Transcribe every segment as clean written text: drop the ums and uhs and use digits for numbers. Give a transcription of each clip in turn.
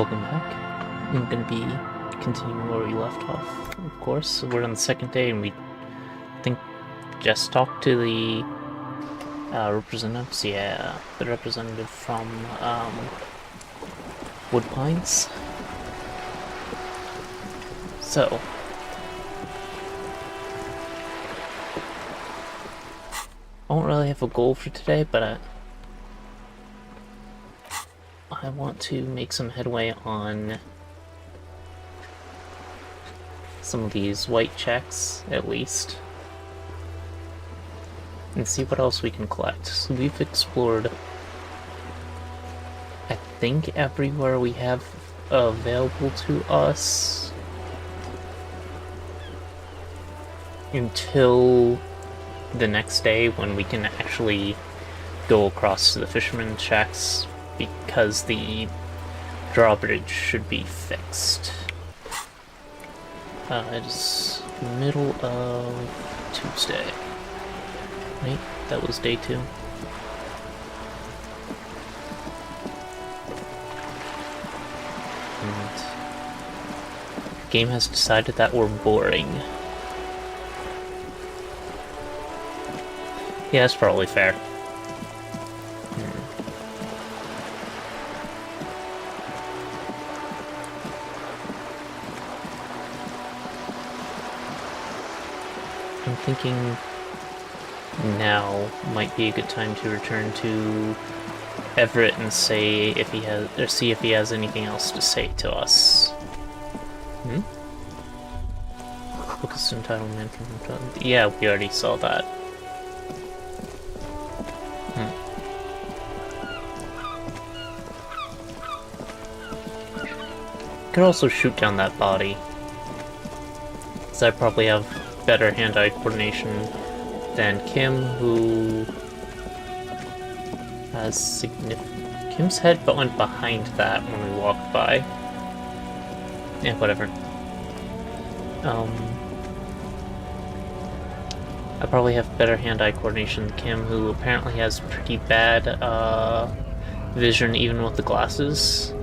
Welcome back. I'm going to be continuing where we left off, of course. So we're on the second day, and we think just talked to the representatives. Yeah, the representative from Woodpines. So, I won't really have a goal for today, but I want to make some headway on some of these white checks, at least, and see what else we can collect. So we've explored, I think, everywhere we have available to us until the next day when we can actually go across to the fisherman shacks, because the drawbridge should be fixed. It is middle of Tuesday. Right? That was day 2. And the game has decided that we're boring. Yeah, that's probably fair. I'm thinking now might be a good time to return to Everett and say if he has, or see if he has anything else to say to us. Focus entitlement from... Yeah, we already saw that. Could also shoot down that body, because I probably have better hand-eye coordination than Kim, who has significant... Kim's head but went behind that when we walked by. Yeah, whatever. I probably have better hand-eye coordination than Kim, who apparently has pretty bad vision even with the glasses.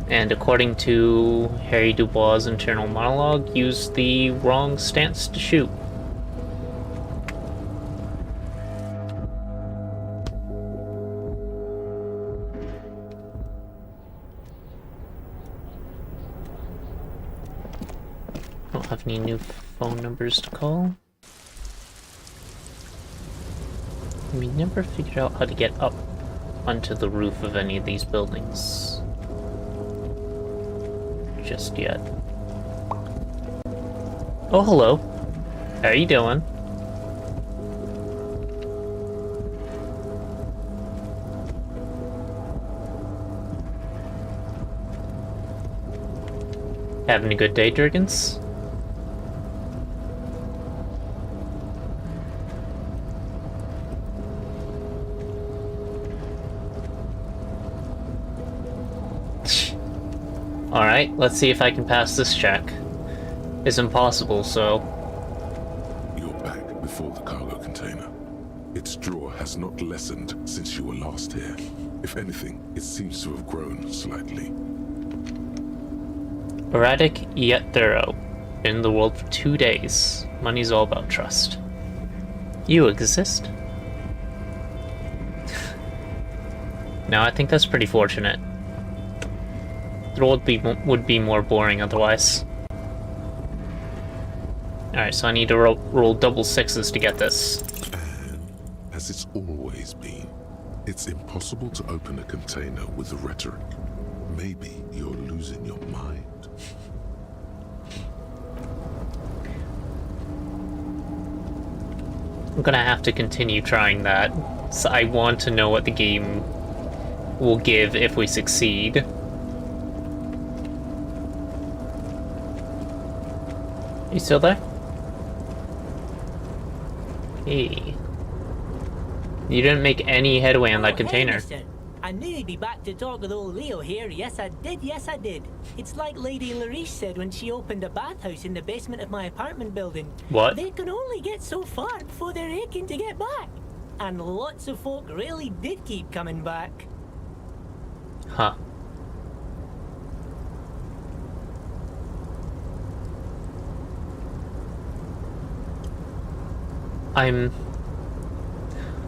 And according to Harry Dubois' internal monologue, used the wrong stance to shoot. Don't have any new phone numbers to call. We never figured out how to get up onto the roof of any of these buildings just yet. Oh, hello. How are you doing? Having a good day, Dragons? Alright, let's see if I can pass this check. It's impossible, so... You're back before the cargo container. Its draw has not lessened since you were last here. If anything, it seems to have grown slightly. Erratic yet thorough. Been in the world for 2 days. Money's all about trust. You exist? No, I think that's pretty fortunate. The world would be more boring otherwise. Alright, so I need to roll double 6s to get this. And, as it's always been, it's impossible to open a container with rhetoric. Maybe you're losing your mind. I'm gonna have to continue trying that. So I want to know what the game will give if we succeed. You still there? Hey. You didn't make any headway on that container. Hey, I knew you'd be back to talk with old Leo here. Yes, I did. Yes, I did. It's like Lady Larice said when she opened a bathhouse in the basement of my apartment building. What? They can only get so far before they're aching to get back. And lots of folk really did keep coming back. Huh. I'm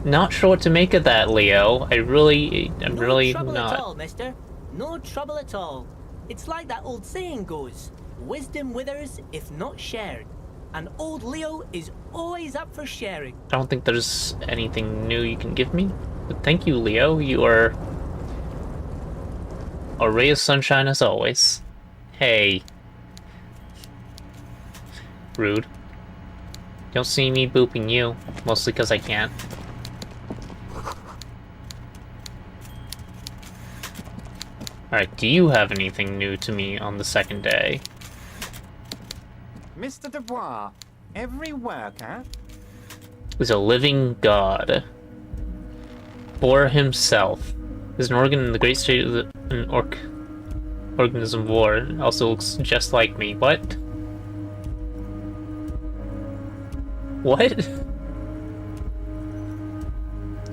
not sure what to make of that, Leo. I'm No really trouble not. at all, mister. No trouble at all. It's like that old saying goes, wisdom withers if not shared. And old Leo is always up for sharing. I don't think there's anything new you can give me. But thank you, Leo. You are a ray of sunshine as always. Hey. Rude. You'll see me booping you, mostly because I can't. Alright, do you have anything new to me on the second day? Mr. Dubois, every worker Is a living god. For himself. Is an organ in the great state of an organism of war. It also looks just like me. What? What?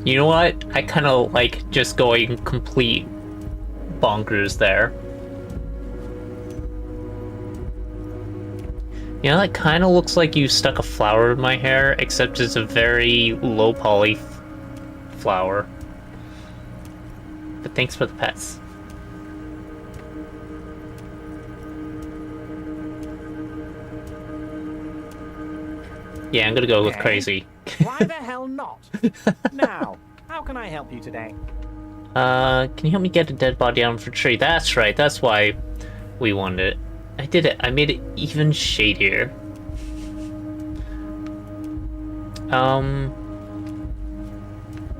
You know what? I kind of like just going complete bonkers there. You know, that kind of looks like you stuck a flower in my hair, except it's a very low poly flower. But thanks for the pets. Yeah, I'm gonna go with Okay. crazy. Why the hell not? Now, how can I help you today? Can you help me get a dead body out of a tree? That's right, that's why we wanted it. I did it. I made it even shadier.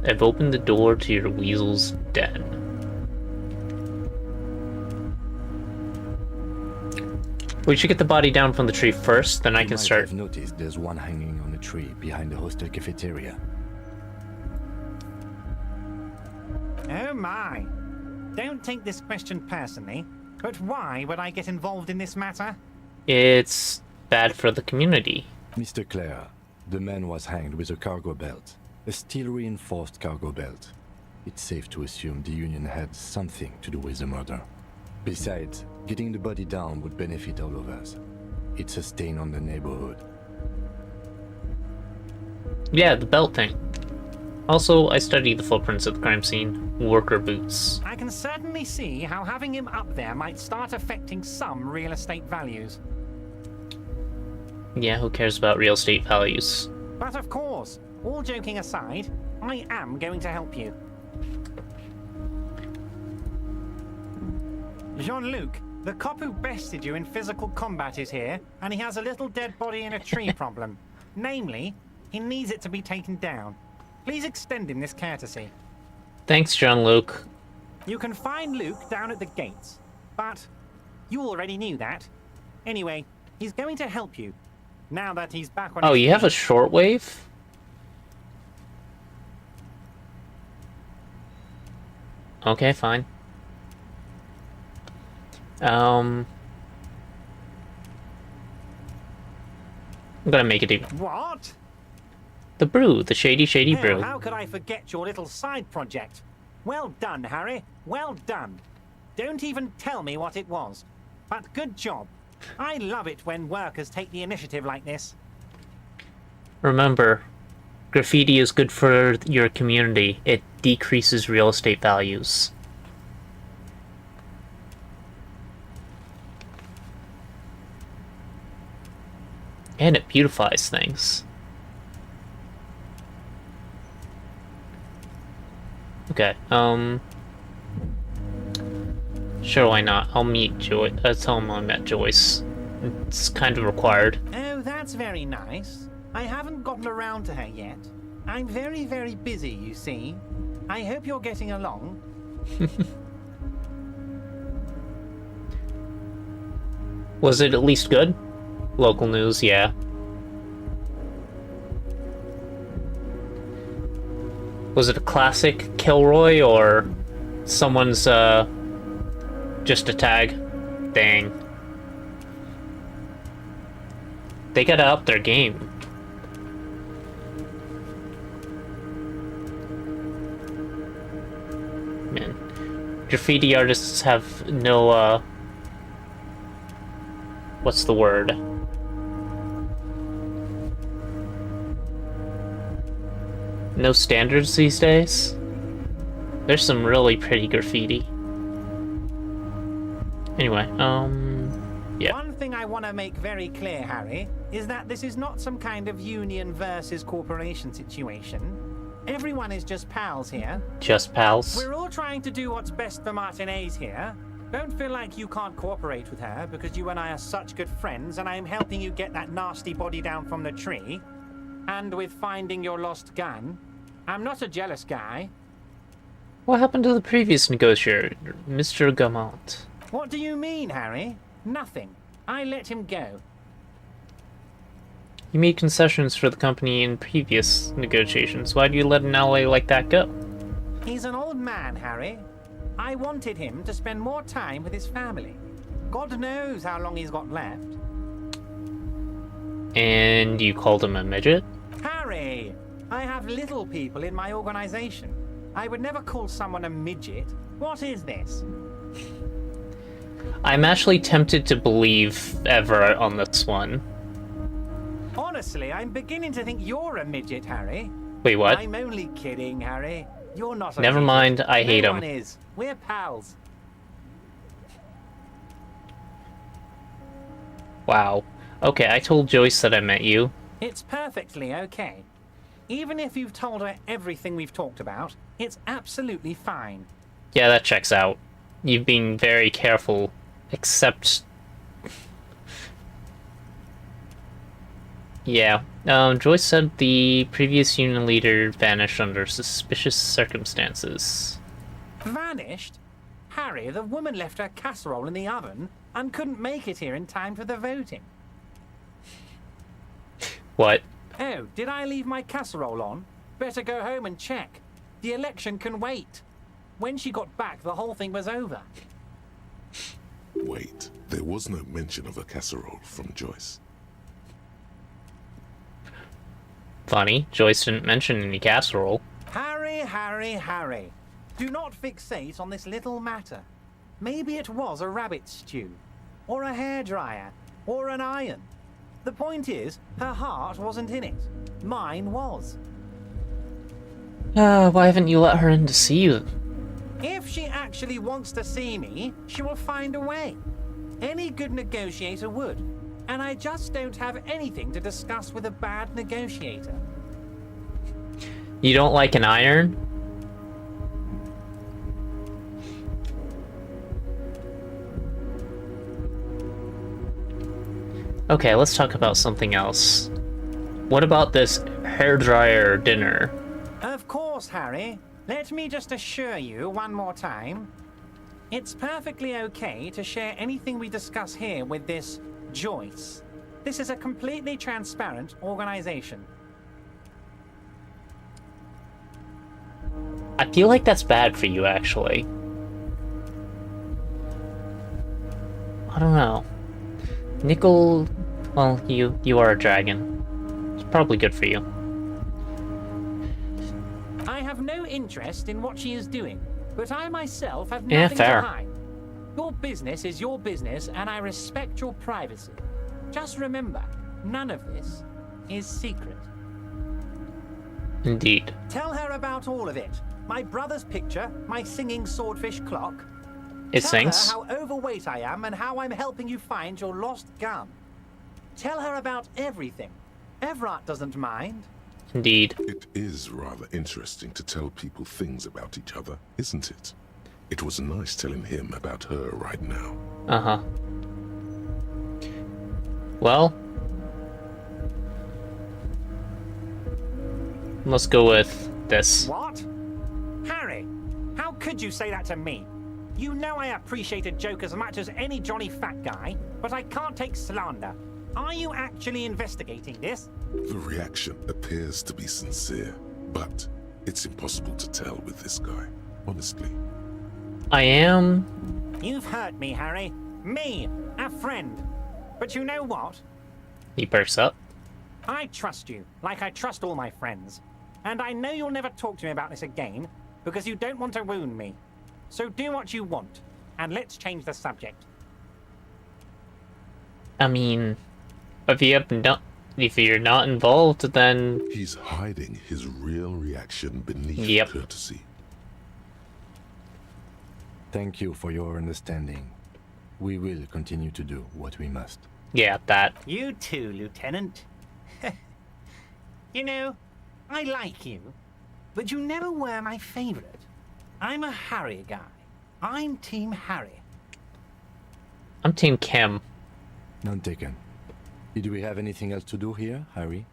I've opened the door to your weasel's den. We should get the body down from the tree first, then I You can might start. have noticed there's one hanging on a tree behind the hostel cafeteria. Oh my. Don't take this question personally, but why would I get involved in this matter? It's bad for the community. Mr. Clare, the man was hanged with a cargo belt. A steel-reinforced cargo belt. It's safe to assume the Union had something to do with the murder. Besides, getting the body down would benefit all of us. It's a stain on the neighborhood. Yeah, the belt thing. Also, I studied the footprints at the crime scene. Worker boots. I can certainly see how having him up there might start affecting some real estate values. Yeah, who cares about real estate values? But of course, all joking aside, I am going to help you. Jean-Luc, the cop who bested you in physical combat is here, and he has a little dead body in a tree problem. Namely, he needs it to be taken down. Please extend him this courtesy. Thanks, Jean-Luc. You can find Luke down at the gates, but you already knew that. Anyway, he's going to help you. Now that he's back on Oh, his you have a feet. shortwave? Okay, fine. I'm gonna make it even. What? The brew, the shady Now, brew. how could I forget your little side project? Well done, Harry. Well done. Don't even tell me what it was. But good job. I love it when workers take the initiative like this. Remember, graffiti is good for your community. It decreases real estate values. And it beautifies things. Okay, sure, why not? I'll meet Joyce. Tell him I met Joyce. It's kind of required. Oh, that's very nice. I haven't gotten around to her yet. I'm very, very busy, you see. I hope you're getting along. Was it at least good? Local news, yeah. Was it a classic Kilroy or someone's just a tag? Dang. They gotta up their game. graffiti artists have no, what's the word? No standards these days. There's some really pretty graffiti. Anyway, yeah. One thing I want to make very clear, Harry, is that this is not some kind of union versus corporation situation. Everyone is just pals here. Just pals. We're all trying to do what's best for Martinez here. Don't feel like you can't cooperate with her because you and I are such good friends and I'm helping you get that nasty body down from the tree. And with finding your lost gun. I'm not a jealous guy. What happened to the previous negotiator, Mr. Gamont? What do you mean, Harry? Nothing. I let him go. You made concessions for the company in previous negotiations. Why do you let an ally like that go? He's an old man, Harry. I wanted him to spend more time with his family. God knows how long he's got left. And you called him a midget? Harry! I have little people in my organization. I would never call someone a midget. What is this? I'm actually tempted to believe Ever on this one. Honestly, I'm beginning to think you're a midget, Harry. Wait, what? I'm only kidding, Harry. You're not a Never midget. mind, I hate No him. one is. We're pals. Wow. Okay, I told Joyce that I met you. It's perfectly okay. Even if you've told her everything we've talked about, it's absolutely fine. Yeah, that checks out. You've been very careful, except... Yeah. Joyce said the previous union leader vanished under suspicious circumstances. Vanished? Harry, the woman left her casserole in the oven and couldn't make it here in time for the voting. What? Oh, did I leave my casserole on? Better go home and check. The election can wait. When she got back, the whole thing was over. Wait, there was no mention of a casserole from Joyce. Funny, Joyce didn't mention any casserole. Harry, Harry, Harry. Do not fixate on this little matter. Maybe it was a rabbit stew, or a hairdryer, or an iron. The point is, her heart wasn't in it. Mine was. Why haven't you let her in to see you? If she actually wants to see me, she will find a way. Any good negotiator would. And I just don't have anything to discuss with a bad negotiator. You don't like an iron? Okay, let's talk about something else. What about this hairdryer dinner? Of course, Harry. Let me just assure you one more time. It's perfectly okay to share anything we discuss here with this Joyce. This is a completely transparent organization. I feel like that's bad for you, actually. I don't know. Nickel... Well, you are a dragon. It's probably good for you. I have no interest in what she is doing, but I myself have Yeah, nothing fair. to hide. Your business is your business, and I respect your privacy. Just remember, none of this is secret. Indeed. Tell her about all of it. My brother's picture, my singing swordfish clock. It Tell sings? her how overweight I am and how I'm helping you find your lost gun. Tell her about everything. Everett doesn't mind. Indeed. It is rather interesting to tell people things about each other, isn't it? It was nice telling him about her right now. Uh-huh. Well... Let's go with this. What? Harry, how could you say that to me? You know I appreciate a joke as much as any Johnny Fat guy, but I can't take slander. Are you actually investigating this? The reaction appears to be sincere, but it's impossible to tell with this guy, honestly. I am... You've hurt me, Harry. Me, a friend. But you know what? He perks up. I trust you, like I trust all my friends. And I know you'll never talk to me about this again, because you don't want to wound me. So do what you want, and let's change the subject. I mean, if you're not involved, then He's hiding his real reaction beneath Yep. courtesy. Thank you for your understanding. We will continue to do what we must. yeah, that. You too, Lieutenant. You know, I like you, but you never were my favorite. I'm a Harry guy. I'm Team Harry. I'm Team Kim. None taken. Did we have anything else to do here, Harry?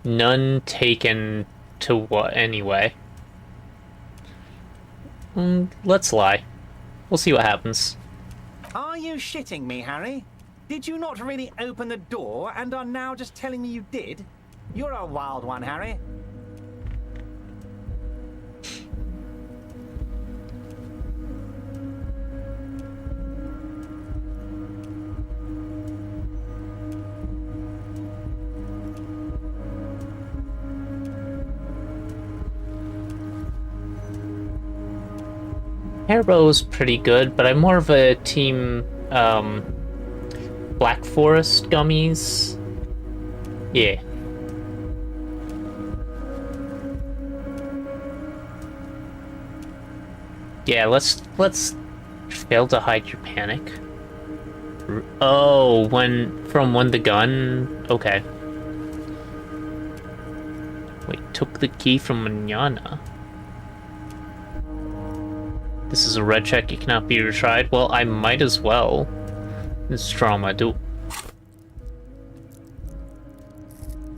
None taken to what anyway. Let's lie. We'll see what happens. Are you shitting me, Harry? Did you not really open the door and are now just telling me you did? You're a wild one, Harry. Hairbrow's pretty good, but I'm more of a team Black Forest gummies. Yeah. Yeah, let's fail to hide your panic. Oh, when the gun. Okay. Wait, took the key from Manana. This is a red check, it cannot be retried. Well, I might as well. This trauma.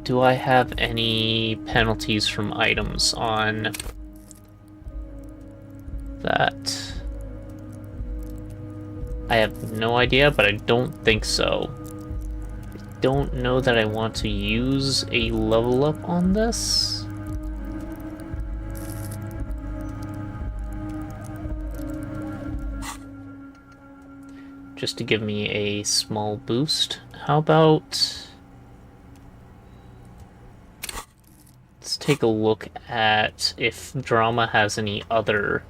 Do I have any penalties from items on that? I have no idea, but I don't think so. I don't know that I want to use a level up on this. Just to give me a small boost. How about... Let's take a look at if drama has any other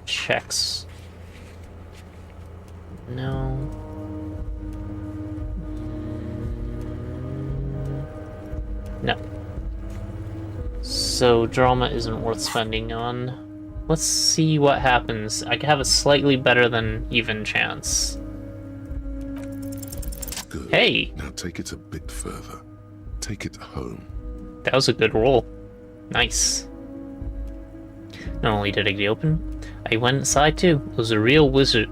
checks. No. No. So drama isn't worth spending on. Let's see what happens. I have a slightly better than even chance. Good. Hey! Now take it a bit further. Take it home. That was a good roll. Nice. Not only did I get open, I went inside too. It was a real Weasel's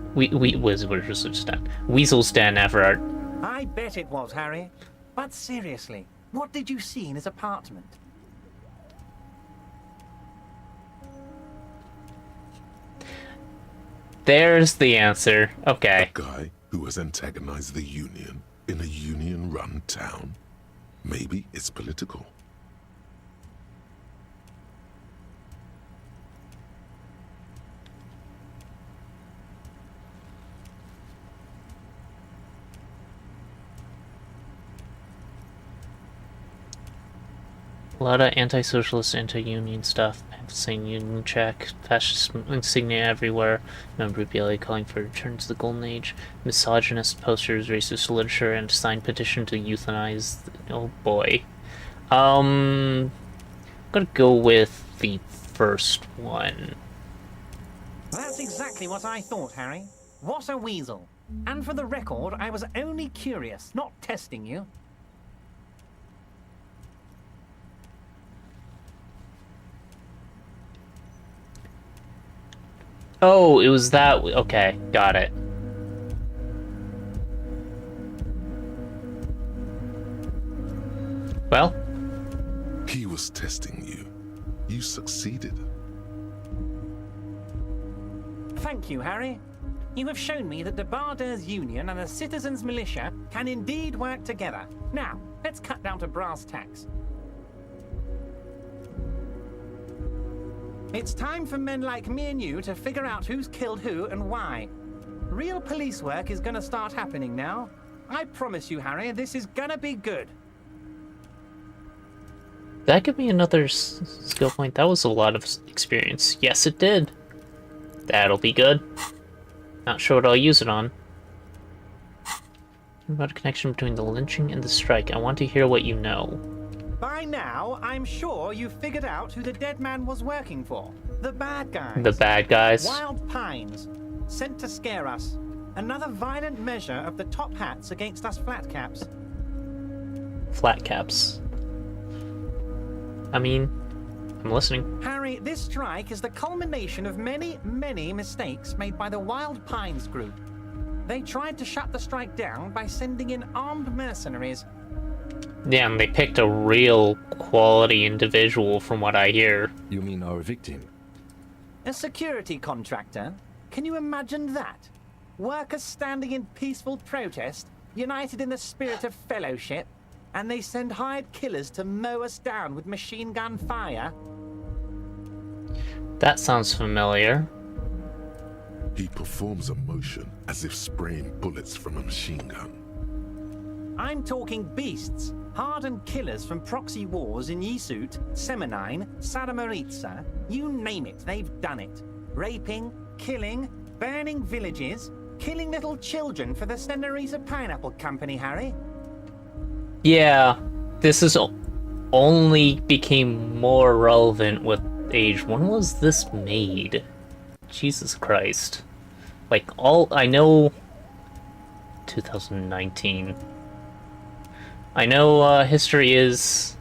den effort. I bet it was, Harry. But seriously, what did you see in his apartment? There's the answer. Okay. A guy who has antagonized the Union in a Union-run town. Maybe it's political. A lot of anti-socialist, anti-union stuff. Saying union check, fascist insignia everywhere, memorabilia calling for a return to the golden age, misogynist posters, racist literature, and a signed petition to euthanize. Oh boy. I'm gonna go with the first one. That's exactly what I thought, Harry. What a weasel. And for the record, I was only curious, not testing you. Oh, it was that. Okay, got it. Well, He was testing you. You succeeded. Thank you, Harry. You have shown me that the Barders Union and the Citizens Militia can indeed work together. Now, let's cut down to brass tacks. It's time for men like me and you to figure out who's killed who and why. Real police work is gonna start happening now. I promise you, Harry, this is gonna be good. that give me another skill point? That was a lot of experience. Yes, it did. That'll be good. Not sure what I'll use it on. About a connection between the lynching and the strike. I want to hear what you know. By now, I'm sure you've figured out who the dead man was working for. The bad guys. The bad guys. Wild Pines. Sent to scare us. Another violent measure of the top hats against us flatcaps. Flat caps. I mean, I'm listening. Harry, this strike is the culmination of many, many mistakes made by the Wild Pines group. They tried to shut the strike down by sending in armed mercenaries. Yeah, and they picked a real quality individual from what I hear. You mean our victim? A security contractor? Can you imagine that? Workers standing in peaceful protest, united in the spirit of fellowship, and they send hired killers to mow us down with machine gun fire? That sounds familiar. He performs a motion as if spraying bullets from a machine gun. I'm talking beasts, hardened killers from proxy wars in Yisut, Semenine, Sadamaritsa, you name it, they've done it. Raping, killing, burning villages, killing little children for the Senorita Pineapple Company, Harry. Yeah, this is only became more relevant with age. When was this made? Jesus Christ. Like, all I know 2019. I know history is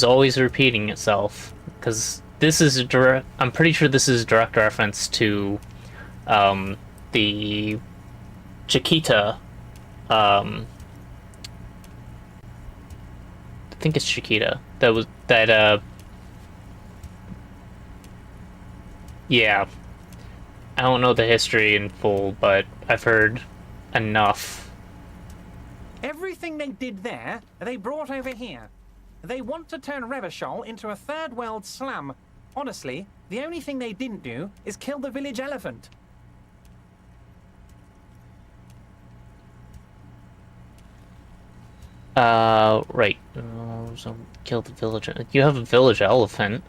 always repeating itself, because this is a direct, I'm pretty sure this is a direct reference to the Chiquita, I think it's Chiquita, yeah, I don't know the history in full, but I've heard enough. Everything they did there, they brought over here. They want to turn Revachol into a third world slum. Honestly, the only thing they didn't do is kill the village elephant. Right. So kill the village. You have a village elephant.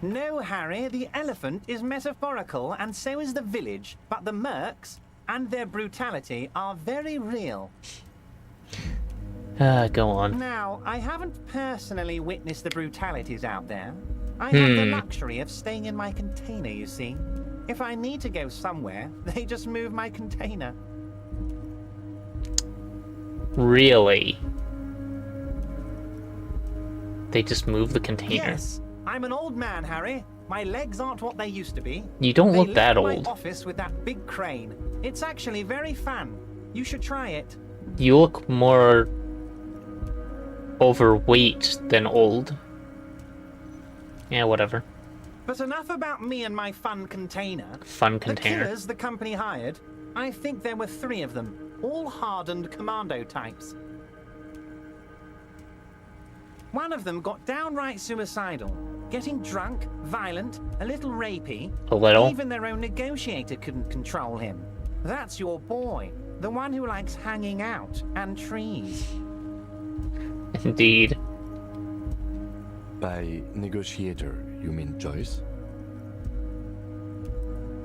No, Harry, the elephant is metaphorical, and so is the village, but the mercs and their brutality are very real. Go on. Now, I haven't personally witnessed the brutalities out there. I have the luxury of staying in my container, you see. If I need to go somewhere, they just move my container. Really? They just move the container? Yes, I'm an old man, Harry. My legs aren't what they used to be. You don't look that They lift old. my office with that big crane. It's actually very fun. You should try it. You look more overweight than old. Yeah, whatever. But enough about me and my fun container. Fun container. The killers the company hired, I think there were 3 of them, all hardened commando types. One of them got downright suicidal, getting drunk, violent, a little rapey. A little? Even their own negotiator couldn't control him. That's your boy, the one who likes hanging out and trees. Indeed. By negotiator, you mean Joyce?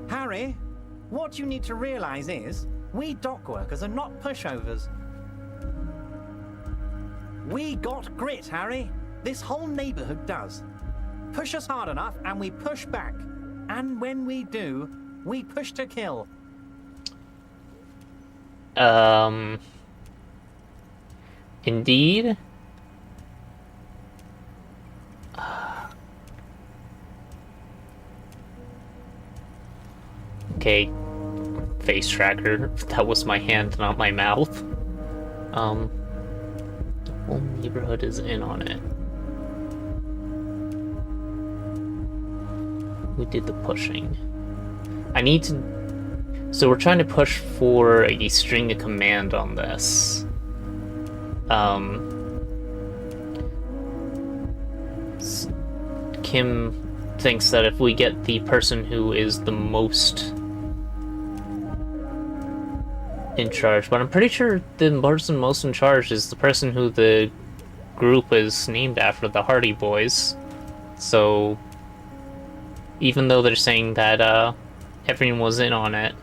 Harry, what you need to realize is, we dock workers are not pushovers. We got grit, Harry. This whole neighborhood does. Push us hard enough and we push back. And when we do, we push to kill. Indeed. Okay. Face tracker. That was my hand, not my mouth. The whole neighborhood is in on it. Who did the pushing? I need to... So we're trying to push for a string of command on this. Kim thinks that if we get the person who is the most in charge, but I'm pretty sure the person most in charge is the person who the group is named after the Hardy Boys. So even though they're saying that everyone was in on it,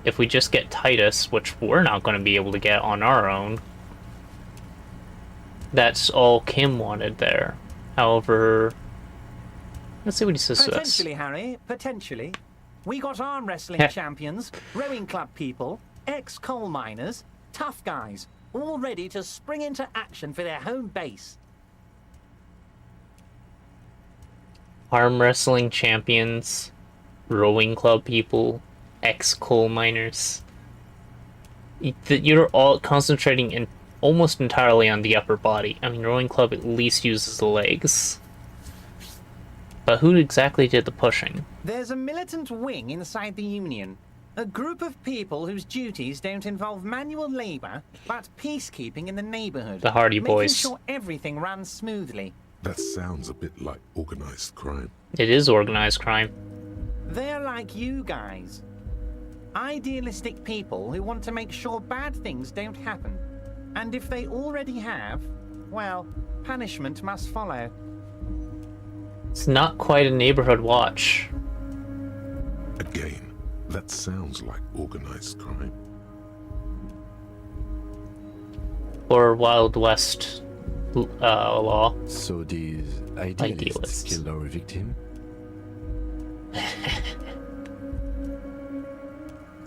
if we just get Titus, which we're not going to be able to get on our own, that's all Kim wanted there. However, let's see what he says to us. Potentially, Harry, potentially. We got arm wrestling champions, rowing club people, ex-coal miners, tough guys, all ready to spring into action for their home base. Arm wrestling champions, rowing club people, ex-coal miners. You're all concentrating in almost entirely on the upper body. I mean, rowing club at least uses the legs. But who exactly did the pushing? There's a militant wing inside the Union. A group of people whose duties don't involve manual labor, but peacekeeping in the neighborhood. The Hardy Boys. Making sure everything runs smoothly. That sounds a bit like organized crime. It is organized crime. They're like you guys. Idealistic people who want to make sure bad things don't happen. And if they already have, well, punishment must follow. It's not quite a neighborhood watch. Again, that sounds like organized crime. Or Wild West law. So these idealists killed our victim?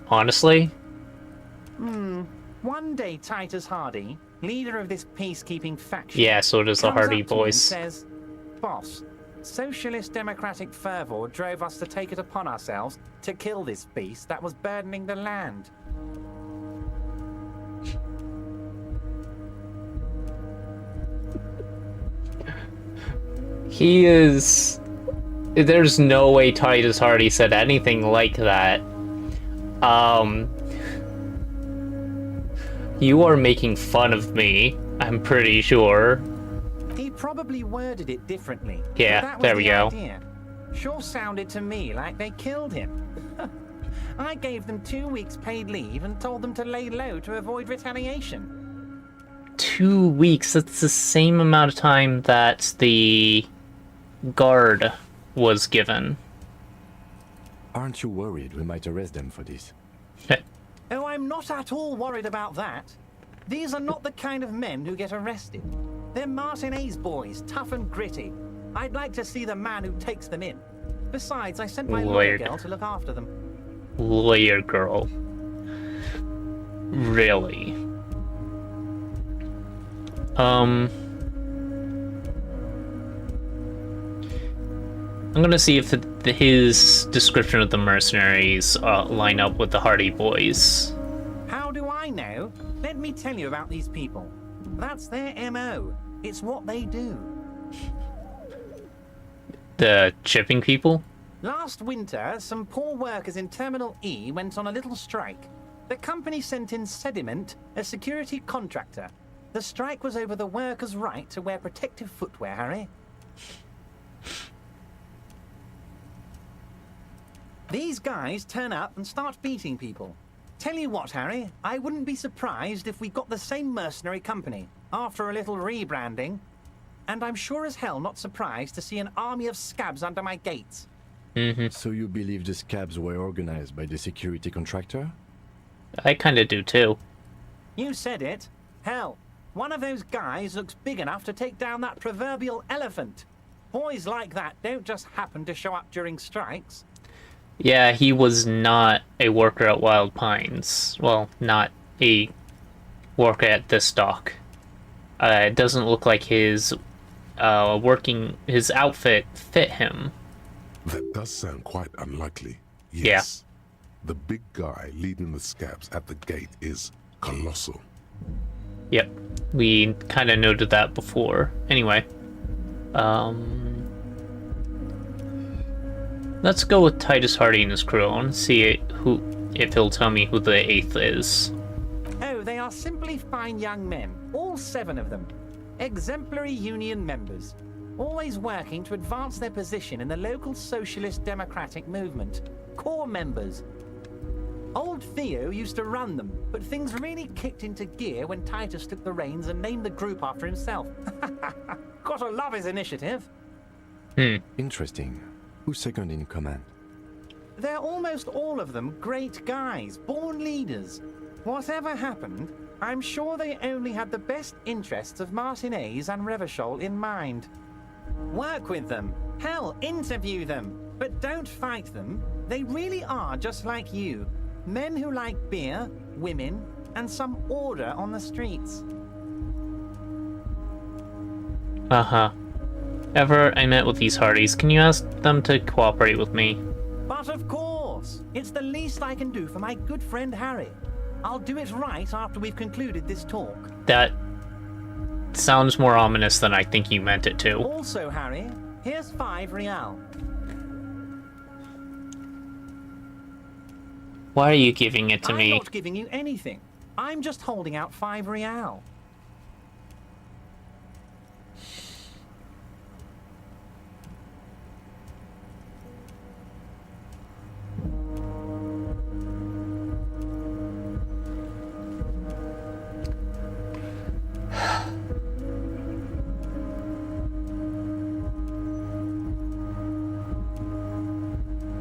Honestly? One day Titus Hardy, leader of this peacekeeping faction, Yeah, so does the comes Hardy up to me and Boys. says, "Boss, socialist democratic fervor drove us to take it upon ourselves to kill this beast that was burdening the land." He is... There's no way Titus Hardy said anything like that. You are making fun of me, I'm pretty sure. He probably worded it differently. Yeah, but that was there we the go. idea. Sure sounded to me like they killed him. I gave them 2 weeks paid leave and told them to lay low to avoid retaliation. 2 weeks, that's the same amount of time that the guard was given. Aren't you worried we might arrest them for this? Oh, I'm not at all worried about that. These are not the kind of men who get arrested. They're Martinez boys, tough and gritty. I'd like to see the man who takes them in. Besides, I sent my lawyer girl to look after them. Lawyer girl. Really? I'm gonna see if his description of the mercenaries line up with the Hardy Boys. How do I know? Let me tell you about these people. That's their MO. It's what they do. The chipping people? Last winter, some poor workers in Terminal E went on a little strike. The company sent in Sediment, a security contractor. The strike was over the workers' right to wear protective footwear, Harry. These guys turn up and start beating people. Tell you what, Harry, I wouldn't be surprised if we got the same mercenary company after a little rebranding. And I'm sure as hell not surprised to see an army of scabs under my gates. So you believe the scabs were organized by the security contractor? I kinda do too. You said it. Hell, one of those guys looks big enough to take down that proverbial elephant. Boys like that don't just happen to show up during strikes. Yeah, he was not a worker at Wild Pines. Well, not a worker at this dock. It doesn't look like his outfit fit him. That does sound quite unlikely. Yes. Yeah. The big guy leading the scabs at the gate is colossal. Yep. We kind of noted that before. Anyway. Let's go with Titus Hardy and his crew. I want to see if he'll tell me who the 8th is. Oh, they are simply fine young men. All 7 of them. Exemplary union members. Always working to advance their position in the local socialist democratic movement. Core members. Old Theo used to run them, but things really kicked into gear when Titus took the reins and named the group after himself. Gotta love his initiative. Interesting. Who's second in command? They're almost all of them great guys, born leaders. Whatever happened, I'm sure they only had the best interests of Martinez and Revachol in mind. Work with them. Hell, interview them. But don't fight them. They really are just like you. Men who like beer, women, and some order on the streets. Uh-huh. Ever I met with these Hardys, can you ask them to cooperate with me? But of course, it's the least I can do for my good friend Harry. I'll do it right after we've concluded this talk. That sounds more ominous than I think you meant it to. Also, Harry, here's 5 real. Why are you giving it to me? I'm not giving you anything. I'm just holding out 5 real.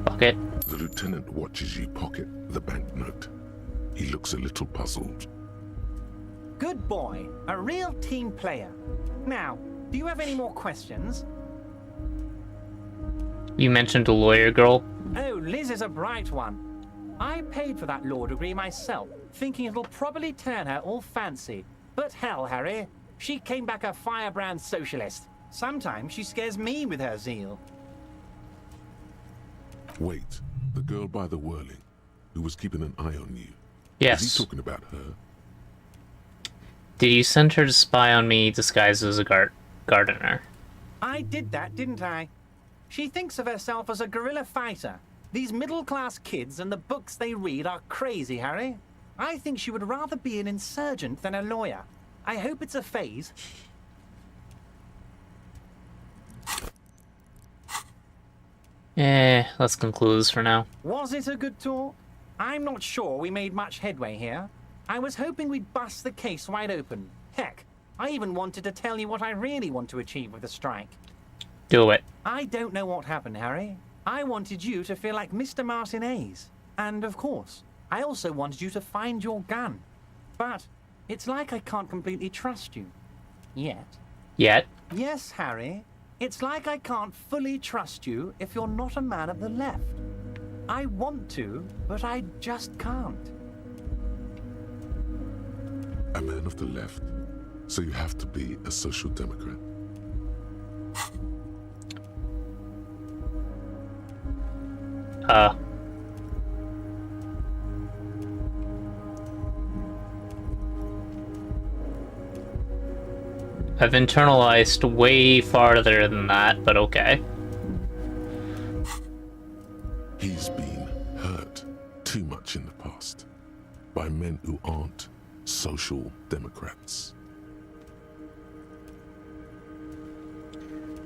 Fuck it. The lieutenant watches you pocket the banknote. He looks a little puzzled. Good boy. A real team player. Now, do you have any more questions? You mentioned a lawyer girl. Oh, Liz is a bright one. I paid for that law degree myself, thinking it'll probably turn her all fancy. But hell, Harry, she came back a firebrand socialist. Sometimes she scares me with her zeal. Wait, the girl by the whirling, who was keeping an eye on you. Yes. Is he talking about her? Did you send her to spy on me disguised as a gardener? I did that, didn't I? She thinks of herself as a guerrilla fighter. These middle-class kids and the books they read are crazy, Harry. I think she would rather be an insurgent than a lawyer. I hope it's a phase. Let's conclude this for now. Was it a good talk? I'm not sure we made much headway here. I was hoping we'd bust the case wide open. Heck, I even wanted to tell you what I really want to achieve with the strike. Do it. I don't know what happened, Harry. I wanted you to feel like Mr. Martinez. And of course, I also wanted you to find your gun. But it's like I can't completely trust you. Yet. Yet? Yes, Harry. It's like I can't fully trust you if you're not a man of the left. I want to, but I just can't. A man of the left, so you have to be a social democrat. I've internalized way farther than that, but okay. He's been hurt too much in the past by men who aren't social democrats.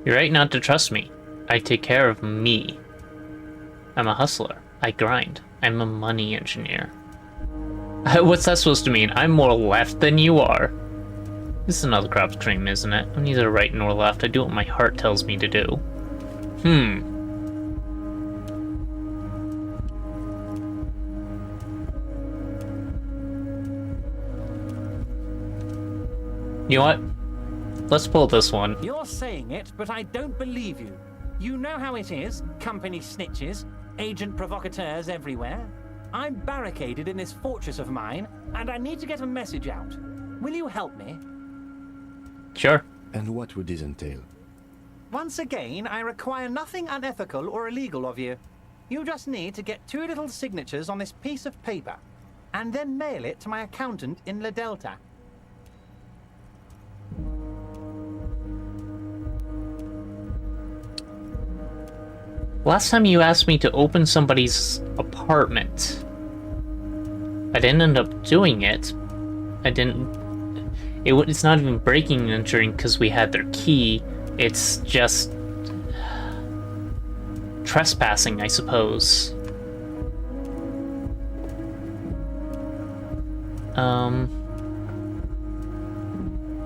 You're right not to trust me. I take care of me. I'm a hustler. I grind. I'm a money engineer. What's that supposed to mean? I'm more left than you are. This is another crap stream, isn't it? I'm neither right nor left. I do what my heart tells me to do. You know what? Let's pull this one. You're saying it, but I don't believe you. You know how it is. Company snitches, agent provocateurs everywhere. I'm barricaded in this fortress of mine, and I need to get a message out. Will you help me? Sure. And what would this entail? Once again, I require nothing unethical or illegal of you. You just need to get 2 little signatures on this piece of paper, and then mail it to my accountant in La Delta. Last time you asked me to open somebody's apartment. I didn't end up doing it. It's not even breaking and entering because we had their key. It's just trespassing, I suppose.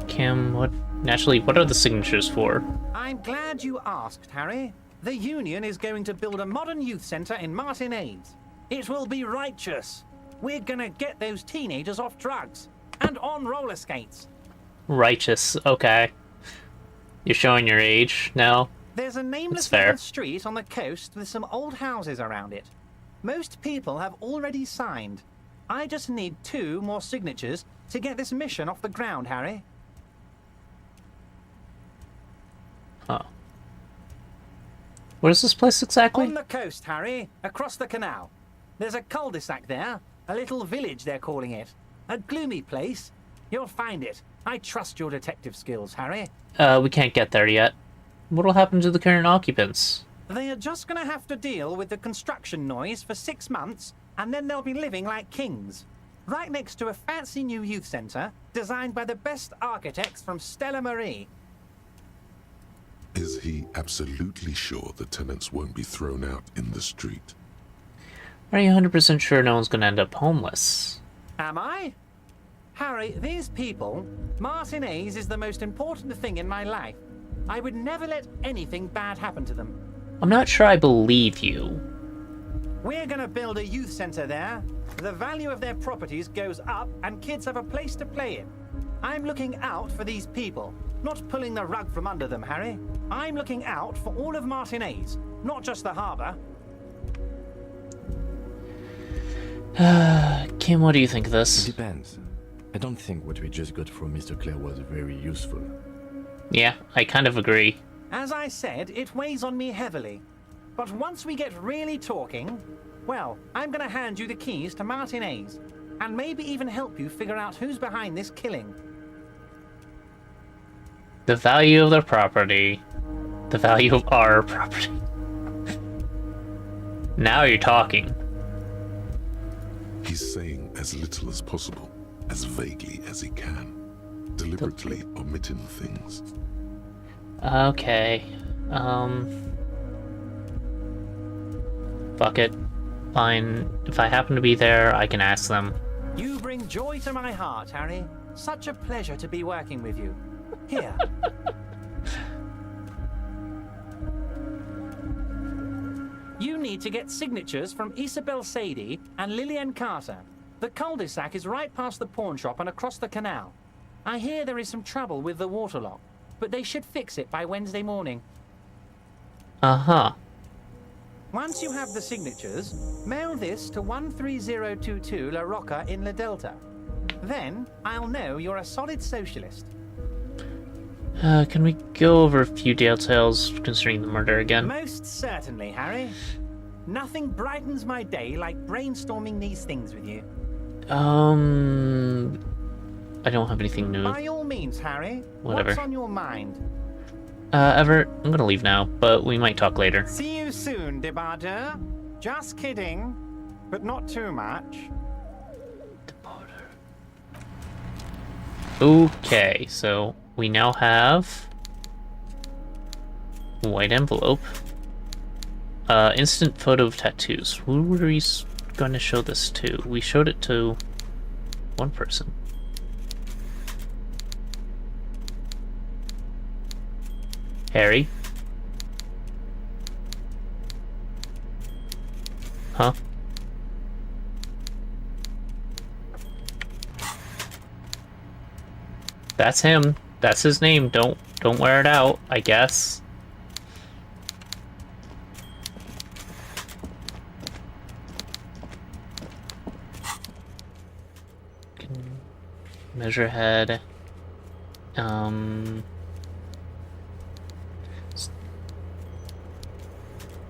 Kim, what... Naturally, what are the signatures for? I'm glad you asked, Harry. The Union is going to build a modern youth centre in Martinez. It will be righteous. We're gonna get those teenagers off drugs and on roller skates. Righteous, okay. You're showing your age now? There's a nameless fair. little street on the coast with some old houses around it. Most people have already signed. I just need 2 more signatures to get this mission off the ground, Harry. Huh. What is this place exactly? On the coast, Harry, across the canal. There's a cul-de-sac there, a little village they're calling it. A gloomy place. You'll find it. I trust your detective skills, Harry. We can't get there yet. What'll happen to the current occupants? They are just gonna have to deal with the construction noise for 6 months, and then they'll be living like kings. Right next to a fancy new youth centre, designed by the best architects from Stella Marie. Is he absolutely sure the tenants won't be thrown out in the street? Are you 100% sure no one's gonna end up homeless? Am I? Harry, these people, Martinez is the most important thing in my life. I would never let anything bad happen to them. I'm not sure I believe you. We're gonna build a youth centre there. The value of their properties goes up and kids have a place to play in. I'm looking out for these people, not pulling the rug from under them, Harry. I'm looking out for all of Martinez, not just the harbour. Kim, what do you think of It this? depends. I don't think what we just got from Mr. Clare was very useful. Yeah, I kind of agree. As I said, it weighs on me heavily. But once we get really talking, well, I'm gonna hand you the keys to Martinez, and maybe even help you figure out who's behind this killing. The value of their property. The value of our property. Now you're talking. He's saying as little as possible, as vaguely as he can, deliberately omitting things. Okay. Fuck it. Fine. If I happen to be there, I can ask them. You bring joy to my heart, Harry. Such a pleasure to be working with you. Here. You need to get signatures from Isabel Sadie and Lillian Carter. The cul-de-sac is right past the pawn shop and across the canal. I hear there is some trouble with the water lock, but they should fix it by Wednesday morning. Uh-huh. Once you have the signatures, mail this to 13022 La Rocca in La Delta. Then I'll know you're a solid socialist. Can we go over a few details concerning the murder again? Most certainly, Harry. Nothing brightens my day like brainstorming these things with you. I don't have anything new. By all means, Harry. Whatever. What's on your mind? Everett, I'm gonna leave now, but we might talk later. See you soon, Debardeur. Just kidding, but not too much. Okay, so we now have a white envelope. Instant photo of tattoos. Who were we going to show this to? We showed it to one person. Harry? Huh? That's him. That's his name. Don't wear it out, I guess. Measure head.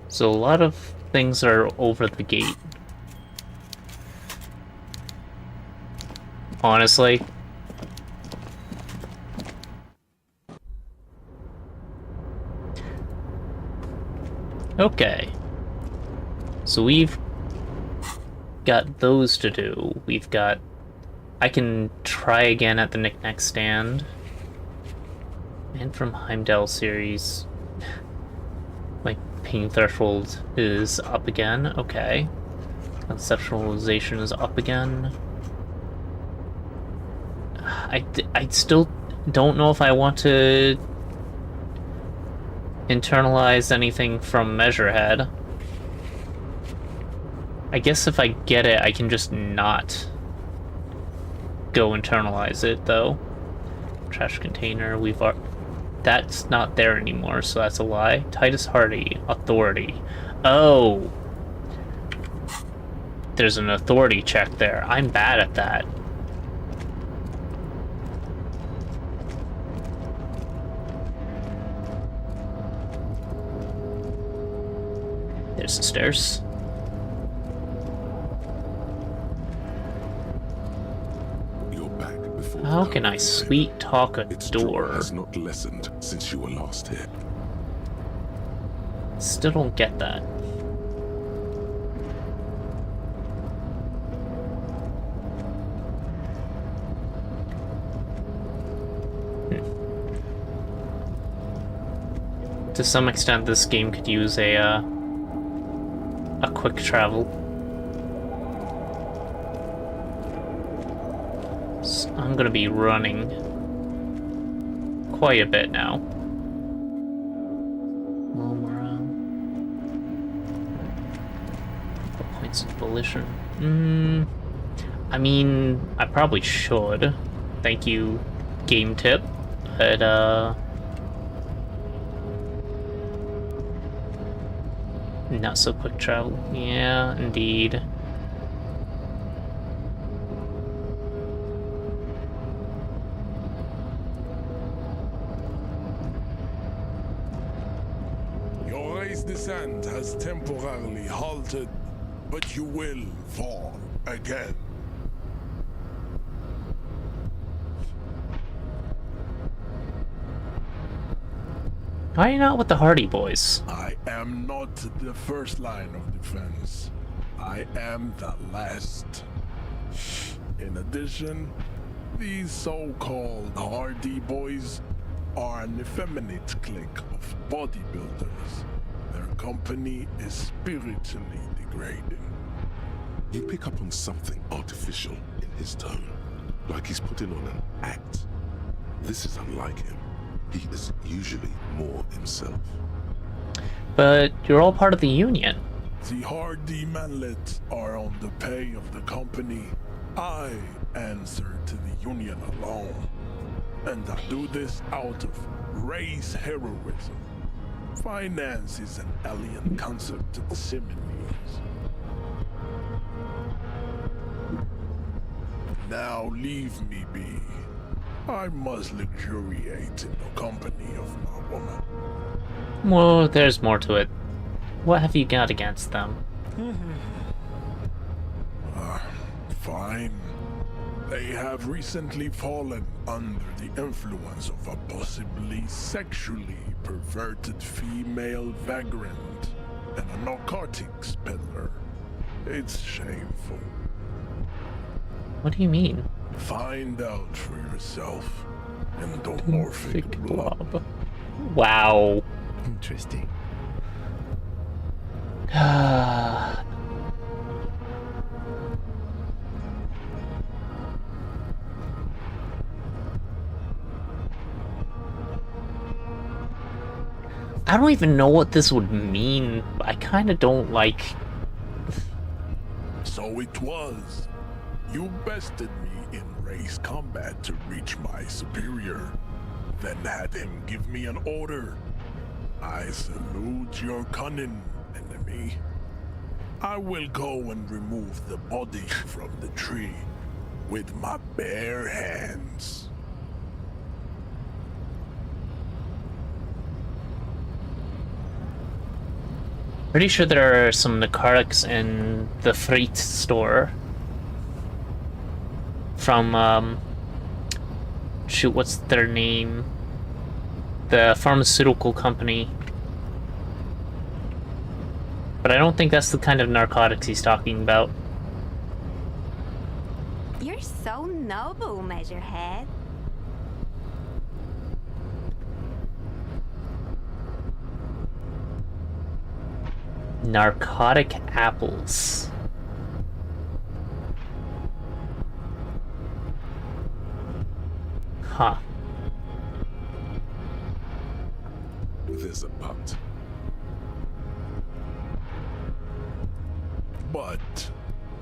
So a lot of things are over the gate. Honestly. Okay. So we've got those to do. We've got... I can try again at the Knick-Knack stand. And from Heimdall series. My pain threshold is up again. Okay. Conceptualization is up again. I still don't know if I want to internalize anything from Measurehead. I guess if I get it, I can just not go internalize it, though. Trash container, that's not there anymore, so that's a lie. Titus Hardy, authority. Oh! There's an authority check there. I'm bad at that. There's the stairs. You're back before the How can I cargo sweet talk a container. Its draw door? has not lessened since you were last here. Still don't get that. To some extent, this game could use a quick travel. So I'm gonna be running quite a bit now. Roam around. What points of volition? I mean, I probably should. Thank you, game tip. But not so quick travel. Yeah, indeed. Your race descent has temporarily halted, but you will fall again. Why are you not with the Hardy Boys? I am not the first line of defense. I am the last. In addition, these so-called Hardy Boys are an effeminate clique of bodybuilders. Their company is spiritually degrading. You pick up on something artificial in his tone, like he's putting on an act. This is unlike him. He is usually more himself. But you're all part of the Union. The Hardy manlets are on the pay of the company. I answer to the Union alone. And I do this out of race heroism. Finance is an alien concept to the Simonees. Now leave me be. I must luxuriate in the company of my woman. Well, there's more to it. What have you got against them? Fine. They have recently fallen under the influence of a possibly sexually perverted female vagrant and a narcotics peddler. It's shameful. What do you mean? Find out for yourself in the morphic blob. Wow. Interesting. I don't even know what this would mean. I kind of don't like... So it was. You bested me in race combat to reach my superior, then had him give me an order. I salute your cunning, enemy. I will go and remove the body from the tree with my bare hands. Pretty sure there are some narcotics in the freight store. From, shoot, what's their name? The pharmaceutical company. But I don't think that's the kind of narcotics he's talking about. You're so noble, Measurehead. Narcotic apples. Huh. There's a but. But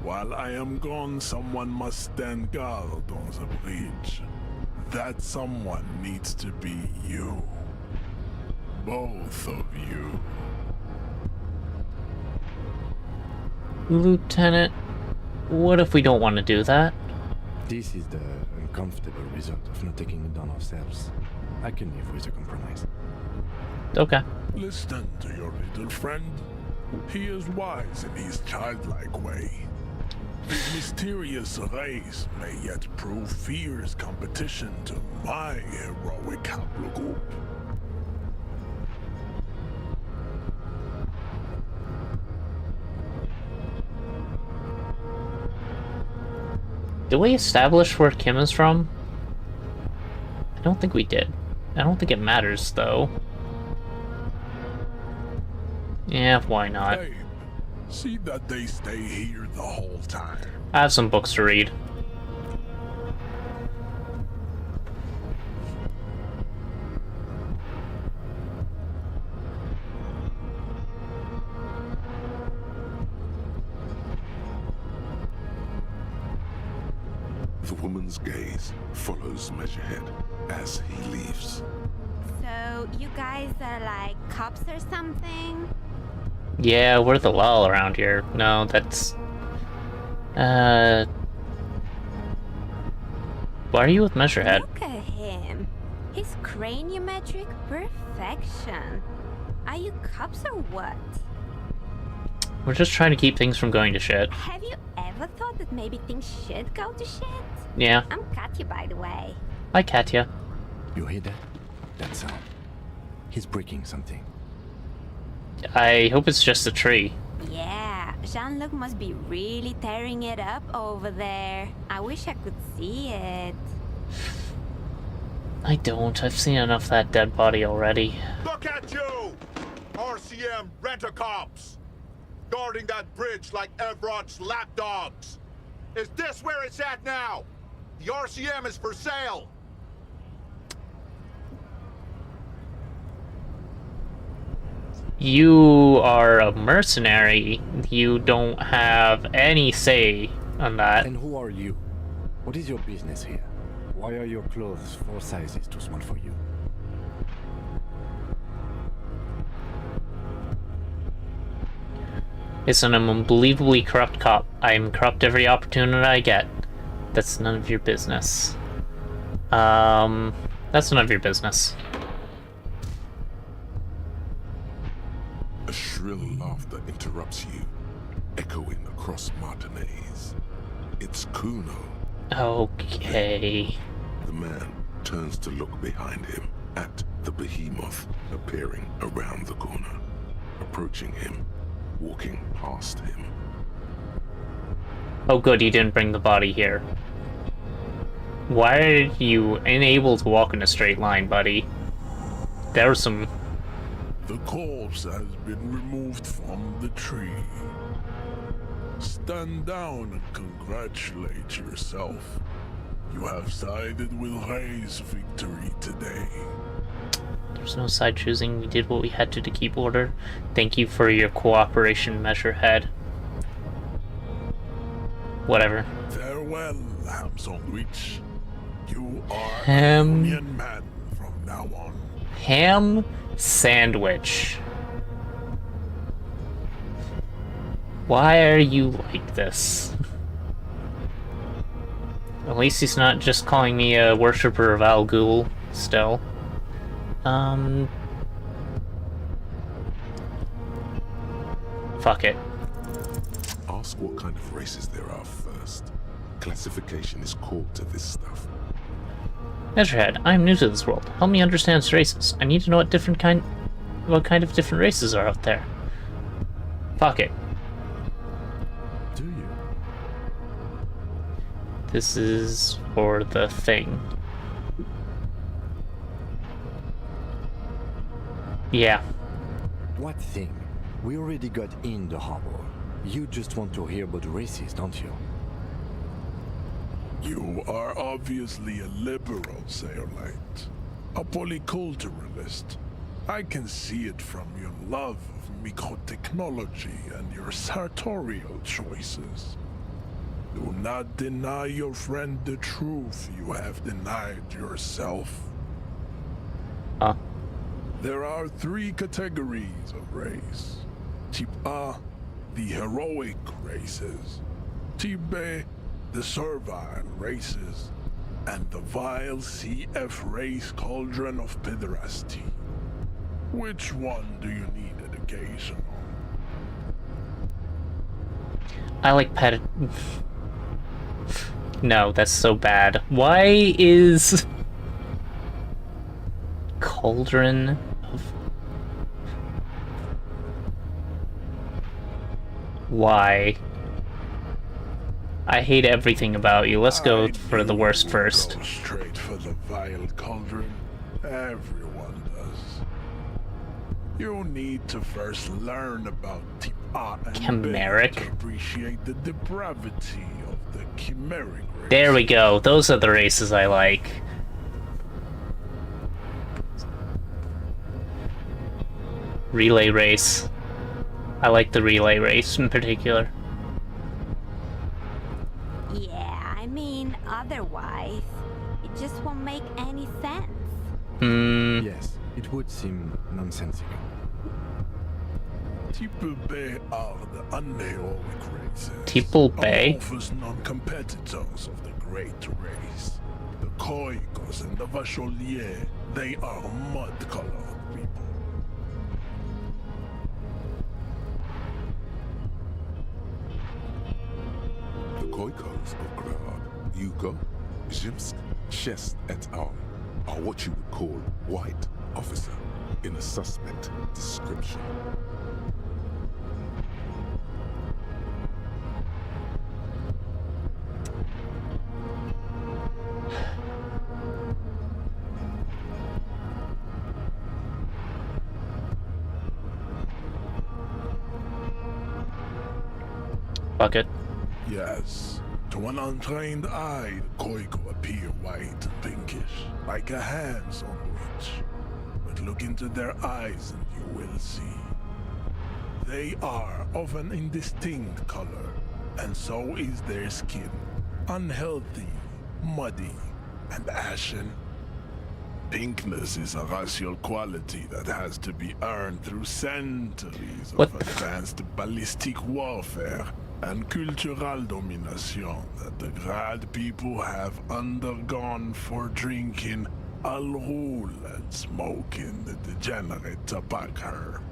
while I am gone, someone must stand guard on the bridge. That someone needs to be you. Both of you. Lieutenant, what if we don't want to do that? This is the uncomfortable result of not taking it down ourselves. I can live with a compromise. Okay. Listen to your little friend. He is wise in his childlike way. His mysterious race may yet prove fierce competition to my heroic haplogroup. Did we establish where Kim is from? I don't think we did. I don't think it matters, though. Yeah, why not? Babe, see that they stay here the whole time. I have some books to read. The woman's gaze follows Measurehead as he leaves. So, you guys are like cops or something? Yeah, we're the law around here. No, that's... Why are you with Measurehead? Look at him. His craniometric perfection. Are you cops or what? We're just trying to keep things from going to shit. Have you ever thought that maybe things should go to shit? Yeah. I'm Katya, by the way. Hi, Katya. You hear that? That sound. He's breaking something. I hope it's just a tree. Yeah, Jean-Luc must be really tearing it up over there. I wish I could see it. I don't. I've seen enough of that dead body already. Look at you! RCM rent-a-cops! Guarding that bridge like Evrod's lapdogs! Is this where it's at now? The RCM is for sale! You are a mercenary. You don't have any say on that. And who are you? What is your business here? Why are your clothes 4 sizes too small for you? Listen, I'm an unbelievably corrupt cop. I'm corrupt every opportunity I get. That's none of your business. That's none of your business. A shrill laughter interrupts you, echoing across Martinez. It's Kuno. Okay. The man turns to look behind him at the behemoth appearing around the corner, approaching him, walking past him. Oh good, you didn't bring the body here. Why are you unable to walk in a straight line, buddy? There was some... The corpse has been removed from the tree. Stand down and congratulate yourself. You have sided with Ray's victory today. There's no side choosing. We did what we had to keep order. Thank you for your cooperation, Measurehead. Whatever. Farewell, ham sandwich. You are Ham- a union man from now on. Ham sandwich. Why are you like this? At least he's not just calling me a worshipper of Al Ghul still. Fuck it. Ask what kind of races there are first. Classification is core to this stuff. Measurehead, I'm new to this world. Help me understand its races. I need to know what kind of different races are out there. Fuck it. Do you? This is for the thing. Yeah. What thing? We already got in the harbor. You just want to hear about the races, don't you? You are obviously a liberal, Sayerlight. A polyculturalist. I can see it from your love of microtechnology and your sartorial choices. Do not deny your friend the truth you have denied yourself. Huh? There are 3 categories of race. Type A, the heroic races. Type B, the servile races. And the vile CF race cauldron of pederasty. Which one do you need education on? I like pet. No, that's so bad. Why is cauldron of... Why? I hate everything about you. Let's go for the worst first. Go straight for the vile cauldron. Everyone does. You need to first learn about Type A and Chimeric. B to appreciate the depravity of the chimeric race. There we go. Those are the races I like. Relay race. I like the relay race in particular. Yeah, I mean, otherwise, it just won't make any sense. Yes, it would seem nonsensical. Type B are the unheroic races. Type B? Amorphous non-competitors of the great race. The Koikos and the Vacholier, they are mud-colored people. The Koikos of Grad, Yugo, Zimsk, Shest et al. Are what you would call white officer in a suspect description. Fuck it. Yes. To an untrained eye, the Koiko appear white and pinkish, like a hand's on witch. But look into their eyes and you will see. They are of an indistinct color, and so is their skin. Unhealthy, muddy, and ashen. Pinkness is a racial quality that has to be earned through centuries What of the f- advanced ballistic warfare and cultural domination that the Grad people have undergone for drinking Al Rule and smoking the degenerate tobacco herb.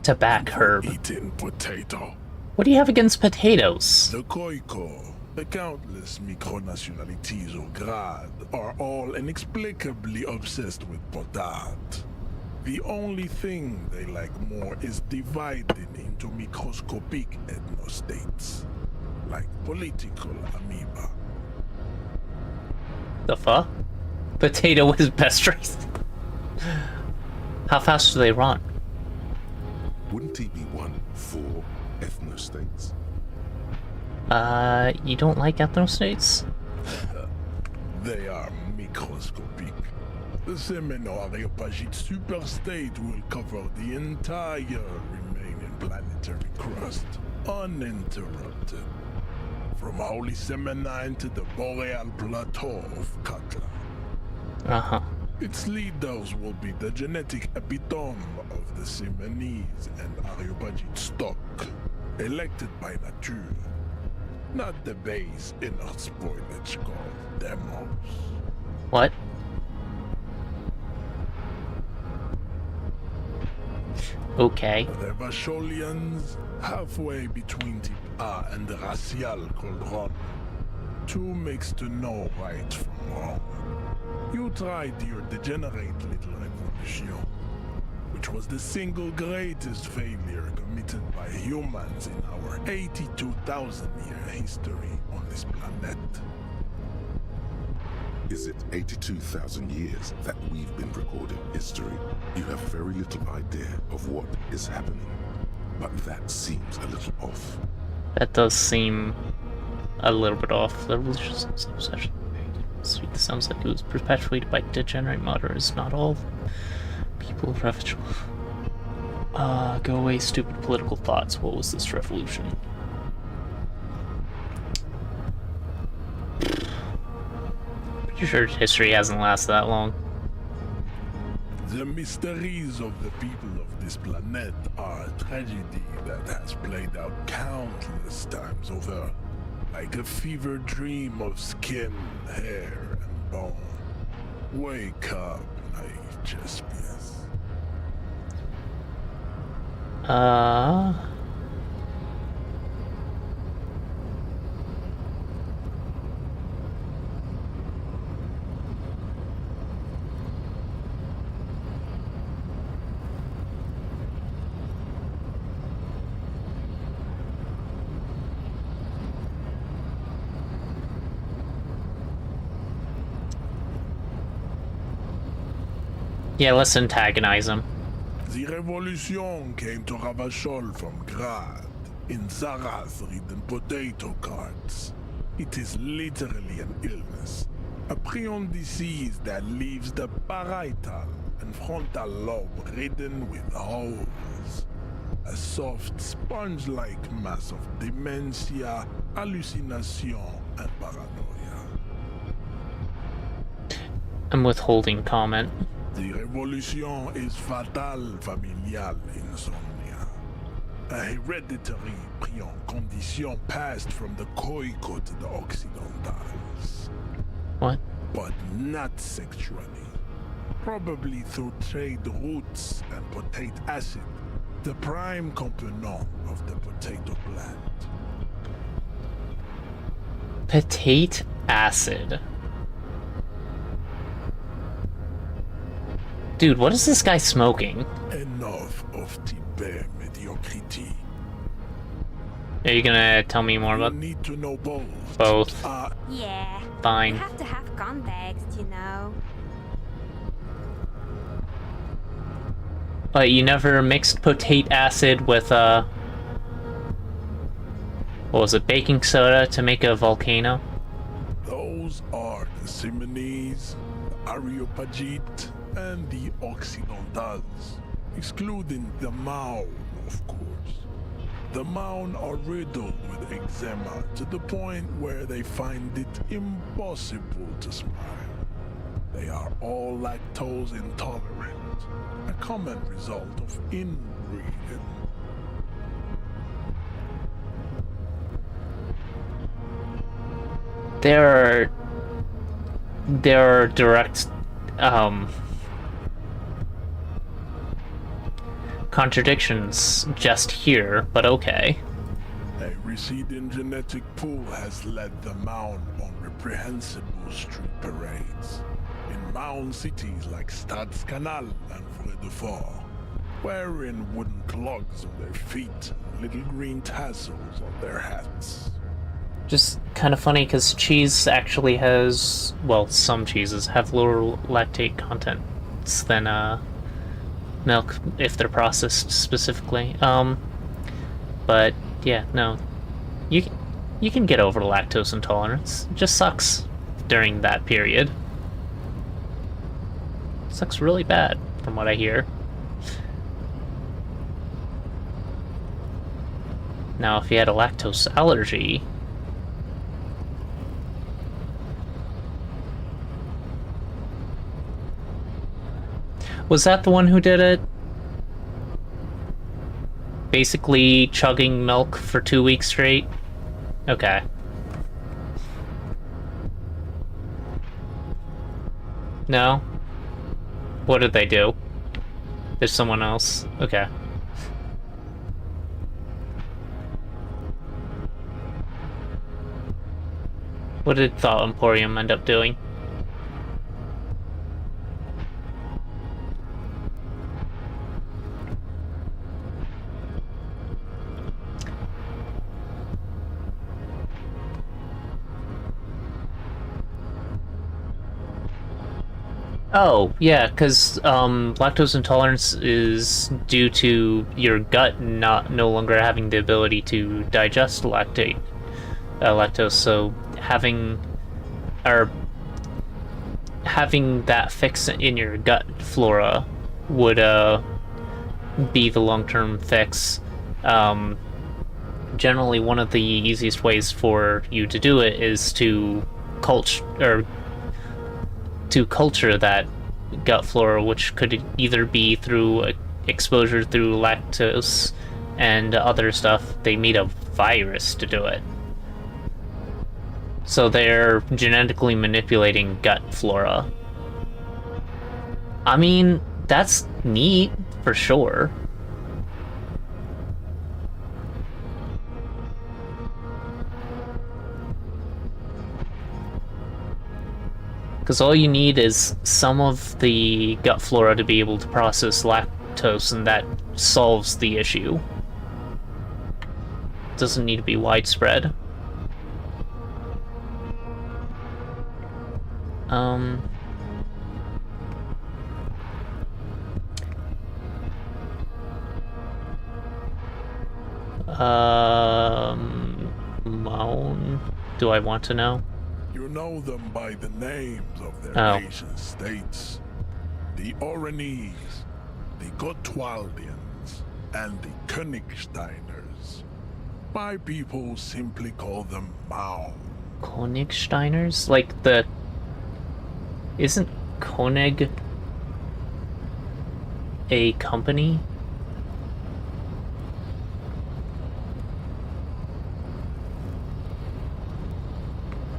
Tobacco herb. Eating potato. What do you have against potatoes? The Koiko, the countless micronationalities of Grad, are all inexplicably obsessed with potat. The only thing they like more is dividing into microscopic ethnostates, like political amoeba. The fuck? Potato is best race. How fast do they run? Wouldn't he be one for ethnostates? You don't like ethnostates? They are microscopic. The Semeno-Areopagite superstate will cover the entire remaining planetary crust, uninterrupted. From Holy Semenine to the Boreal Plateau of Katla. Uh-huh. Its leaders will be the genetic epitome of the Semenese and Areopagite stock, elected by nature, not the base inner spoilage called demos. What? Okay. The Vacholians, halfway between Type A and the Racial Cauldron. Two makes to know right from wrong. You tried your degenerate little revolution, which was the single greatest failure committed by humans in our 82,000-year history on this planet. Is it 82,000 years that we've been recording history? You have very little idea of what is happening. But that seems a little off. That does seem a little bit off the religious session. Sweet, this sounds like it was perpetuated by degenerate moderators. Not all people of revolution. Go away, stupid political thoughts. What was this revolution? Pretty sure history hasn't lasted that long. The mysteries of the people of this planet are a tragedy that has played out countless times over, like a fever dream of skin, hair, and bone. Wake up, naive Chespius. Yeah, let's antagonize him. The revolution came to Ravachol from Grad, in Zaraz-ridden potato carts. It is literally an illness, a prion disease that leaves the parietal and frontal lobe ridden with holes. A soft, sponge-like mass of dementia, hallucination, and paranoia. I'm withholding comment. The revolution is fatal familial insomnia. A hereditary prion condition passed from the Khoico to the Occidentals. What? But not sexually. Probably through trade routes and potate acid, the prime component of the potato plant. Potate acid. Dude, what is this guy smoking? Enough of Tibet mediocrity. Are you gonna tell me more You about need to know both. both? Yeah. Fine. You have to have context, you know. But you never mixed potate acid with what was it, baking soda to make a volcano? Those are the Simonese, the Areopagite, and the Occidentals, excluding the Maun, of course. The Maun are riddled with eczema to the point where they find it impossible to smile. They are all lactose intolerant, a common result of inbreeding. There are direct contradictions just here, but okay. A receding genetic pool has led the Maun on reprehensible street parades in Maun cities like Stadskanal and Vredefort, wearing wooden clogs on their feet and little green tassels on their hats. Just kind of funny because cheese actually has, well, some cheeses have lower lactate contents than milk if they're processed specifically. But yeah, no, you can get over lactose intolerance. It just sucks during that period. It sucks really bad, from what I hear. Now, if you had a lactose allergy, was that the one who did it? Basically chugging milk for 2 weeks straight? Okay. No? What did they do? There's someone else. Okay. What did Thought Emporium end up doing? Oh, yeah, because lactose intolerance is due to your gut no longer having the ability to digest lactose. So having, or having that fix in your gut flora would be the long-term fix. Generally, one of the easiest ways for you to do it is to culture that gut flora, which could either be through exposure through lactose and other stuff. They need a virus to do it. So they're genetically manipulating gut flora. I mean, that's neat, for sure. Because all you need is some of the gut flora to be able to process lactose, and that solves the issue. Doesn't need to be widespread. Moan. Do I want to know? You know them by the names of their Oh. nation states. The Oranese, the Gotwaldians, and the Königsteiners. My people simply call them Mao. Königsteiners? Like the... Isn't Koenig a company?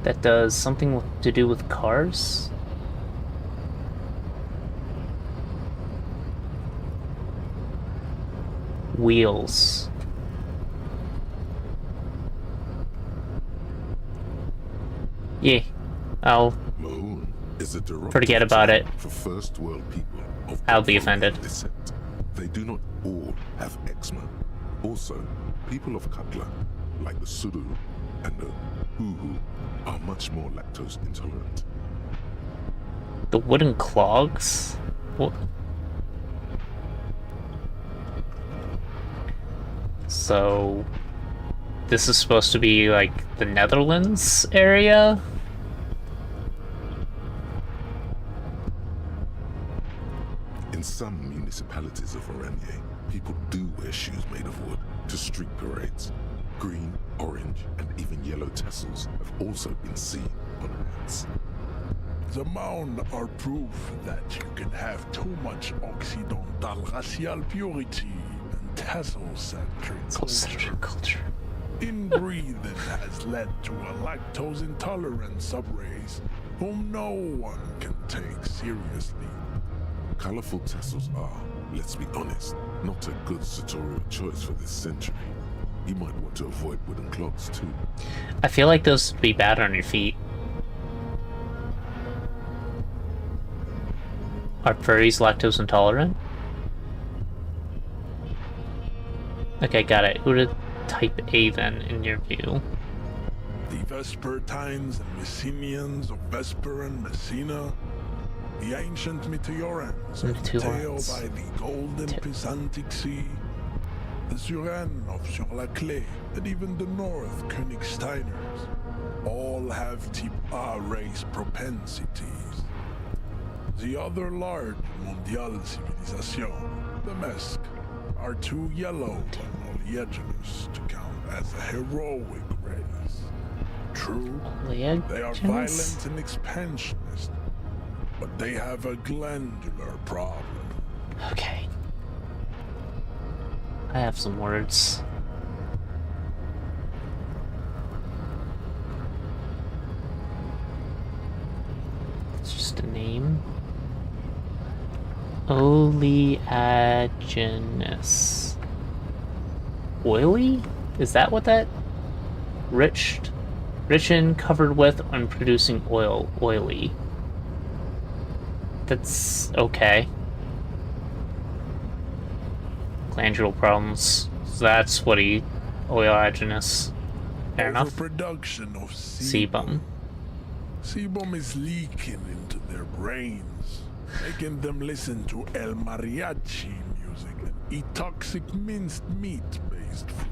That does something to do with cars? Wheels. Yeah, I'll Mahoon is a derogatory forget about term it. for first world people of I'll be Gotwaldian offended. descent. They do not all have eczema. Also, people of Katla, like the Suru and the Huhu, are much more lactose intolerant. The wooden clogs? What? So, this is supposed to be like the Netherlands area? In some municipalities of Oranje, people do wear shoes made of wood to street parades. Green, orange, and even yellow tassels have also been seen on hats. The Maun are proof that you can have too much Occidental racial purity and tassel-centric culture. Inbreeding has led to a lactose-intolerant subrace whom no one can take seriously. Colorful tassels are, let's be honest, not a good sartorial choice for this century. You might want to avoid wooden clogs too. I feel like those would be bad on your feet. Are furries lactose intolerant? Okay, got it. Who did type A then, in your view? The Vespertines and Messenians of Vesper and Messina, the ancient Meteorans of Mateo by the golden Pisantic Sea, the Suren of Sur-la-Clé, and even the North Königsteiners, all have type A race propensities. The other large Mondial civilization, the Mesk, are too yellow and oleaginous to count as a heroic race. True, they are violent and expansionist, but they have a glandular problem. Okay. I have some words. It's just a name. Oleaginous. Oily? Is that what that? Rich in, covered with, and producing oil. Oily. That's okay. Glandular problems. So that's what he... Oleaginous. Fair enough. Overproduction of Sebum. Sebum is leaking into their brains, making them listen to El Mariachi music and eat toxic minced meat-based food,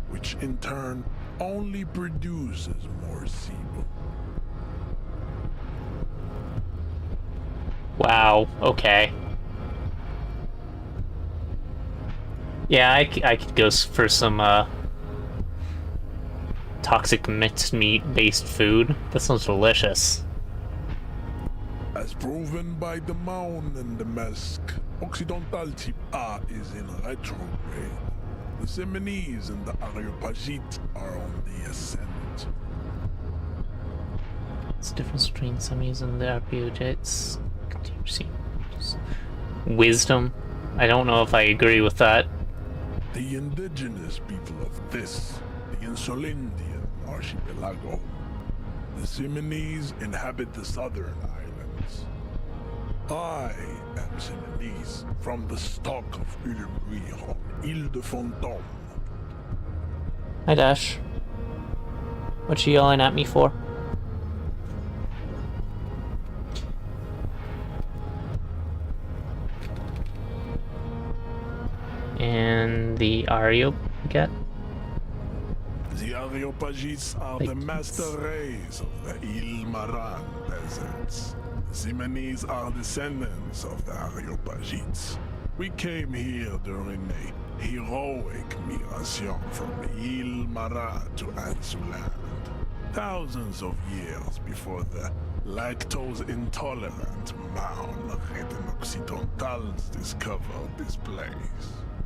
which in turn only produces more sebum. Wow, okay. Yeah, I could go for some, toxic mixed meat-based food. That sounds delicious. As proven by the Mound and the Mesk, Occidental Type A is in retrograde. The Seminese and the Areopagite are on the ascent. It's the difference between semis and the Arpeogites. Wisdom. I don't know if I agree with that. The indigenous people of this, the Insulindian archipelago. The Seminese inhabit the southern islands. I am Seminese from the stock of Ulumbuir on Ile de Fantôme. Hi, Dash. What you yelling at me for? And the Ario get? The Areopagites are the master race of the Ile Maran peasants. The Simonese are descendants of the Areopagites. We came here during a heroic migration from Ile Maran to Ansuland. Thousands of years before the lactose-intolerant Maun Occidentals discovered this place.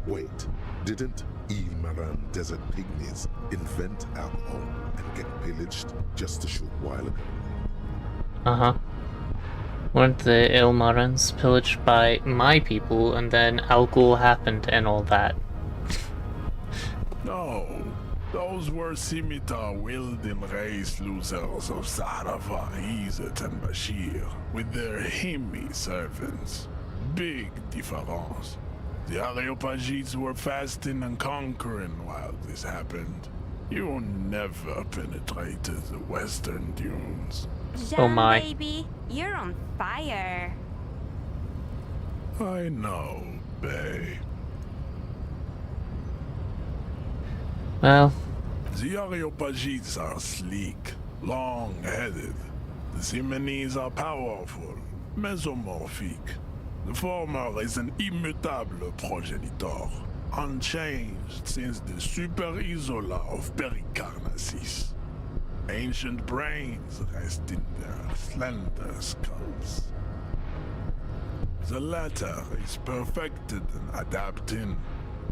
Wait, didn't Ile Maran desert pygmies invent alcohol and get pillaged just a short while ago? Uh-huh. Weren't the Ilmarans pillaged by my people and then alcohol happened and all that? No, those were scimitar-wielding race losers of Zahravar, Izzet, and Bashir, with their Himmi servants. Big difference. The Areopagites were fasting and conquering while this happened. You never penetrated the western dunes. Oh my. Baby, you're on fire. I know, bae. Well, The Areopagites are sleek, long-headed. The Simonese are powerful, mesomorphic. The former is an immutable progenitor, unchanged since the Super Isola of Pericarnassus. Ancient brains rest in their slender skulls. The latter is perfected and adapting.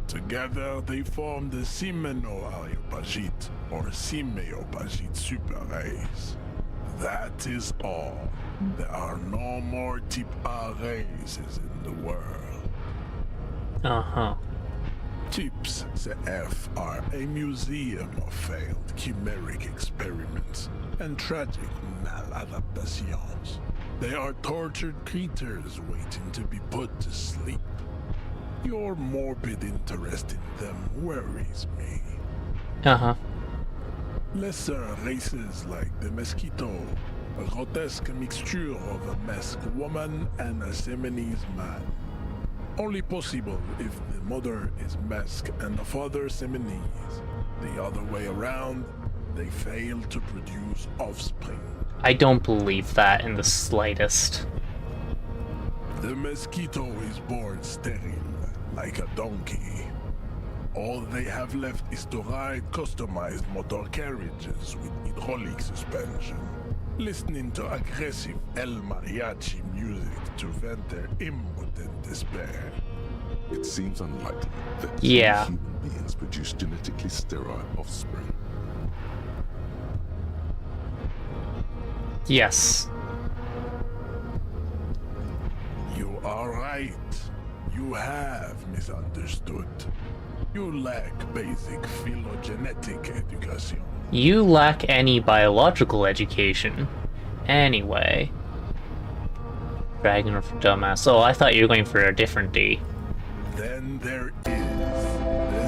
Together they form the Simeno-Areopagite or Simeopagite super race. That is all. There are no more Type A races in the world. uh-huh. Types CF are a museum of failed chimeric experiments and tragic maladaptations. They are tortured creatures waiting to be put to sleep. Your morbid interest in them worries me. Uh-huh. Lesser races like the Mosquito, a grotesque mixture of a Mesk woman and a Seminese man. Only possible if the mother is Mesk and the father Seminese. The other way around, they fail to produce offspring. I don't believe that in the slightest. The Mosquito is born sterile, like a donkey. All they have left is to ride customized motor carriages with hydraulic suspension, listening to aggressive El Mariachi music to vent their impotent despair. It seems unlikely that Yeah. human beings produce genetically sterile offspring. Yes. You are right. You have misunderstood. You lack basic phylogenetic education. You lack any biological education. Anyway. Dragon of Dumbass. Oh, I thought you were going for a different D. Then there is the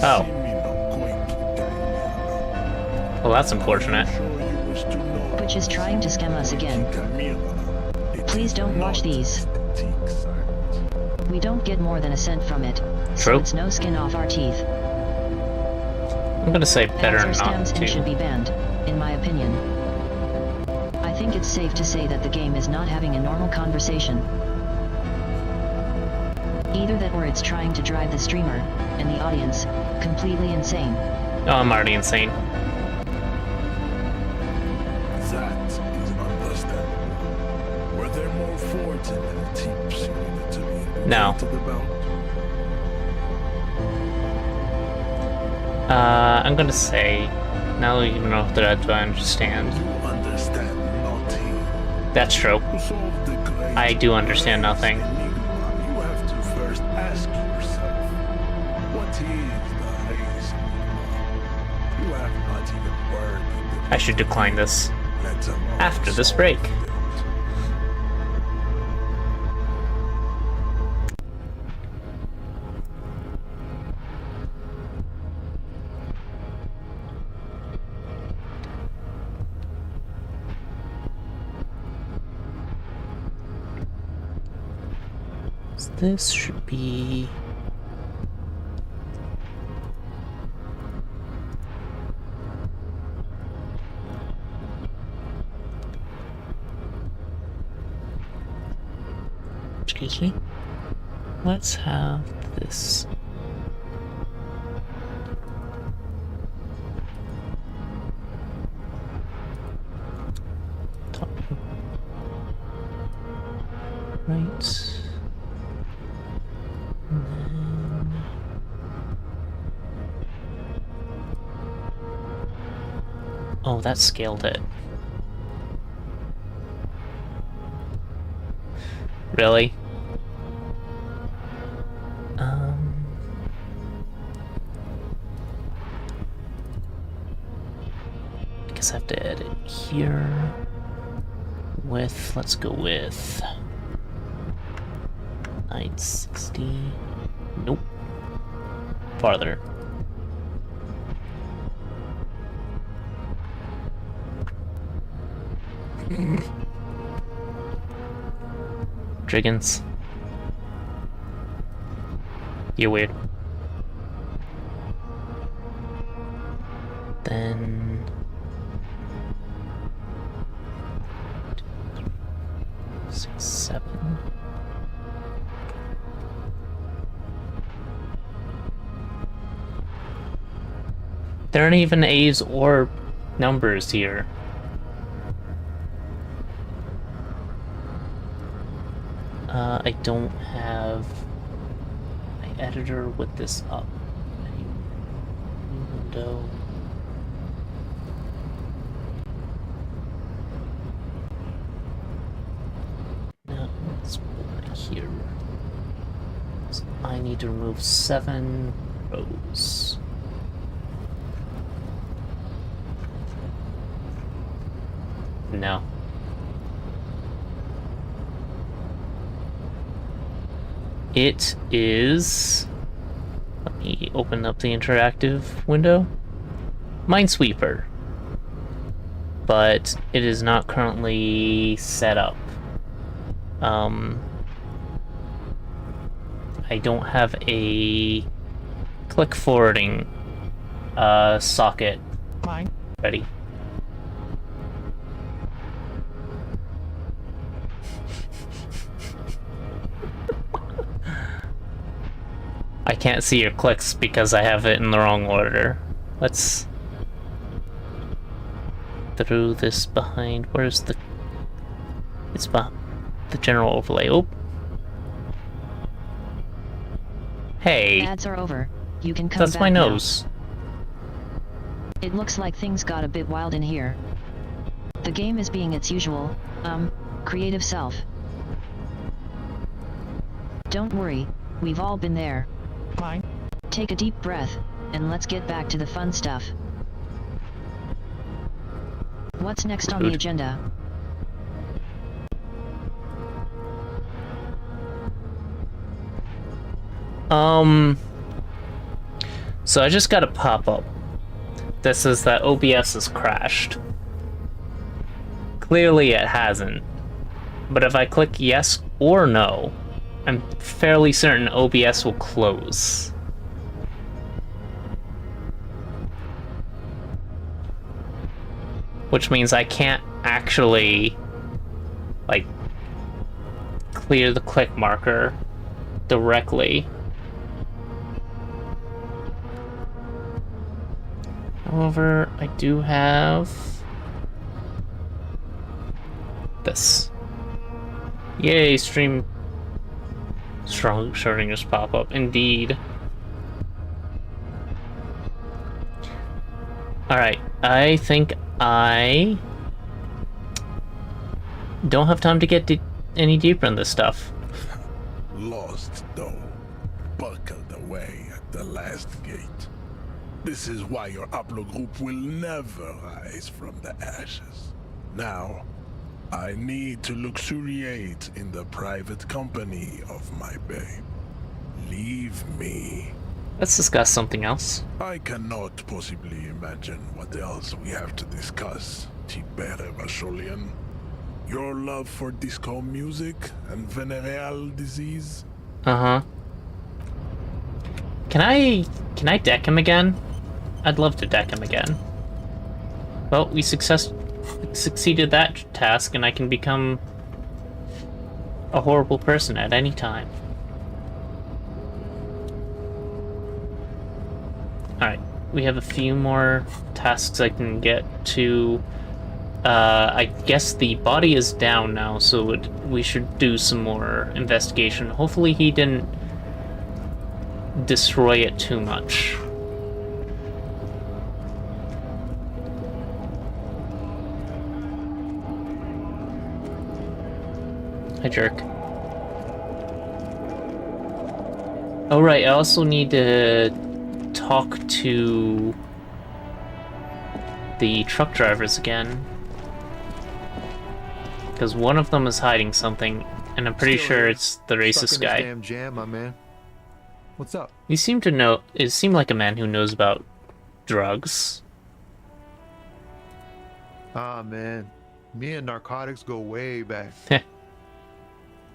Oh. Simino-Koiki-Kaimira. Well, that's unfortunate. I'm sure you wish to know Which is trying to scam us again. Kaimira. It Please is don't watch not these. antique science. We don't get more than a cent from it. So True. it's no skin off our teeth. I'm gonna say better Ads are not scams and should to. be banned, in my opinion. I think it's safe to say that the game is not having a normal conversation. Either that or it's trying to drive the streamer, and the audience, completely insane. Oh, I'm already insane. That is understandable. Were there more forts in the tips you needed to be No. updated about? I'm gonna say, now that you know that I understand. You understand nothing. That's true. To solve the great I do understand nothing. enigma, you have to first ask yourself, what is the race enigma? You have not even worded it. I should decline this Let alone after this solved break. it. So this should be... Excuse me. Let's have this. Top. Right. And then... Oh, that scaled it. Really? I guess I have to edit here. With, let's go with 960. Nope. Farther. Driggins. You're weird. Then... 6, 7. There aren't even A's or numbers here. I don't have my editor with this up. New window. No, let's put it here. So I need to remove 7 rows. No. It is... Let me open up the interactive window. Minesweeper. But it is not currently set up. I don't have a click forwarding socket ready. I can't see your clicks because I have it in the wrong order. Let's throw this behind. Where's the... It's behind the general overlay. Oh. Hey. Ads are over. You can come That's back my now. nose. It looks like things got a bit wild in here. The game is being its usual, creative self. Don't worry, we've all been there. Fine. Take a deep breath, and let's get back to the fun stuff. What's next on the Good. agenda? So I just got a pop-up that says that OBS has crashed. Clearly it hasn't. But if I click yes or no, I'm fairly certain OBS will close. Which means I can't actually, like, clear the click marker directly. However, I do have this. Yay, stream strong Schrodinger's pop-up. Indeed. Alright, I think I don't have time to get any deeper in this stuff. Lost, though. Buckled away at the last gate. This is why your haplogroup will never rise from the ashes. Now, I need to luxuriate in the private company of my babe. Leave me. Let's discuss something else. I cannot possibly imagine what else we have to discuss, Tibere Vasholian. Your love for disco music and venereal disease? Uh-huh. Can I deck him again? I'd love to deck him again. Well, we succeeded that task, and I can become a horrible person at any time. Alright, we have a few more tasks I can get to. I guess the body is down now, so we should do some more investigation. Hopefully he didn't destroy it too much. Hi, jerk. Oh, right, I also need to talk to the truck drivers again. Because one of them is hiding something, and I'm pretty sure it's the racist guy. Damn jam, my man. What's up? You seem to know. It seemed like a man who knows about drugs. Ah, man. Me and narcotics go way back.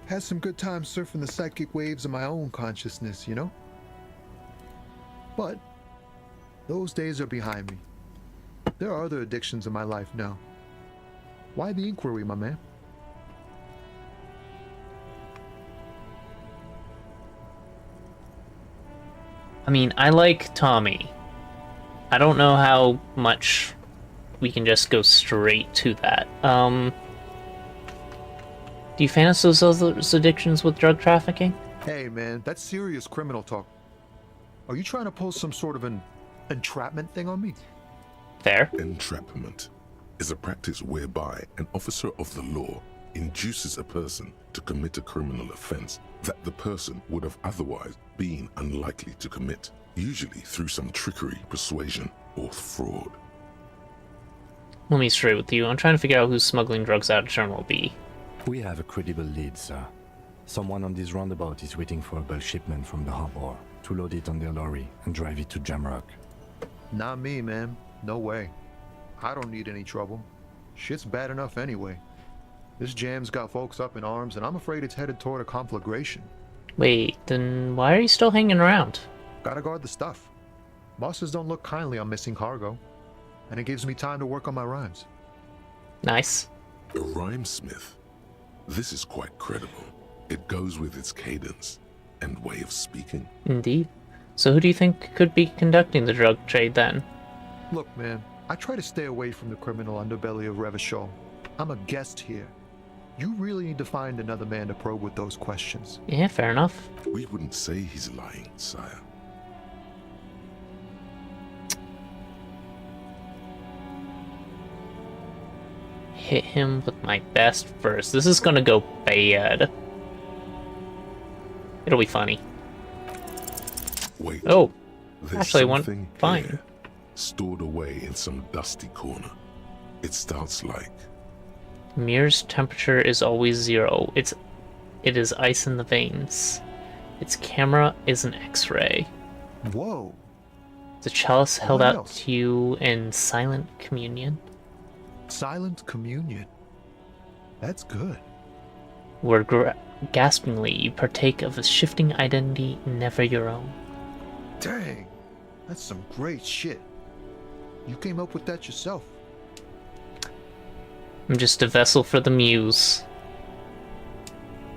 Had some good times surfing the psychic waves of my own consciousness, you know? But those days are behind me. There are other addictions in my life now. Why the inquiry, my man? I mean, I like Tommy. I don't know how much we can just go straight to that. Do you fancy those addictions with drug trafficking? Hey, man, that's serious criminal talk. Are you trying to pull some sort of an entrapment thing on me? Fair. Entrapment is a practice whereby an officer of the law induces a person to commit a criminal offense that the person would have otherwise been unlikely to commit, usually through some trickery, persuasion, or fraud. Let me straight with you. I'm trying to figure out who's smuggling drugs out of Terminal B. We have a credible lead, sir. Someone on this roundabout is waiting for a bulk shipment from the harbor to load it on their lorry and drive it to Jamrock. Not me, man. No way. I don't need any trouble. Shit's bad enough anyway. This jam's got folks up in arms, and I'm afraid it's headed toward a conflagration. Wait, then why are you still hanging around? Gotta guard the stuff. Bosses don't look kindly on missing cargo, and it gives me time to work on my rhymes. Nice. A rhymesmith. This is quite credible. It goes with its cadence and way of speaking. Indeed. So who do you think could be conducting the drug trade then? Look, man, I try to stay away from the criminal underbelly of Revachol. I'm a guest here. You really need to find another man to probe with those questions. Yeah, fair enough. We wouldn't say he's lying, sire. Hit him with my best first. This is gonna go bad. It'll be funny. Wait. Oh, There's actually, one something fine. here, stored away in some dusty corner. It starts like, Mir's temperature is always 0. It is ice in the veins. Its camera is an X-ray. Whoa. The chalice held What out else? to you in silent communion. Silent communion. That's good. Where gaspingly you partake of a shifting identity never your own. Dang. That's some great shit. You came up with that yourself. I'm just a vessel for the muse.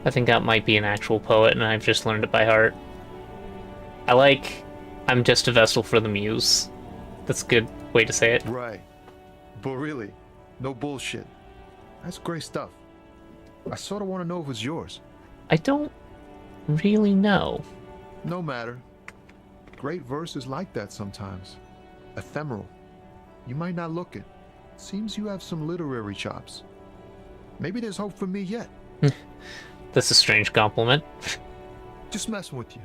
I think that might be an actual poet, and I've just learned it by heart. I'm just a vessel for the muse. That's a good way to say it. Right. But really, no bullshit. That's great stuff. I sort of want to know if it's yours. I don't really know. No matter. Great verse is like that sometimes. Ephemeral. You might not look it. Seems you have some literary chops. Maybe there's hope for me yet. That's a strange compliment. Just messing with you.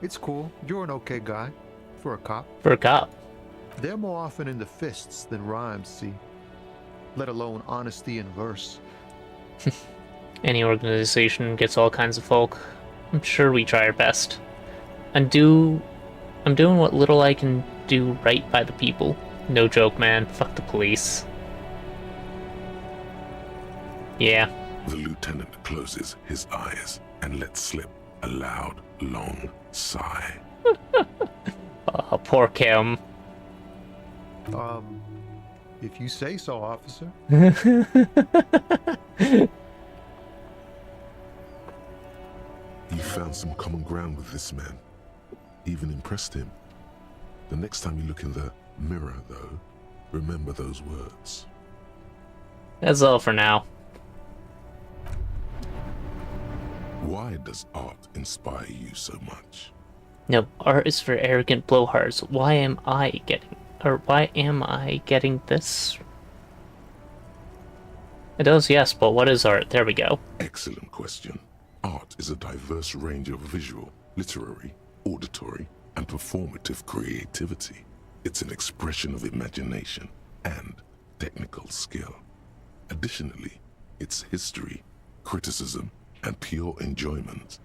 It's cool. You're an okay guy. For a cop. For a cop. They're more often into fists than rhymes, see? Let alone honesty in verse. Any organization gets all kinds of folk. I'm sure we try our best. I'm doing what little I can do right by the people. No joke, man. Fuck the police. Yeah. The lieutenant closes his eyes and lets slip a loud, long sigh. Poor Kim. If you say so, officer. You found some common ground with this man. Even impressed him. The next time you look in the mirror, though, remember those words. That's all for now. Why does art inspire you so much? No, art is for arrogant blowhards. Why am I getting this? It does, yes, but what is art? There we go. Excellent question. Art is a diverse range of visual, literary, auditory, and performative creativity. It's an expression of imagination and technical skill. Additionally, it's history, criticism, and pure enjoyment.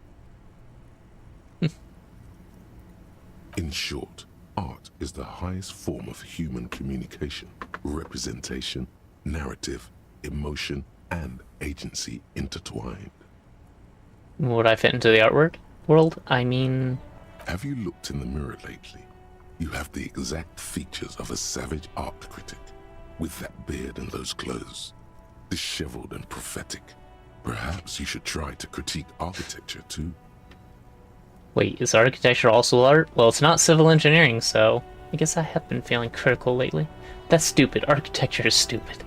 In short, art is the highest form of human communication, representation, narrative, emotion, and agency intertwined. Would I fit into the artwork world? I mean... Have you looked in the mirror lately? You have the exact features of a savage art critic, with that beard and those clothes, disheveled and prophetic. Perhaps you should try to critique architecture too. Wait, is architecture also art? Well, it's not civil engineering, so I guess I have been feeling critical lately. That's stupid. Architecture is stupid.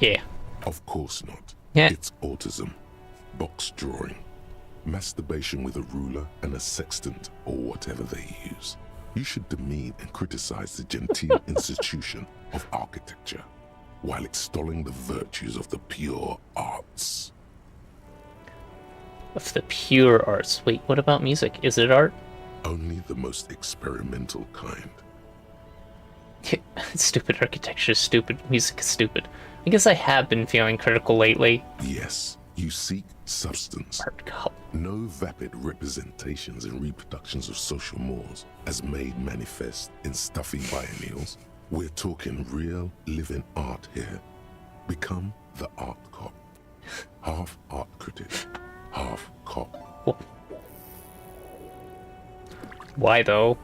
Yeah. Of course not. Yeah. It's autism, box drawing, masturbation with a ruler and a sextant or whatever they use. You should demean and criticize the genteel institution of architecture while extolling the virtues of the pure arts. Of the pure arts. Wait, what about music? Is it art? Only the most experimental kind. Stupid architecture is stupid. Music is stupid. I guess I have been feeling critical lately. Yes, you seek substance. Art cop. No vapid representations and reproductions of social mores as made manifest in stuffy biennials. We're talking real, living art here. Become the art cop. Half art critic, half cop. Why though?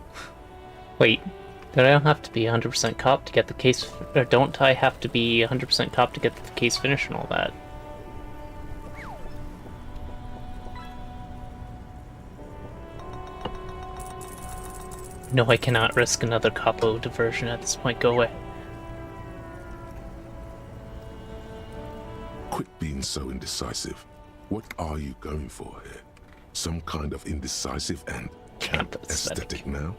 Wait, don't I have to be 100% cop to get the case, or don't I have to be 100% cop to get the case finished and all that? No, I cannot risk another capo diversion at this point. Go away. Quit being so indecisive. What are you going for here? Some kind of indecisive and camp aesthetic now?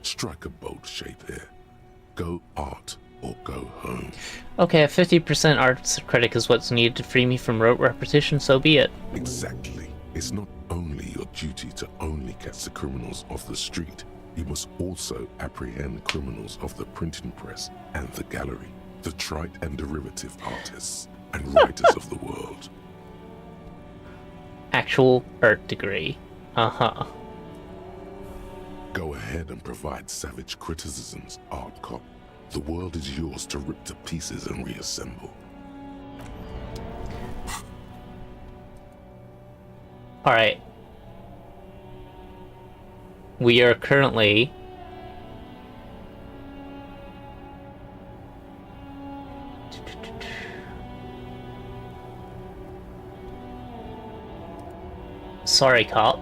Strike a bold shape here. Go art or go home. Okay, if 50% arts critic is what's needed to free me from rote repetition, so be it. Exactly. It's not only your duty to only catch the criminals off the street. You must also apprehend criminals of the printing press and the gallery, the trite and derivative artists and writers of the world. Actual art degree. Uh-huh. Go ahead and provide savage criticisms, art cop. The world is yours to rip to pieces and reassemble. Alright. We are currently Sorry, cop.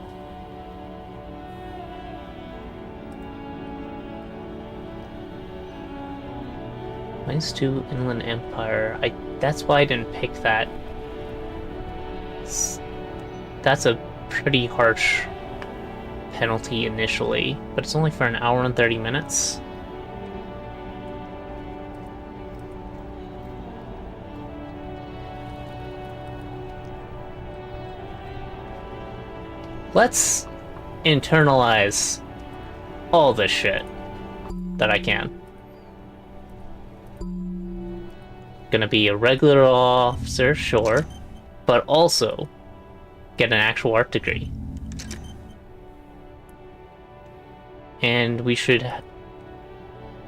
-2 Inland Empire. That's why I didn't pick that. That's a pretty harsh penalty initially, but it's only for an hour and 30 minutes. Let's internalize all this shit that I can. Gonna be a regular officer, sure, but also get an actual art degree. And we should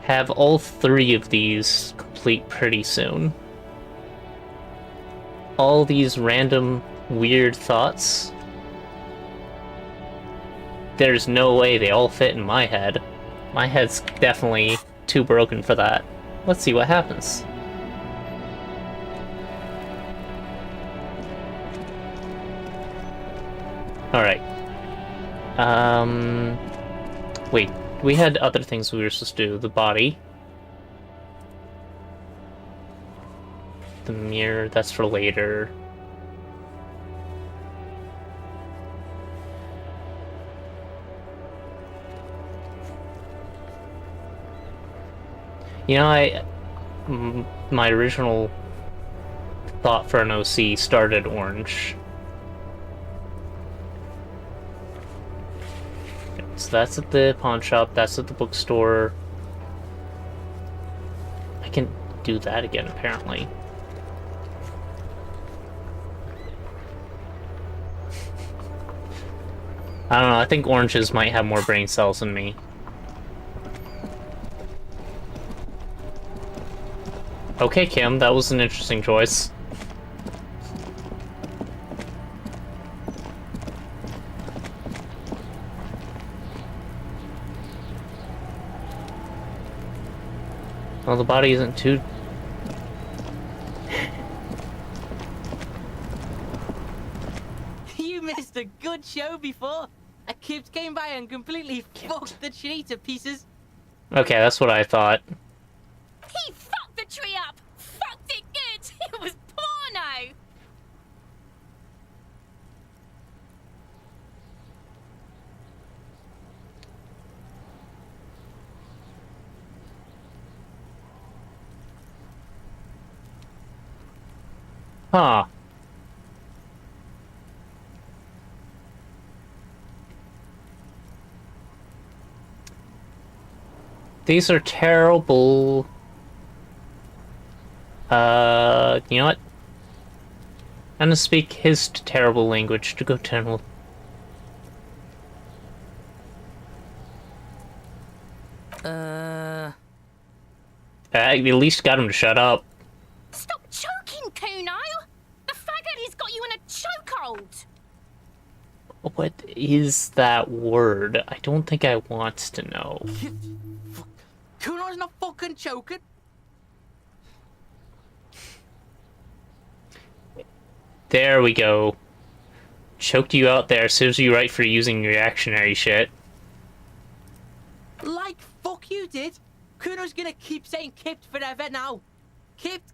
have all 3 of these complete pretty soon. All these random weird thoughts, there's no way they all fit in my head. My head's definitely too broken for that. Let's see what happens. Alright. Wait, we had other things we were supposed to do. The body. The mirror, that's for later. You know, my original thought for an OC started orange. So that's at the pawn shop, that's at the bookstore. I can do that again, apparently. I don't know, I think oranges might have more brain cells than me. Okay, Kim, that was an interesting choice. Well, the body isn't too... You missed a good show before. A kid came by and completely fucked the tree to pieces. Okay, that's what I thought. He fucked the tree up! Fucked it good! It was porno! Huh. These are terrible. You know what? I'm gonna speak his terrible language to go terrible. I at least got him to shut up. Stop choking, Kuno! The faggot, he's got you in a chokehold! What is that word? I don't think I want to know. Kuno's not fucking choking. There we go. Choked you out there, serves you right for using reactionary shit. Like fuck you did. Kuno's gonna keep saying kipped forever now. Kipped.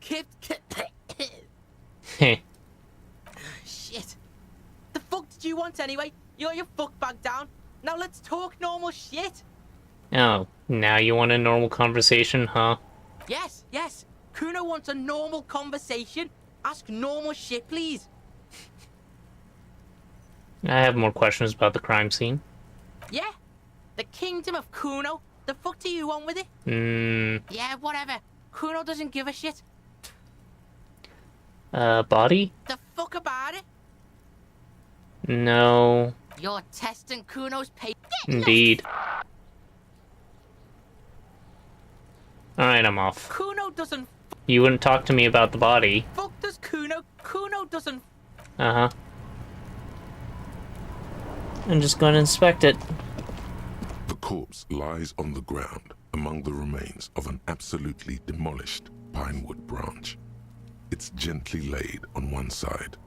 Heh. Shit. The fuck did you want anyway? You got your fuck back down. Now let's talk normal shit. Oh, now you want a normal conversation, huh? Yes. Kuno wants a normal conversation. Ask normal shit, please. I have more questions about the crime scene. Yeah? The kingdom of Kuno? The fuck do you want with it? Yeah, whatever. Kuno doesn't give a shit. Body? The fuck about it? No. You're testing Kuno's patience. Indeed. Alright, I'm off. Kuno doesn't. You wouldn't talk to me about the body. Fuck does Kuno? Kuno doesn't. Uh-huh. I'm just going to inspect it. The corpse lies on the ground among the remains of an absolutely demolished pinewood branch. It's gently laid on one side.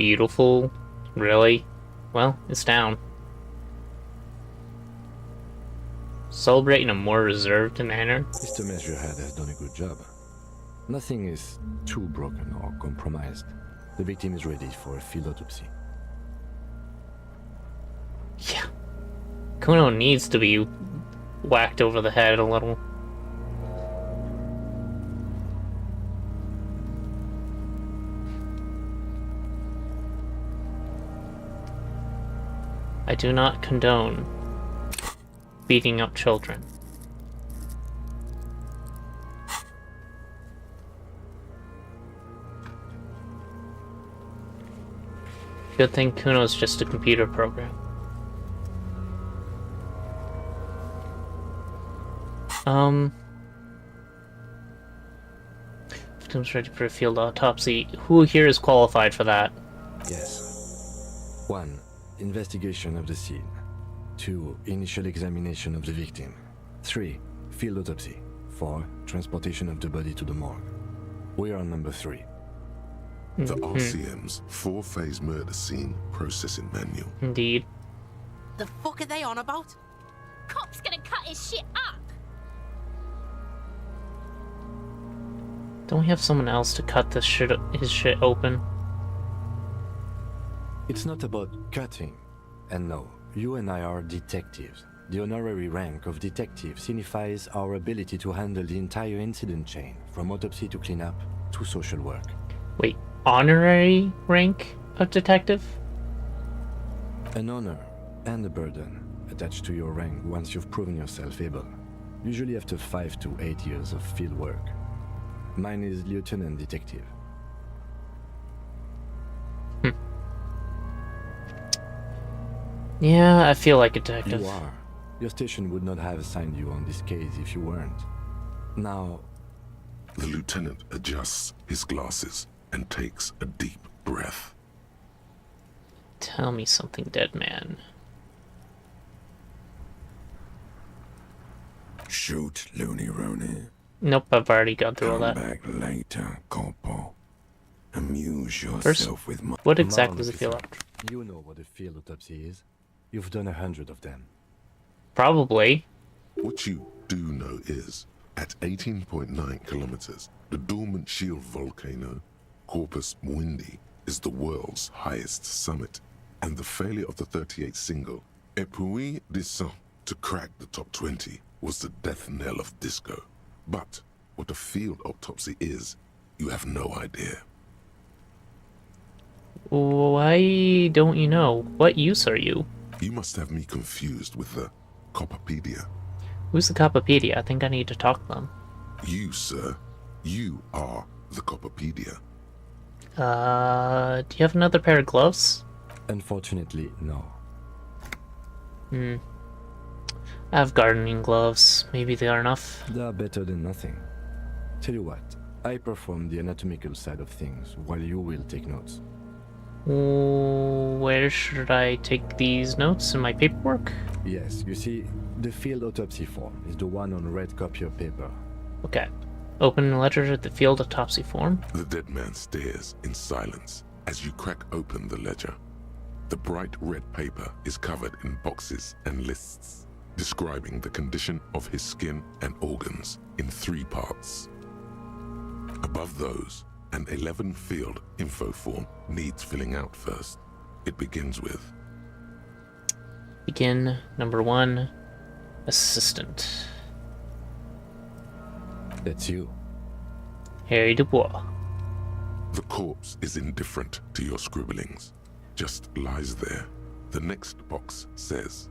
beautiful. Really? Well, it's down. Celebrate in a more reserved manner. Mr. Measurehead has done a good job. Nothing is too broken or compromised. The victim is ready for a field autopsy. Yeah. Kuno needs to be whacked over the head a little. I do not condone beating up children. Good thing Kuno's just a computer program. Victim's ready for a field autopsy. Who here is qualified for that? Yes. 1. Investigation of the scene. 2. Initial examination of the victim. 3. Field autopsy. 4. Transportation of the body to the morgue. We are on number 3. The RCM's 4-phase murder scene processing manual. Indeed. The fuck are they on about? Cop's gonna cut his shit up. Don't we have someone else to cut his shit open? It's not about cutting. And no, you and I are detectives. The honorary rank of detective signifies our ability to handle the entire incident chain, from autopsy to cleanup to social work. Wait, honorary rank of detective? An honor and a burden attached to your rank once you've proven yourself able, usually after 5 to 8 years of field work. Mine is lieutenant detective. Yeah, I feel like a detective. You are. Your station would not have assigned you on this case if you weren't. Now... The lieutenant adjusts his glasses and takes a deep breath. Tell me something, dead man. Shoot, Looney Rooney. Nope, I've already gone through all that. Come back later, Corporal. Amuse yourself First, with my... what exactly does it feel like? You know what a field autopsy is. You've done 100 of them. Probably. What you do know is, at 18.9 kilometers, the dormant shield volcano, Corpus Mundi, is the world's highest summit, and the failure of the 38 single, Et puis descend, to crack the top 20 was the death knell of disco. But what a field autopsy is, you have no idea. Why don't you know? What use are you? You must have me confused with the Copapedia. Who's the Copapedia? I think I need to talk to them. You, sir. You are the Copapedia. Do you have another pair of gloves? Unfortunately, no. I have gardening gloves. Maybe they are enough. They are better than nothing. Tell you what, I perform the anatomical side of things, while you will take notes. Where should I take these notes in my paperwork? Yes, you see, the field autopsy form is the one on red copy of paper. Okay. Open the ledger to the field autopsy form. The dead man stares in silence as you crack open the ledger. The bright red paper is covered in boxes and lists, describing the condition of his skin and organs in 3 parts. Above those, an 11-field info form needs filling out first. It begins with... Begin, number 1, assistant. That's you. Harry Dubois. The corpse is indifferent to your scribblings, just lies there. The next box says...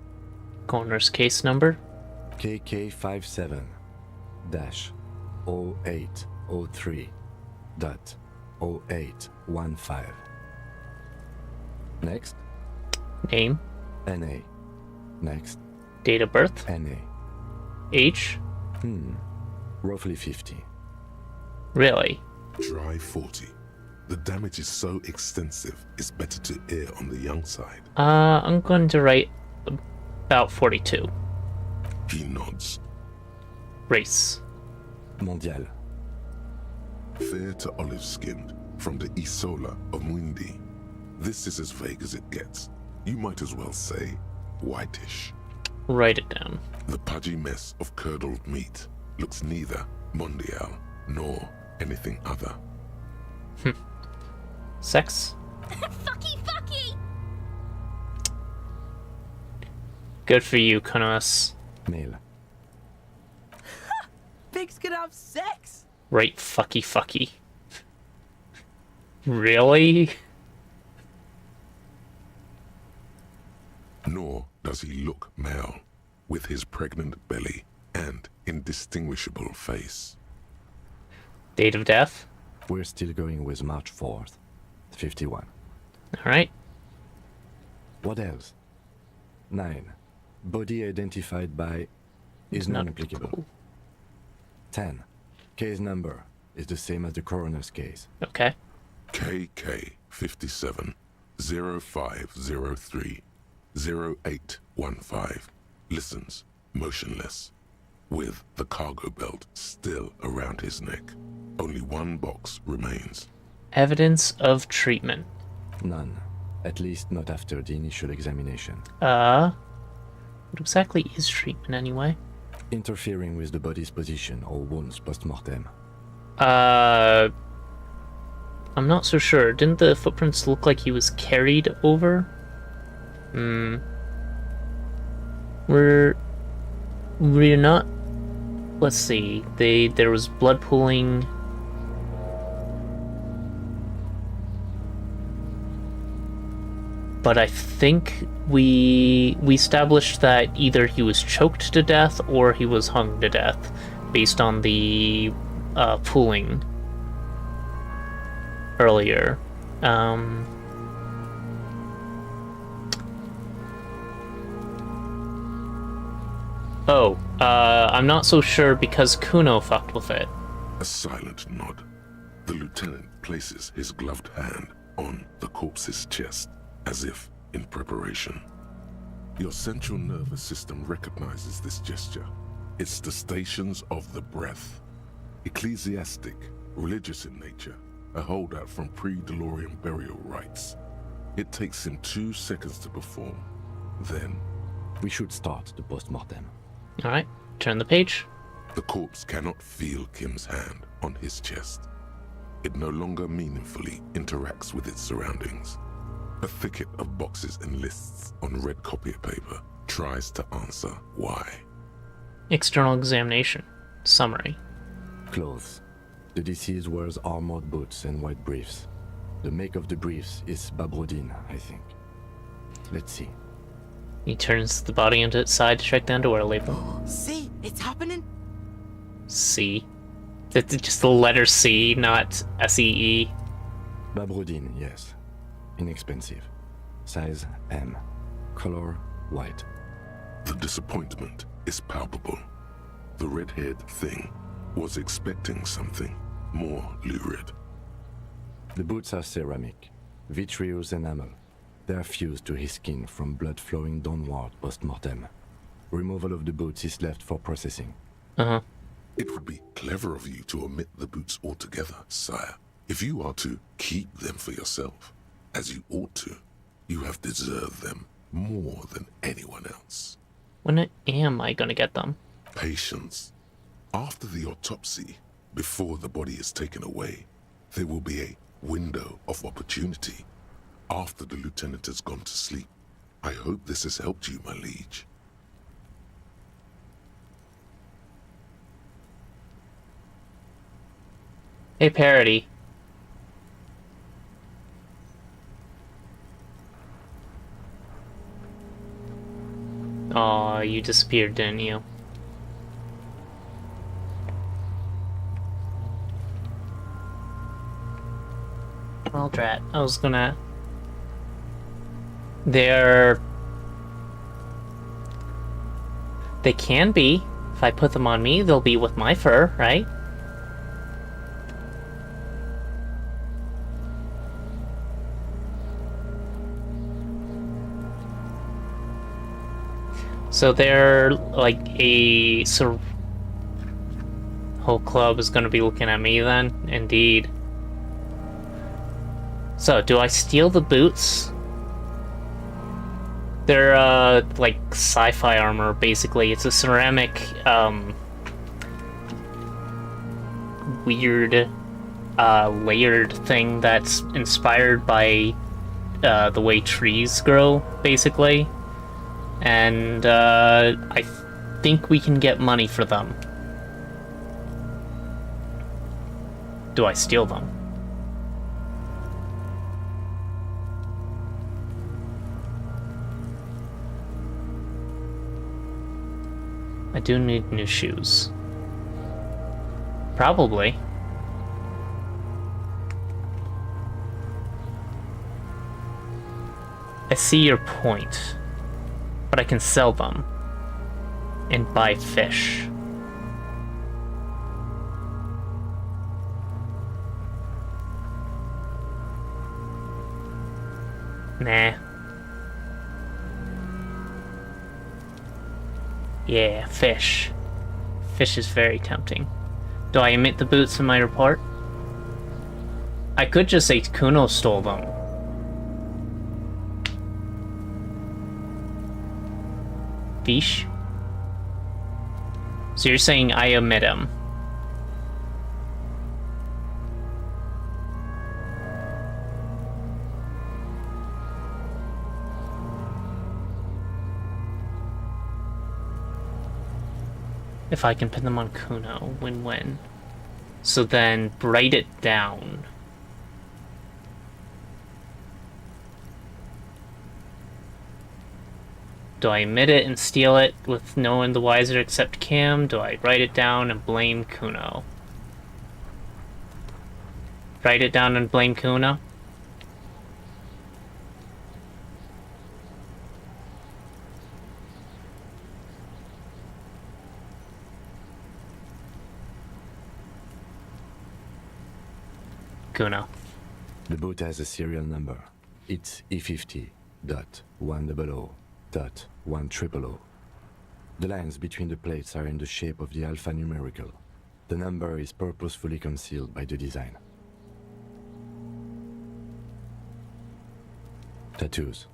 Coroner's case number? KK57-0803.0815. Next. Name? NA. Next. Date of birth? NA. Age? Roughly 50. Really? Dry 40. The damage is so extensive, it's better to err on the young side. I'm going to write about 42. He nods. Race? Mondial. Fair to olive-skinned, from the Isola of Mundi. This is as vague as it gets. You might as well say whitish. Write it down. The pudgy mess of curdled meat looks neither mondial nor anything other. Sex? Fucky, fucky! Good for you, Kunos. Male. Pigs can have sex. Right, fucky, fucky. Really? Nor does he look male, with his pregnant belly and indistinguishable face. Date of death? We're still going with March 4th, 51. Alright. What else? 9. Body identified by is Not non-applicable. 10. Case number is the same as the coroner's case. Okay. KK 57 0503 0815 listens motionless, with the cargo belt still around his neck. Only one box remains. Evidence of treatment. None. At least not after the initial examination. What exactly is treatment anyway? Interfering with the body's position or wounds post-mortem. I'm not so sure. Didn't the footprints look like he was carried over? We're not. Let's see. There was blood pooling. But I think we established that either he was choked to death or he was hung to death, based on the pooling earlier. I'm not so sure because Kuno fucked with it. A silent nod. The lieutenant places his gloved hand on the corpse's chest, as if in preparation. Your central nervous system recognizes this gesture. It's the stations of the breath. Ecclesiastic, religious in nature, a holdout from pre-DeLorean burial rites. It takes him 2 seconds to perform. Then, we should start the post-mortem. Alright, turn the page. The corpse cannot feel Kim's hand on his chest. It no longer meaningfully interacts with its surroundings. A thicket of boxes and lists on red copier paper tries to answer why. External examination. Summary. Clothes. The deceased wears armored boots and white briefs. The make of the briefs is Babrodine, I think. Let's see. He turns the body onto its side to check the underwear label. See, it's happening. C. That's just the letter C, not S-E-E. Babrodine, yes. Inexpensive. Size M. Color white. The disappointment is palpable. The red-haired thing was expecting something more lurid. The boots are ceramic, vitreous enamel. They are fused to his skin from blood flowing downward post-mortem. Removal of the boots is left for processing. It would be clever of you to omit the boots altogether, sire. If you are to keep them for yourself, as you ought to, you have deserved them more than anyone else. When am I gonna get them? Patience. After the autopsy, before the body is taken away, there will be a window of opportunity. After the lieutenant has gone to sleep. I hope this has helped you, my liege. Hey, Parody. Aw, you disappeared, didn't you? Well, drat. I was gonna... They can be. If I put them on me, they'll be with my fur, right? So they're like a sort of... Whole club is gonna be looking at me then? Indeed. So, do I steal the boots? They're, like, sci-fi armor, basically. It's a ceramic, weird, layered thing that's inspired by, the way trees grow, basically. And, I think we can get money for them. Do I steal them? I do need new shoes. Probably. I see your point, but I can sell them and buy fish. Nah. Yeah, fish. Fish is very tempting. Do I omit the boots in my report? I could just say Kuno stole them. Fish? So you're saying I omit him? If I can pin them on Kuno, win-win. So then, write it down. Do I omit it and steal it with no one the wiser except Kim? Do I write it down and blame Kuno? Write it down and blame Kuno? Kuno. The boat has a serial number. It's E50.100.100. The lines between the plates are in the shape of the alphanumerical. The number is purposefully concealed by the design. Tattoos.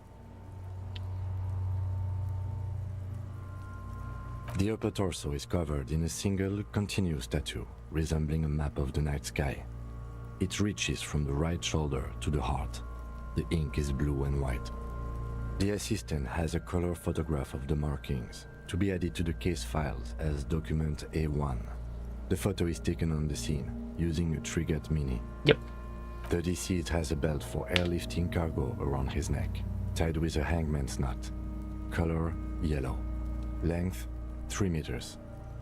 The upper torso is covered in a single continuous tattoo, resembling a map of the night sky. It reaches from the right shoulder to the heart. The ink is blue and white. The assistant has a color photograph of the markings to be added to the case files as document A1. The photo is taken on the scene using a Trigat Mini. Yep. The deceased has a belt for airlifting cargo around his neck, tied with a hangman's knot. Color yellow. Length 3 meters.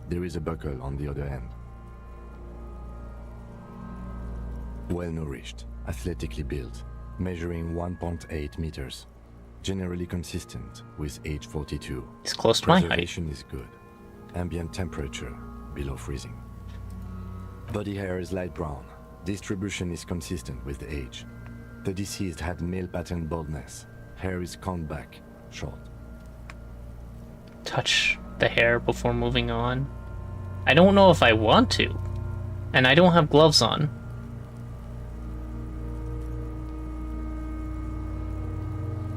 There is a buckle on the other end. Well-nourished, athletically built, measuring 1.8 meters. Generally consistent with age 42. It's close to my height. Preservation is good. Ambient temperature below freezing. Body hair is light brown. Distribution is consistent with the age. The deceased had male pattern baldness. Hair is combed back, short. Touch the hair before moving on. I don't know if I want to. And I don't have gloves on.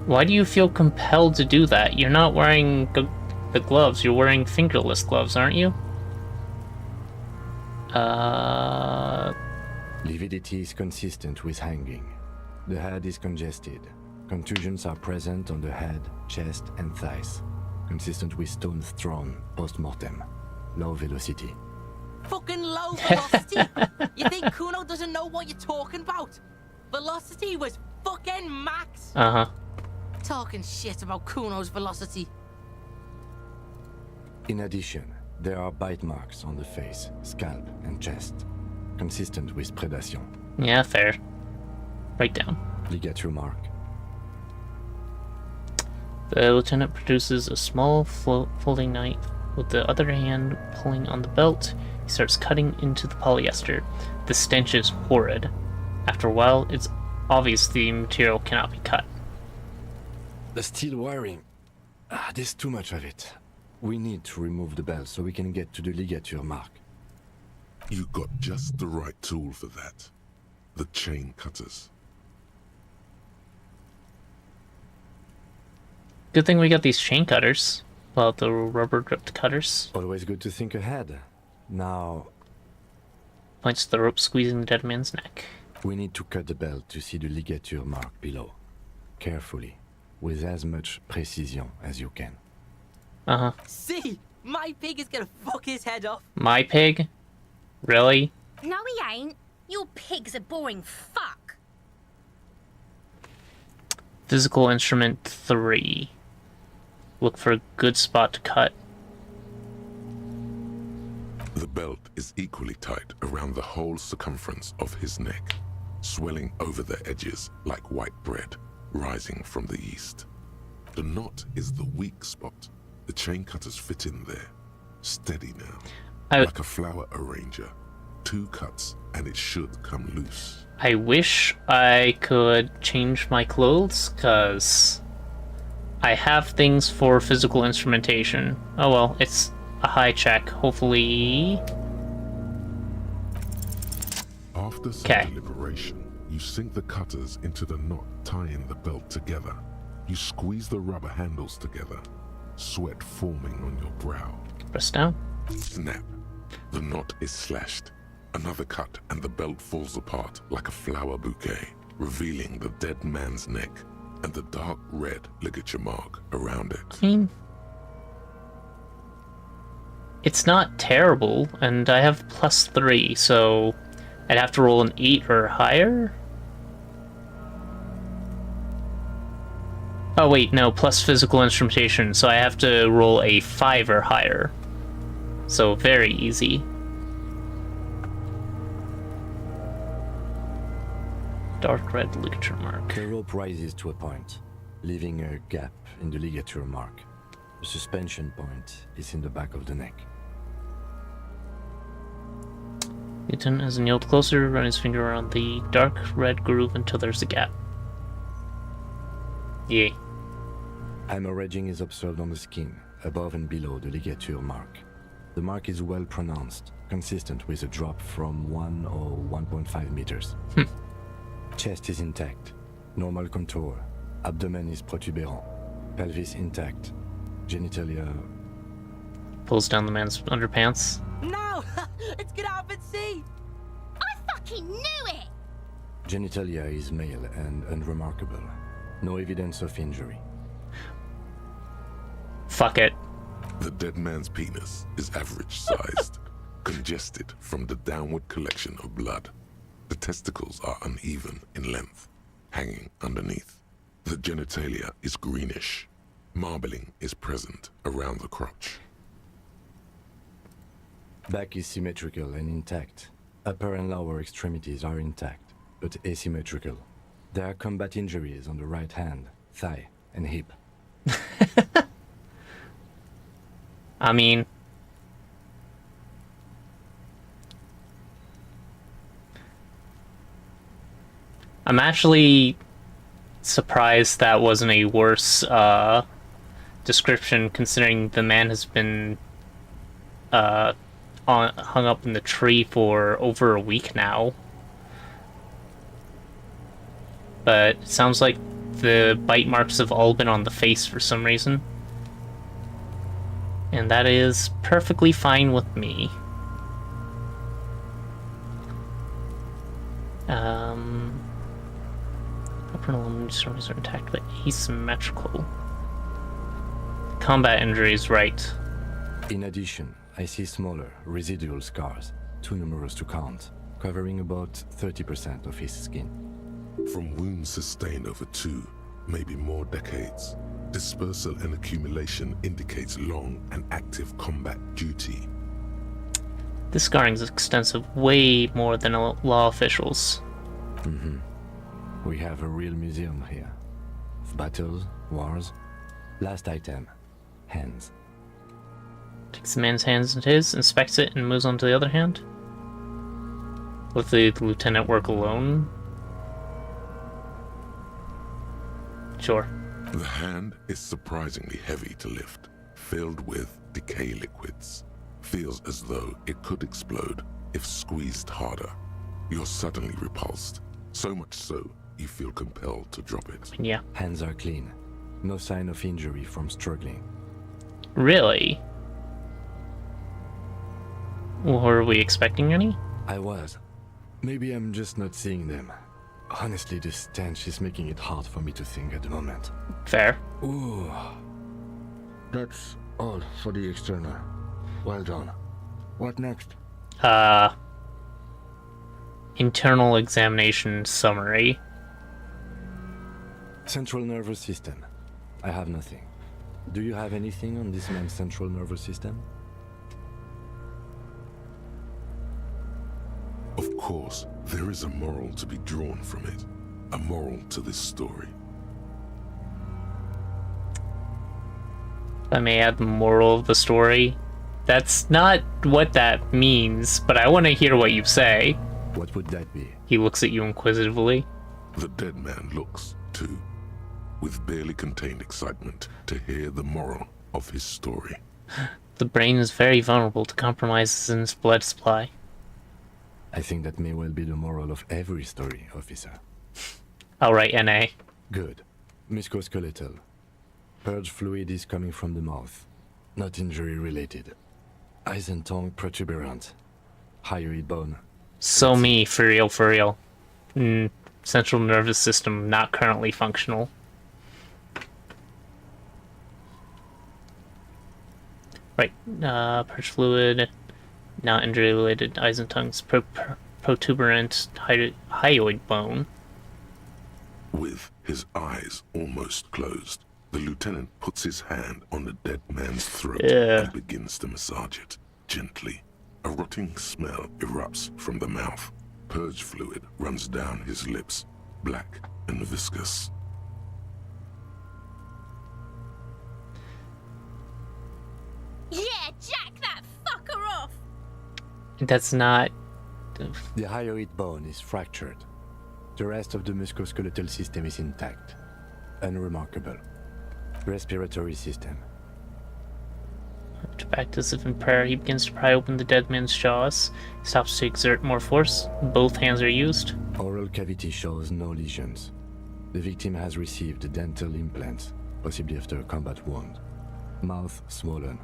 Why do you feel compelled to do that? You're not wearing the gloves. You're wearing fingerless gloves, aren't you? Lividity is consistent with hanging. The head is congested. Contusions are present on the head, chest, and thighs. Consistent with stones thrown post-mortem. Low velocity. Fucking low velocity? You think Kuno doesn't know what you're talking about? Velocity was fucking max. Uh-huh. Talking shit about Kuno's velocity. In addition, there are bite marks on the face, scalp, and chest. Consistent with predation. Yeah, fair. Write down. Ligature mark. The lieutenant produces a small folding knife. With the other hand pulling on the belt, he starts cutting into the polyester. The stench is horrid. After a while, it's obvious the material cannot be cut. The steel wiring. There's too much of it. We need to remove the belt so we can get to the ligature mark. You got just the right tool for that. The chain cutters. Good thing we got these chain cutters. Well, the rubber gripped cutters. Always good to think ahead. Now, Points to the rope squeezing the dead man's neck. we need to cut the belt to see the ligature mark below. Carefully, with as much precision as you can. Uh-huh. See, my pig is gonna fuck his head off. My pig? Really? No, he ain't. Your pig's a boring fuck. Physical instrument 3. Look for a good spot to cut. The belt is equally tight around the whole circumference of his neck, swelling over the edges like white bread rising from the east. The knot is the weak spot. The chain cutters fit in there. Steady now. Like a flower arranger. 2 cuts and it should come loose. I wish I could change my clothes, because I have things for physical instrumentation. Oh well, it's a high check. Hopefully... After some deliberation, you sink the cutters into the knot tying the belt together. You squeeze the rubber handles together, sweat forming on your brow. Press down. Snap. The knot is slashed. Another cut and the belt falls apart like a flower bouquet, revealing the dead man's neck and the dark red ligature mark around it. I mean, it's not terrible, and I have +3, so I'd have to roll an 8 or higher? Oh wait, no, plus physical instrumentation, so I have to roll a 5 or higher. So very easy. Dark red ligature mark. The rope rises to a point, leaving a gap in the ligature mark. The suspension point is in the back of the neck. Newton, as he kneeled closer, run his finger around the dark red groove until there's a gap. Yay. Hemorrhaging is observed on the skin, above and below the ligature mark. The mark is well pronounced, consistent with a drop from 1 or 1.5 meters. Chest is intact, normal contour. Abdomen is protuberant, pelvis intact, genitalia... Pulls down the man's underpants. No! It's gonna happen, see! I fucking knew it! Genitalia is male and unremarkable. No evidence of injury. Fuck it. The dead man's penis is average-sized, congested from the downward collection of blood. The testicles are uneven in length, hanging underneath. The genitalia is greenish. Marbling is present around the crotch. Back is symmetrical and intact. Upper and lower extremities are intact, but asymmetrical. There are combat injuries on the right hand, thigh, and hip. I mean... I'm actually surprised that wasn't a worse description, considering the man has been hung up in the tree for over a week now. But it sounds like the bite marks have all been on the face for some reason. And that is perfectly fine with me. Upper and lower surfaces are intact but asymmetrical. Combat injuries, right. In addition, I see smaller, residual scars, too numerous to count, covering about 30% of his skin. From wounds sustained over 2, maybe more decades, dispersal and accumulation indicates long and active combat duty. This scarring is extensive, way more than law officials. We have a real museum here. Of battles, wars. Last item, hands. Takes the man's hands into his, inspects it, and moves on to the other hand. Let the lieutenant work alone? Sure. The hand is surprisingly heavy to lift, filled with decay liquids. Feels as though it could explode if squeezed harder. You're suddenly repulsed, so much so you feel compelled to drop it. Yeah. Hands are clean. No sign of injury from struggling. Really? Were we expecting any? I was. Maybe I'm just not seeing them. Honestly, the stench is making it hard for me to think at the moment. Fair. Ooh. That's all for the external. Well done. What next? Internal examination summary. Central nervous system. I have nothing. Do you have anything on this man's central nervous system? Of course, there is a moral to be drawn from it. A moral to this story. If I may add the moral of the story. That's not what that means, but I want to hear what you say. What would that be? He looks at you inquisitively. The dead man looks, too, with barely contained excitement to hear the moral of his story. The brain is very vulnerable to compromises in its blood supply. I think that may well be the moral of every story, officer. Alright, NA. Good. Musculoskeletal. Purge fluid is coming from the mouth. Not injury related. Eyes and tongue protuberant. Hyoid bone. So me, for real, for real. Central nervous system not currently functional. Right, purge fluid, not injury related, eyes and tongues, protuberant, hyoid bone. With his eyes almost closed, the lieutenant puts his hand on the dead man's throat and begins to massage it, gently. A rotting smell erupts from the mouth. Purge fluid runs down his lips, black and viscous. Yeah, jack that fucker off! That's not... The hyoid bone is fractured. The rest of the musculoskeletal system is intact. Unremarkable. Respiratory system. To act as if in prayer, he begins to pry open the dead man's jaws. He stops to exert more force. Both hands are used. Oral cavity shows no lesions. The victim has received dental implants, possibly after a combat wound. Mouth swollen.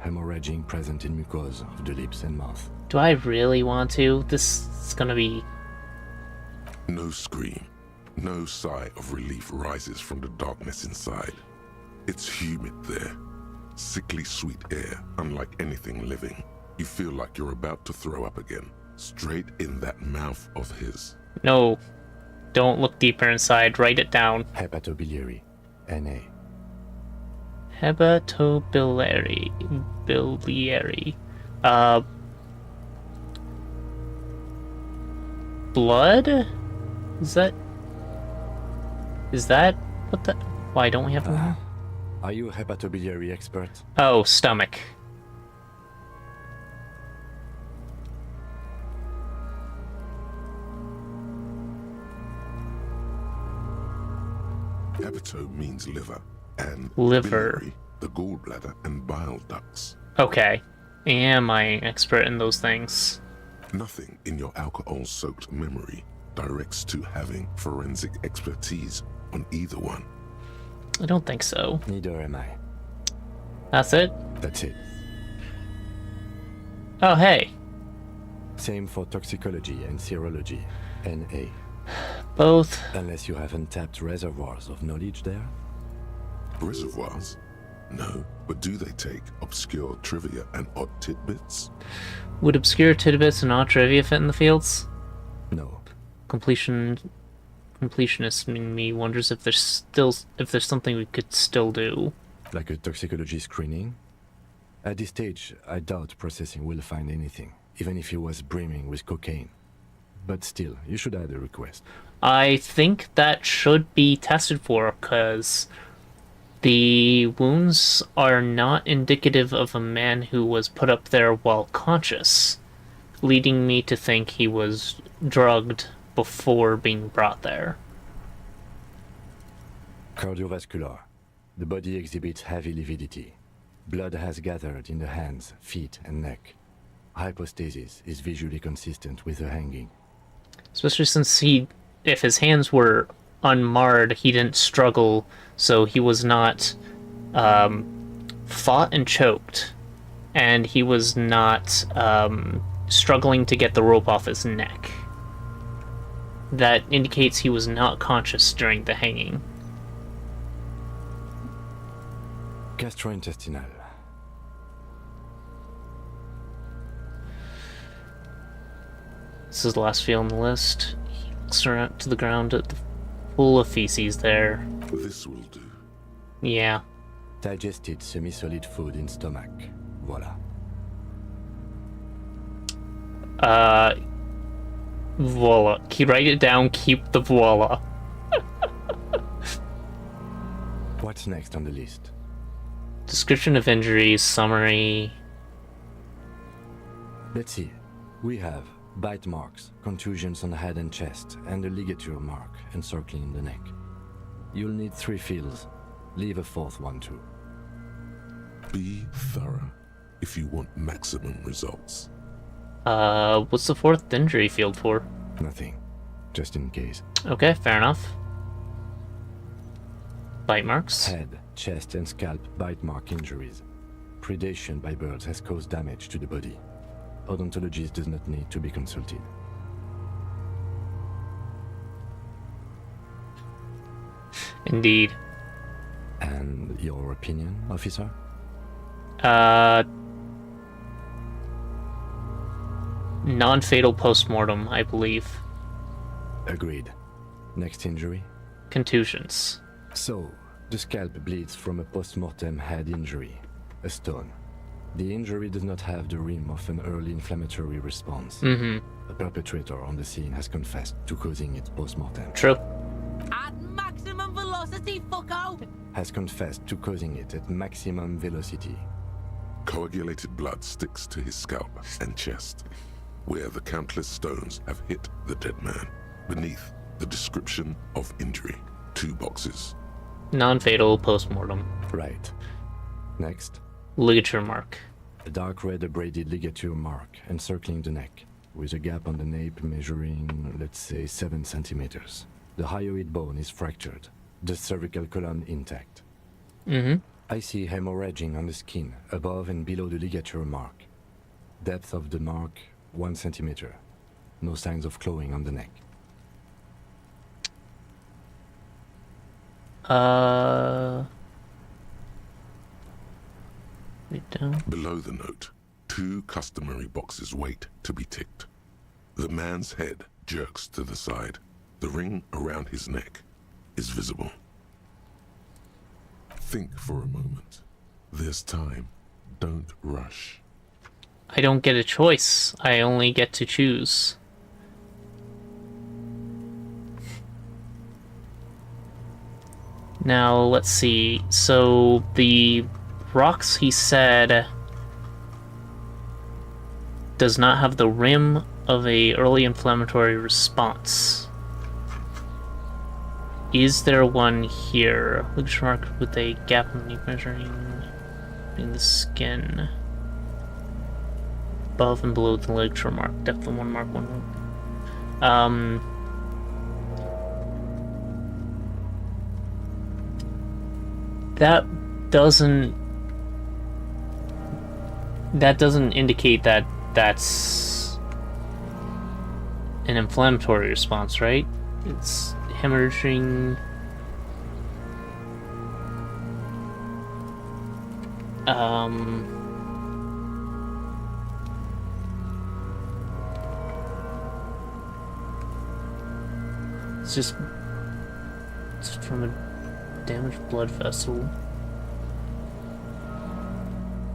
Hemorrhaging present in mucosa of the lips and mouth. Do I really want to? This is gonna be... No scream. No sigh of relief rises from the darkness inside. It's humid there. Sickly sweet air, unlike anything living. You feel like you're about to throw up again, straight in that mouth of his. No. Don't look deeper inside. Write it down. Hepatobiliary. NA. Hepatobiliary. Biliary. Blood? Is that what the... Why don't we have one? Are you a hepatobiliary expert? Oh, stomach. Hepato means liver, and liver, biliary, the gallbladder and bile ducts. Okay. Am I an expert in those things? Nothing in your alcohol-soaked memory directs to having forensic expertise on either one. I don't think so. Neither am I. That's it? That's it. Oh, hey. Same for toxicology and serology. NA. Both. Unless you have untapped reservoirs of knowledge there? Reservoirs? No, but do they take obscure trivia and odd tidbits? Would obscure tidbits and odd trivia fit in the fields? No. Completionist in me wonders if there's something we could still do. Like a toxicology screening? At this stage, I doubt processing will find anything, even if he was brimming with cocaine. But still, you should add a request. I think that should be tested for, because the wounds are not indicative of a man who was put up there while conscious, leading me to think he was drugged before being brought there. Cardiovascular. The body exhibits heavy lividity. Blood has gathered in the hands, feet, and neck. Hypostasis is visually consistent with the hanging. Especially since if his hands were unmarred. He didn't struggle, so he was not fought and choked, and he was not struggling to get the rope off his neck. That indicates he was not conscious during the hanging. Gastrointestinal. This is the last field on the list. He looks around to the ground at the pool of feces there. This will do. Yeah. Digested semi-solid food in stomach. Voila. Voila. Write it down, keep the voila. What's next on the list? Description of injuries, summary. Let's see. We have bite marks, contusions on the head and chest, and a ligature mark encircling the neck. You'll need 3 fields. Leave a 4th one too. Be thorough if you want maximum results. What's the 4th injury field for? Nothing. Just in case. Okay, fair enough. Bite marks? Head, chest, and scalp bite mark injuries. Predation by birds has caused damage to the body. Odontologist does not need to be consulted. Indeed. And your opinion, officer? Non-fatal post-mortem, I believe. Agreed. Next injury? Contusions. So, the scalp bleeds from a post-mortem head injury, a stone. The injury does not have the rim of an early inflammatory response. Mm-hmm. The perpetrator on the scene has confessed to causing it post-mortem. True. At maximum velocity, fucko! Has confessed to causing it at maximum velocity. Coagulated blood sticks to his scalp and chest, where the countless stones have hit the dead man. Beneath, the description of injury. 2 boxes. Non-fatal post-mortem. Right. Next. Ligature mark. A dark red abraded ligature mark encircling the neck, with a gap on the nape measuring, let's say, 7 centimeters. The hyoid bone is fractured, the cervical column intact. Mm-hmm. I see hemorrhaging on the skin, above and below the ligature mark. Depth of the mark, 1 centimeter. No signs of clawing on the neck. Wait down. Below the note, 2 customary boxes wait to be ticked. The man's head jerks to the side. The ring around his neck is visible. Think for a moment. There's time. Don't rush. I don't get a choice. I only get to choose. Now, let's see. So, the rocks, he said, does not have the rim of a early inflammatory response. Is there one here? Ligature mark with a gap in the measuring in the skin. Above and below the ligature mark. Depth of 1 mark, 1 mark. That doesn't indicate that that's an inflammatory response, right? It's hemorrhaging. It's just from a damaged blood vessel.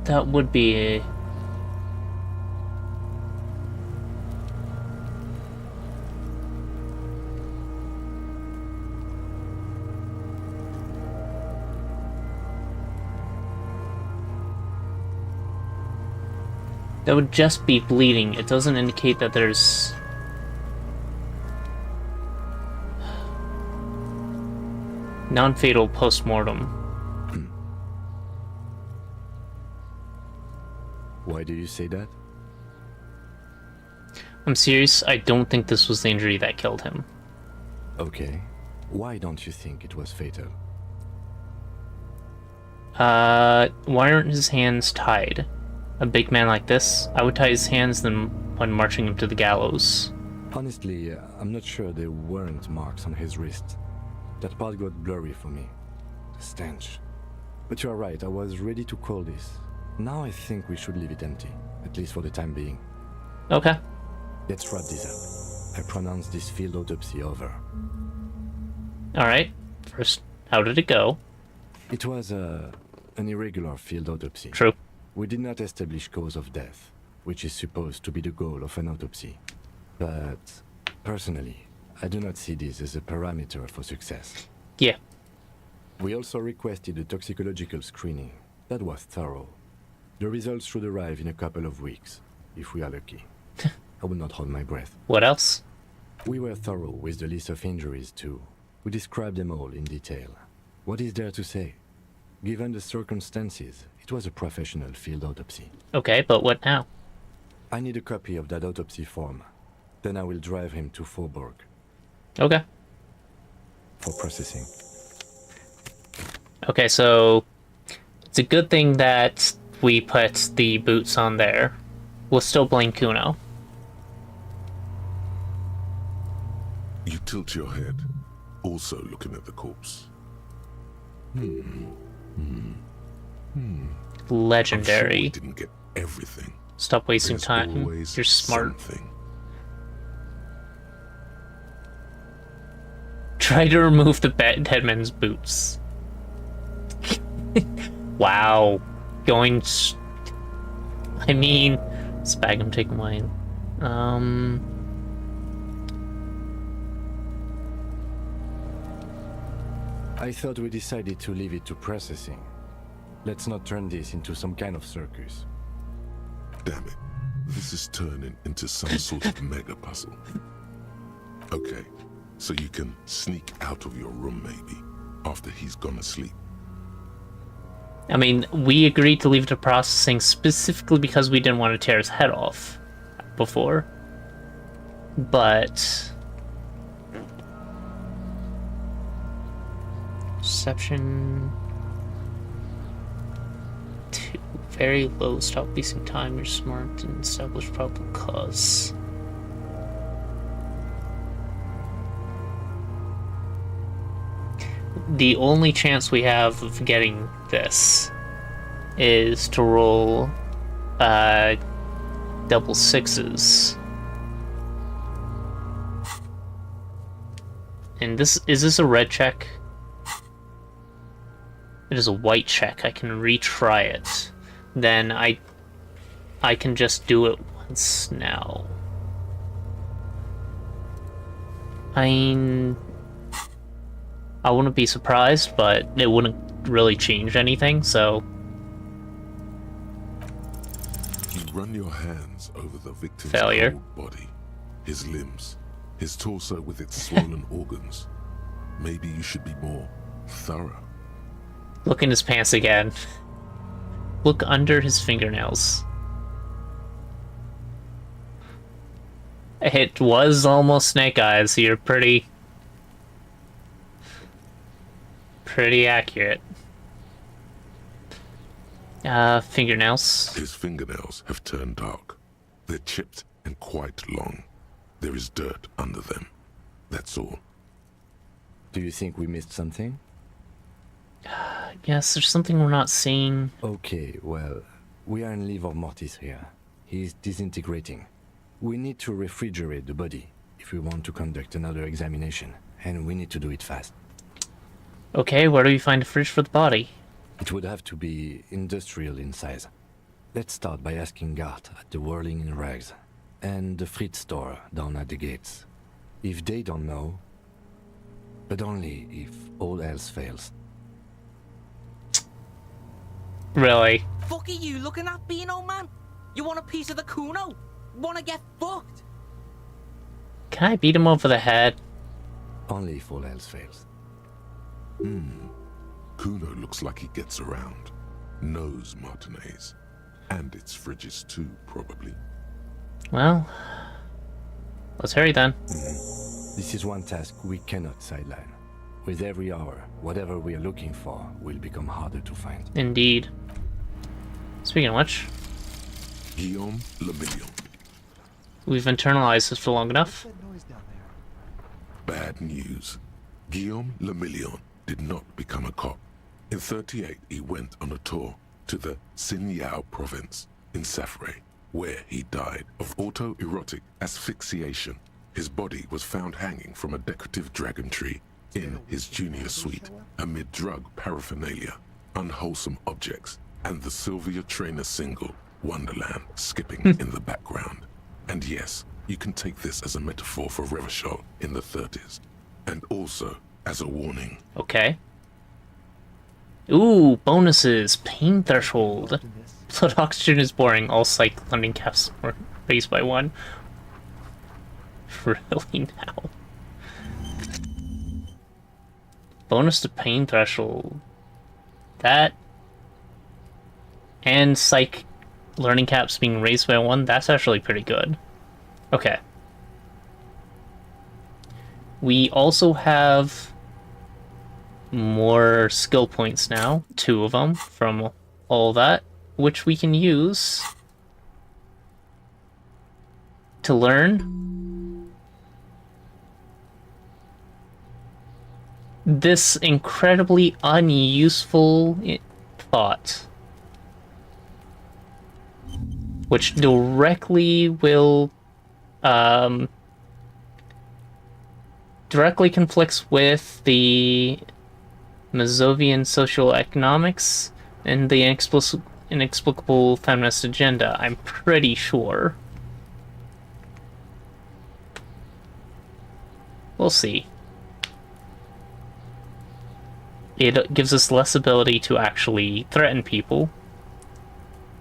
That would be a... That would just be bleeding. It doesn't indicate that there's... non-fatal post-mortem. Why do you say that? I'm serious, I don't think this was the injury that killed him. Okay. Why don't you think it was fatal? Why aren't his hands tied? A big man like this, I would tie his hands when marching him to the gallows. Honestly, I'm not sure there weren't marks on his wrist. That part got blurry for me. The stench. But you're right, I was ready to call this. Now I think we should leave it empty, at least for the time being. Okay. Let's wrap this up. I pronounce this field autopsy over. Alright. First, how did it go? It was an irregular field autopsy. True. We did not establish cause of death, which is supposed to be the goal of an autopsy. But, personally, I do not see this as a parameter for success. Yeah. We also requested a toxicological screening. That was thorough. The results should arrive in a couple of weeks, if we are lucky. I will not hold my breath. What else? We were thorough with the list of injuries, too. We described them all in detail. What is there to say? Given the circumstances, it was a professional field autopsy. Okay, but what now? I need a copy of that autopsy form. Then I will drive him to Faubourg. Okay. For processing. Okay, so it's a good thing that we put the boots on there. We'll still blame Kuno. You tilt your head, also looking at the corpse. Legendary. I'm sure we didn't get everything. Stop wasting There's time. always You're smart. something. Try to remove the deadman's boots. Wow. I mean, Spagum taking away. I thought we decided to leave it to processing. Let's not turn this into some kind of circus. Damn it. This is turning into some sort of mega puzzle. Okay, so you can sneak out of your room maybe, after he's gone to sleep. I mean, we agreed to leave it to processing specifically because we didn't want to tear his head off before. But Perception 2. Very low. Stop wasting time. You're smart and establish probable cause. The only chance we have of getting this is to roll double sixes. And is this a red check? It is a white check. I can retry it. Then I can just do it once now. I wouldn't be surprised, but it wouldn't really change anything, so... You run your hands over the victim's Failure. cold body, his limbs, his torso with its swollen organs. Maybe you should be more thorough. Look in his pants again. Look under his fingernails. It was almost Snake Eyes. You're pretty accurate. Fingernails. His fingernails have turned dark. They're chipped and quite long. There is dirt under them. That's all. Do you think we missed something? Yes, there's something we're not seeing. Okay, well, we are in livor mortis here. He's disintegrating. We need to refrigerate the body if we want to conduct another examination, and we need to do it fast. Okay, where do we find a fridge for the body? It would have to be industrial in size. Let's start by asking Gart at the Whirling in Rags and the Fritz store down at the gates. If they don't know, but only if all else fails. Really? Fuck are you looking at, Beano man? You want a piece of the Kuno? Wanna get fucked? Can I beat him over the head? Only if all else fails. Kuno looks like he gets around. Knows Martinez. And its fridges too, probably. Well, let's hurry then. This is one task we cannot sideline. With every hour, whatever we are looking for will become harder to find. Indeed. Speaking of which, Guillaume Le Million. we've internalized this for long enough. Bad news. Guillaume Le Million did not become a cop. In 38, he went on a tour to the Sinyao province in Safre, where he died of autoerotic asphyxiation. His body was found hanging from a decorative dragon tree in his junior suite, amid drug paraphernalia, unwholesome objects, and the Sylvia Trainer single, Wonderland, skipping in the background. And yes, you can take this as a metaphor for Revachol in the 30s, and also as a warning. Okay. Ooh, bonuses. Pain threshold. Blood oxygen is boring. All psych learning caps are raised by 1. Really now? Bonus to pain threshold. That and psych learning caps being raised by 1, that's actually pretty good. Okay. We also have more skill points now, 2 of them from all that, which we can use to learn this incredibly unuseful thought, which directly will directly conflicts with the Mazovian social economics and the inexplicable feminist agenda, I'm pretty sure. We'll see. It gives us less ability to actually threaten people.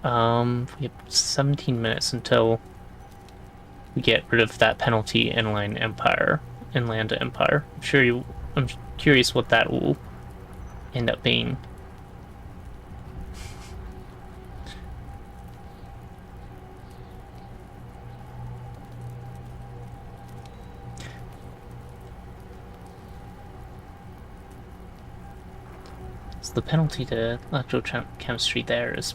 We have 17 minutes until we get rid of that penalty Inland Empire. I'm curious what that will end up being. So the penalty to electrochemistry there is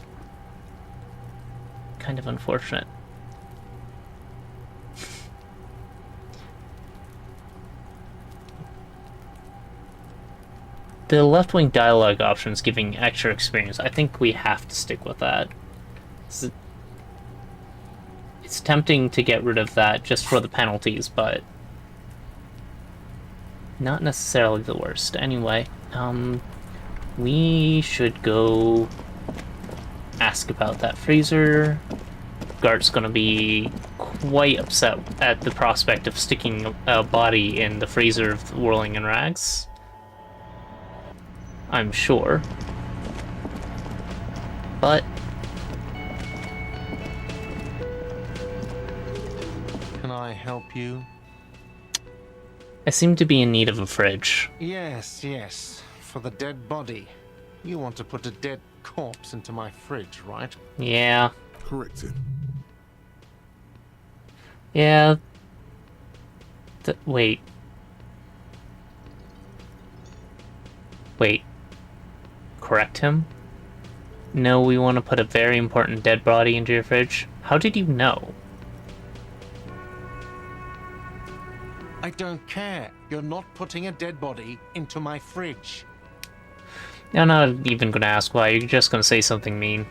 kind of unfortunate. The left-wing dialogue options giving extra experience, I think we have to stick with that. It's tempting to get rid of that just for the penalties, but not necessarily the worst. Anyway, we should go ask about that freezer. Gart's gonna be quite upset at the prospect of sticking a body in the freezer of Whirling in Rags, I'm sure. But can I help you? I seem to be in need of a fridge. Yes. For the dead body. You want to put a dead corpse into my fridge, right? Yeah. Correct him. Yeah. Wait. Correct him? No, we want to put a very important dead body into your fridge. How did you know? I don't care. You're not putting a dead body into my fridge. I'm not even going to ask why. You're just going to say something mean.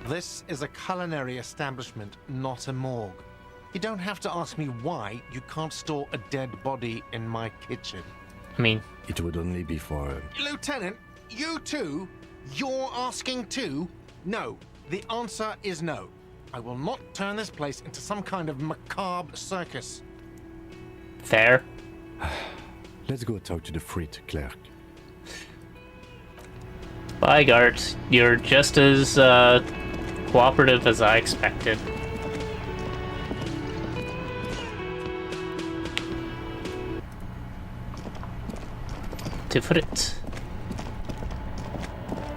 This is a culinary establishment, not a morgue. You don't have to ask me why you can't store a dead body in my kitchen. I mean, it would only be for... Lieutenant, you too? You're asking too? No. The answer is no. I will not turn this place into some kind of macabre circus. Fair. Let's go talk to the freight clerk. Bye, Gart. You're just as cooperative as I expected. To put it.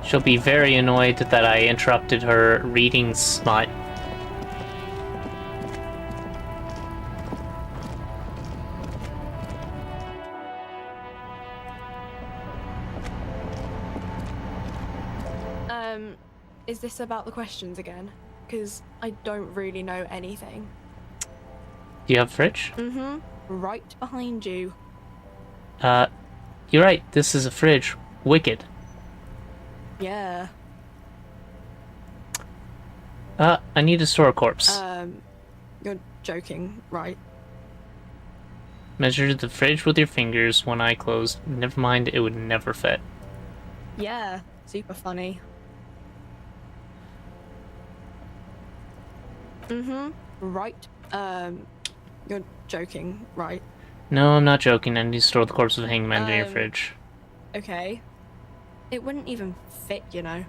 She'll be very annoyed that I interrupted her reading smut. is this about the questions again? Because I don't really know anything. Do you have a fridge? Mm-hmm. Right behind you. You're right. This is a fridge. Wicked. Yeah. I need to store a corpse. You're joking, right? Measure the fridge with your fingers, one eye closed. Never mind, it would never fit. Yeah, super funny. Mm-hmm. Right. You're joking, right? No, I'm not joking. I need to store the corpse of Hangman in your fridge. Okay. It wouldn't even fit, you know.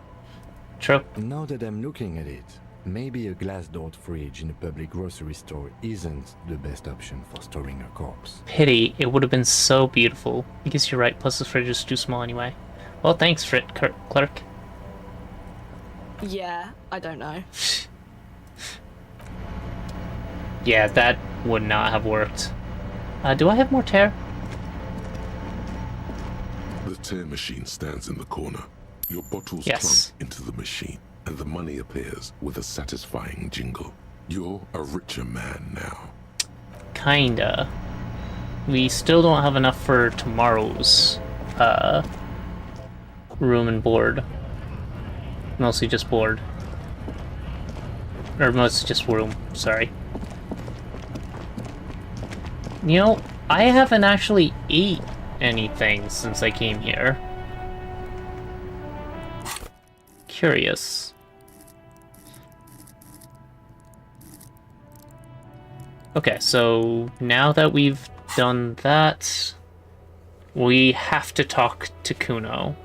True. Now that I'm looking at it, maybe a glass-doored fridge in a public grocery store isn't the best option for storing a corpse. Pity, it would have been so beautiful. I guess you're right, plus the fridge is too small anyway. Well, thanks, Clerk. Yeah, I don't know. Yeah, that would not have worked. Do I have more tear? The tear machine stands in the corner. Your bottles Yes. plunk into the machine, and the money appears with a satisfying jingle. You're a richer man now. Kinda. We still don't have enough for tomorrow's room and board. Mostly just board. Or mostly just room, sorry. You know, I haven't actually ate anything since I came here. Curious. Okay, so now that we've done that, we have to talk to Kuno.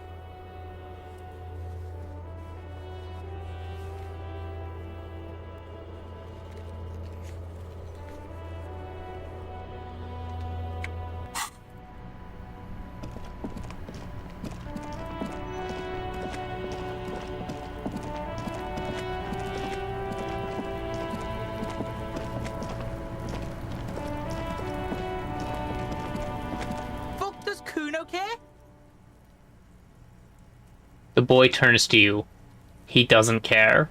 The boy turns to you. He doesn't care.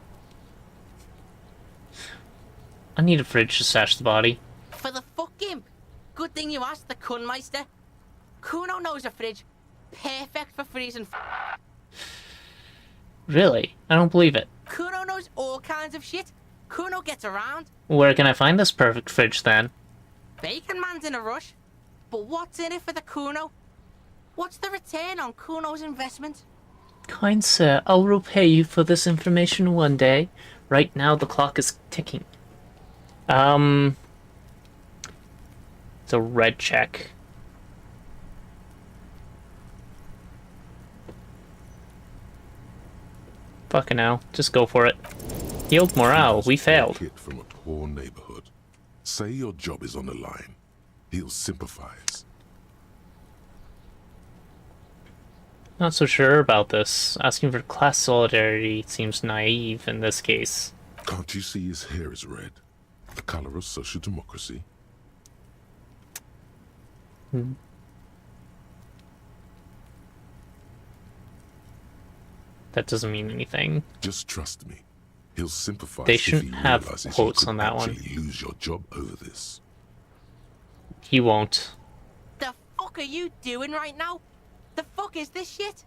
I need a fridge to stash the body. For the fucking good thing you asked the Kunmeister. Kuno knows a fridge. Perfect for freezing. Really? I don't believe it. Kuno knows all kinds of shit. Kuno gets around. Where can I find this perfect fridge then? Bacon Man's in a rush. But what's in it for the Kuno? What's the return on Kuno's investment? Kind sir, I'll repay you for this information one day. Right now the clock is ticking. It's a red check. Fucking hell, just go for it. Yield morale, we failed. Kid from a poor neighborhood. Say your job is on the line. He'll sympathize. Not so sure about this. Asking for class solidarity seems naive in this case. Can't you see his hair is red? The color of social democracy. That doesn't mean anything. Just trust me. He'll sympathize. They if shouldn't he have realizes quotes you could on that one. actually lose your job over this. He won't. The fuck are you doing right now? The fuck is this shit?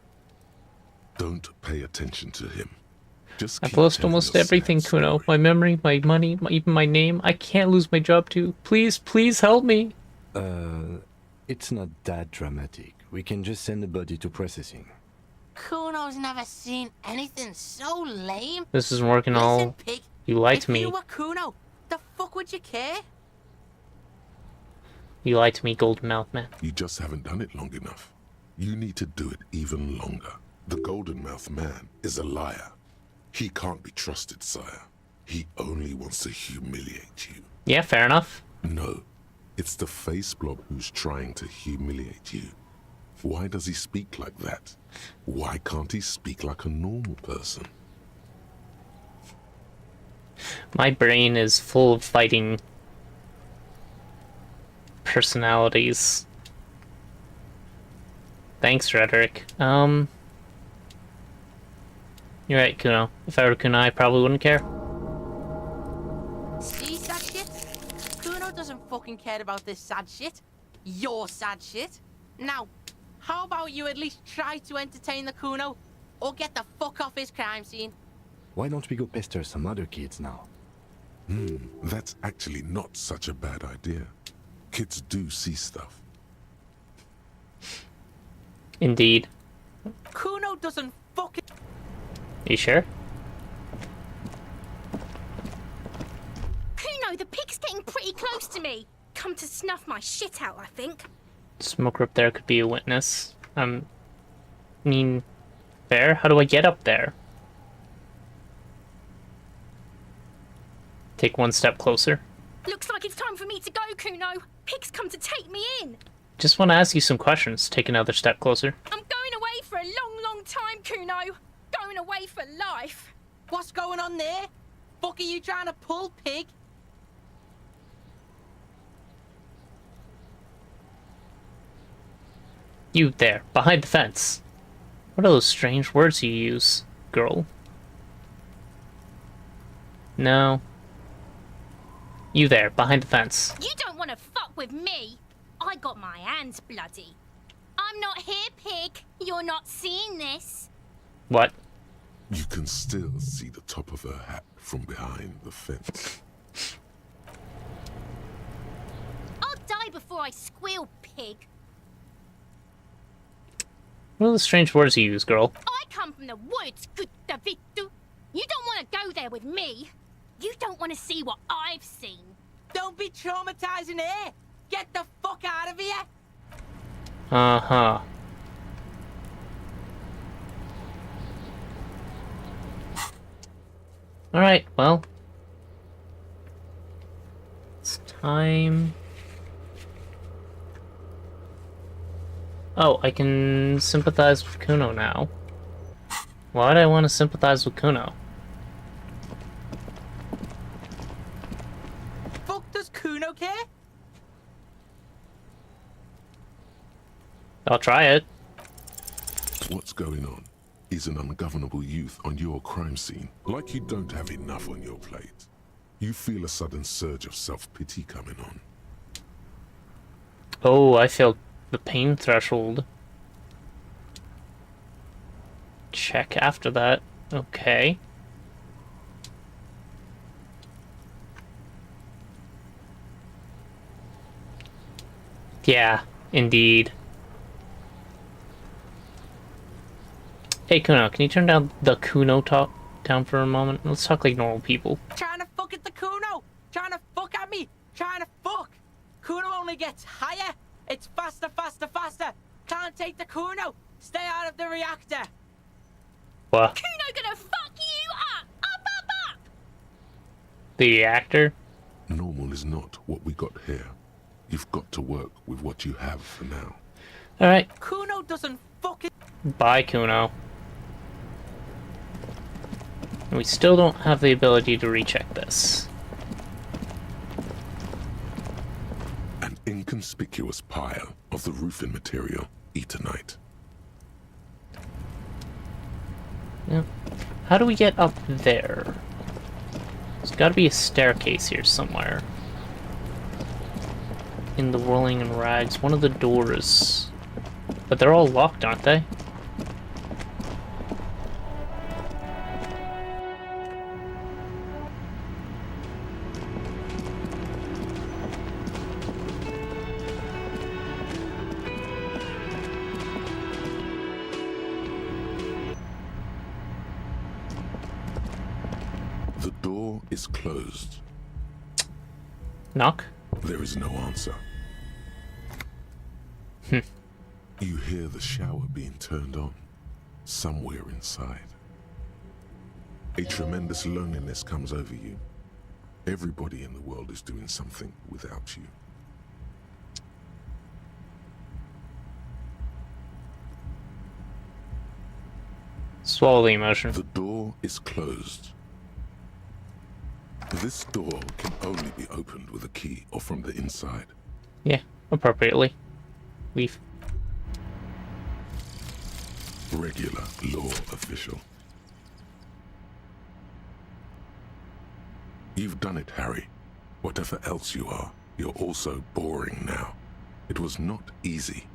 Don't pay attention to him. Just I've keep lost telling almost your everything, sad Kuno. story. My memory, my money, even my name. I can't lose my job too. Please, please help me. It's not that dramatic. We can just send the body to processing. Kuno's never seen anything so lame. This isn't working Listen, all. pig. You lied if to me. you were Kuno, the fuck would you care? You lied to me, Golden Mouth Man. You just haven't done it long enough. You need to do it even longer. The Golden Mouth Man is a liar. He can't be trusted, sire. He only wants to humiliate you. Yeah, fair enough. No, it's the face blob who's trying to humiliate you. Why does he speak like that? Why can't he speak like a normal person? My brain is full of fighting personalities. Thanks, Rhetoric. You're right, Kuno. If I were Kuno, I probably wouldn't care. See sad shit? Kuno doesn't fucking care about this sad shit. Your sad shit. Now, how about you at least try to entertain the Kuno? Or get the fuck off his crime scene? Why don't we go pester some other kids now? That's actually not such a bad idea. Kids do see stuff. Indeed. Kuno doesn't fucking... You sure? Kuno, the pig's getting pretty close to me. Come to snuff my shit out, I think. Smoker up there could be a witness. I mean, fair? How do I get up there? Take one step closer. Looks like it's time for me to go, Kuno. Pig's come to take me in. Just want to ask you some questions. Take another step closer. I'm going away for a long, long time, Kuno. Going away for life. What's going on there? Fuck are you trying to pull, pig? You there, behind the fence. What are those strange words you use, girl? No. You there, behind the fence. You don't want to fuck with me. I got my hands bloody. I'm not here, pig. You're not seeing this. What? You can still see the top of her hat from behind the fence. I'll die before I squeal, pig. What are the strange words you use, girl? I come from the woods, good Davidu. You don't want to go there with me. You don't want to see what I've seen. Don't be traumatizing her. Get the fuck out of here. Uh-huh. Alright, well. It's time... Oh, I can sympathize with Kuno now. Why would I want to sympathize with Kuno? Fuck does Kuno care? I'll try it. What's going on? Is an ungovernable youth on your crime scene, like you don't have enough on your plate. You feel a sudden surge of self-pity coming on. Oh, I feel the pain threshold. Check after that. Okay. Yeah, indeed. Hey Kuno, can you turn down the Kuno talk down for a moment? Let's talk like normal people. Trying to fuck at the Kuno. Trying to fuck at me. Trying to fuck. Kuno only gets higher. It's faster, faster, faster. Can't take the Kuno. Stay out of the reactor. What? Kuno gonna fuck you up! Up! The reactor? Normal is not what we got here. You've got to work with what you have for now. Alright. Kuno doesn't fucking... Bye, Kuno. And we still don't have the ability to recheck this. An inconspicuous pile of the roofing material, Eternite. Yep. How do we get up there? There's gotta be a staircase here somewhere. In the Whirling and Rags, one of the doors. But they're all locked, aren't they? The door is closed. Knock? There is no answer. You hear the shower being turned on, somewhere inside. A tremendous loneliness comes over you. Everybody in the world is doing something without you. Swallow the emotion. The door is closed. This door can only be opened with a key or from the inside. Yeah, appropriately. Leave. Regular law official. You've done it, Harry. Whatever else you are, you're also boring now. It was not easy.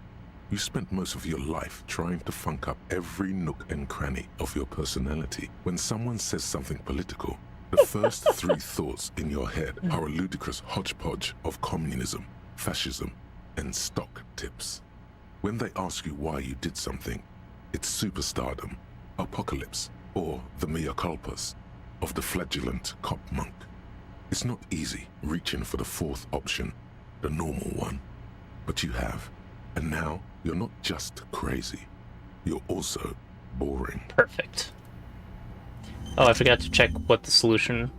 You spent most of your life trying to funk up every nook and cranny of your personality. When someone says something political, the first three thoughts in your head are a ludicrous hodgepodge of communism, fascism, and stock tips. When they ask you why you did something, it's superstardom, apocalypse, or the mea culpas of the flagellant cop monk. It's not easy reaching for the fourth option, the normal one. But you have. And now, you're not just crazy. You're also boring. Perfect. Oh, I forgot to check what the solution...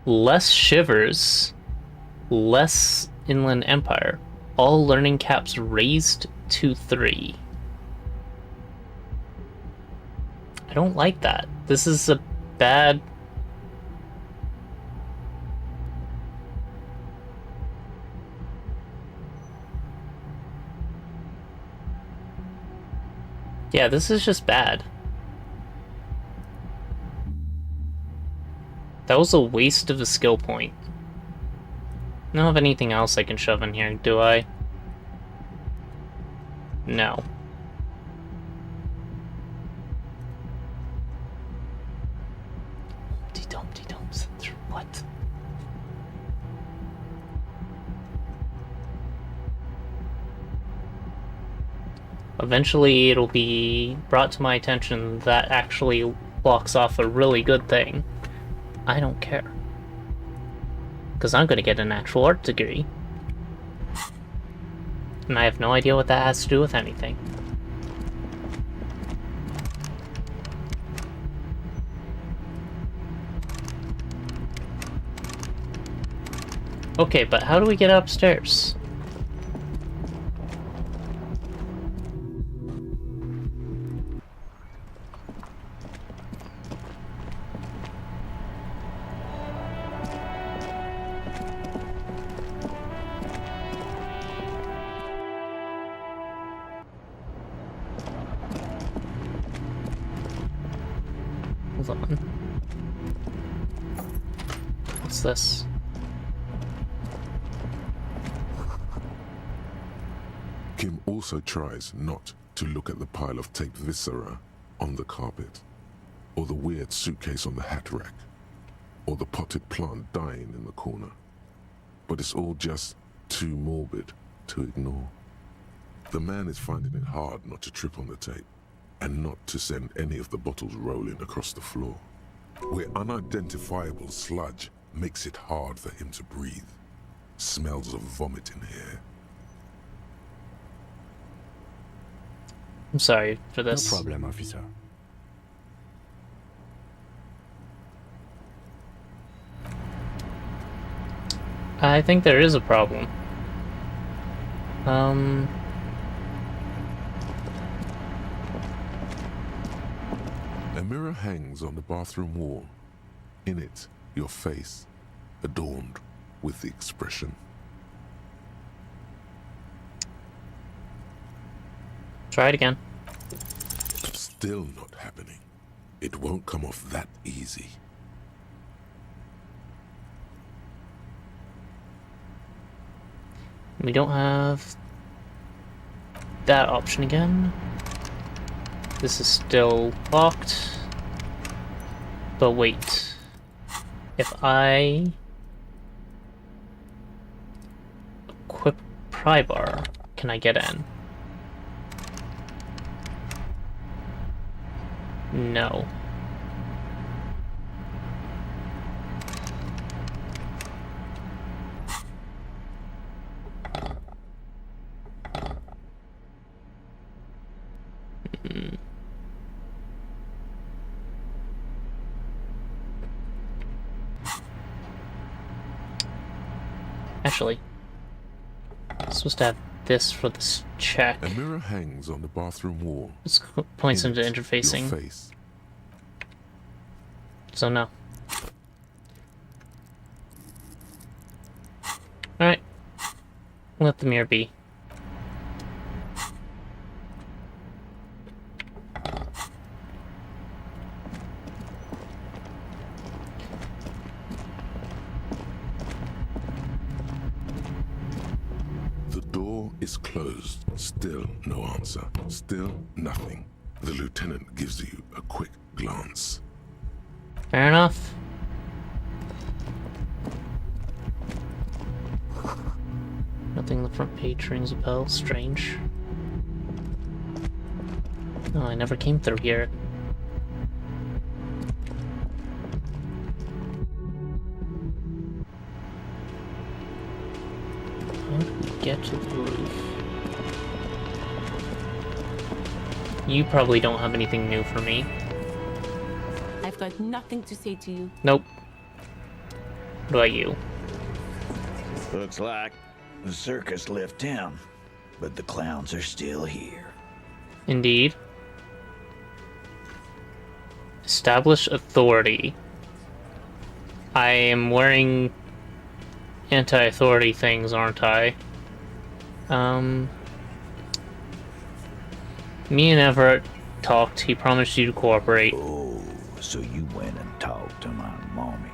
Less shivers, less Inland Empire. All learning caps raised to 3. I don't like that. This is a bad... Yeah, this is just bad. That was a waste of a skill point. I don't have anything else I can shove in here, do I? No. Humpty-Dumpty-Dumps. What? Eventually it'll be brought to my attention that actually blocks off a really good thing. I don't care. Because I'm going to get an actual art degree. And I have no idea what that has to do with anything. Okay, but how do we get upstairs? Hold on. What's this? Kim also tries not to look at the pile of taped viscera on the carpet, or the weird suitcase on the hat rack, or the potted plant dying in the corner. But it's all just too morbid to ignore. The man is finding it hard not to trip on the tape, and not to send any of the bottles rolling across the floor, where unidentifiable sludge makes it hard for him to breathe. Smells of vomit in here. I'm sorry for this. No problem, officer. I think there is a problem. A mirror hangs on the bathroom wall. In it, your face, adorned with the expression. Try it again. Still not happening. It won't come off that easy. We don't have that option again. This is still locked. But wait. If I equip pry bar, can I get in? No. Actually, I'm supposed to have this for this check. A mirror hangs on the bathroom wall. This points into Your interfacing. face. So no. Alright. Let the mirror be. It's closed. Still no answer. Still nothing. The lieutenant gives you a quick glance. Fair enough. Nothing on the front page rings a bell. Strange. Oh, I never came through here. How do we get to the roof? You probably don't have anything new for me. I've got nothing to say to you. Nope. What about you? Looks like the circus left town, but the clowns are still here. Indeed. Establish authority. I am wearing anti-authority things, aren't I? Me and Everett talked. He promised you to cooperate. Oh, so you went and talked to my mommy,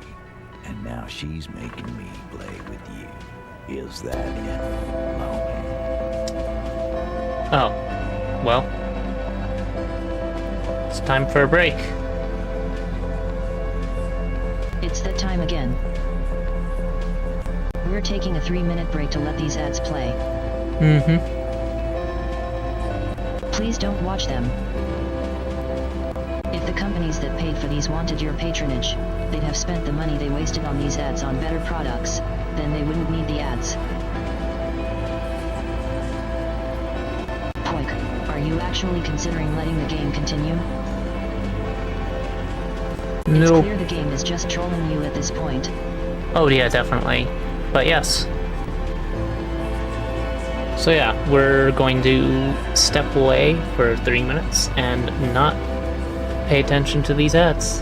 and now she's making me play with you. Is that it, mommy? Oh, well. It's time for a break. It's that time again. We're taking a 3-minute break to let these ads play. Mm-hmm. Please don't watch them. If the companies that paid for these wanted your patronage, they'd have spent the money they wasted on these ads on better products, then they wouldn't need the ads. Poik, are you actually considering letting the game continue? No. It's clear the game is just trolling you at this point. Oh yeah, definitely. But yes. So yeah, we're going to step away for 3 minutes and not pay attention to these ads.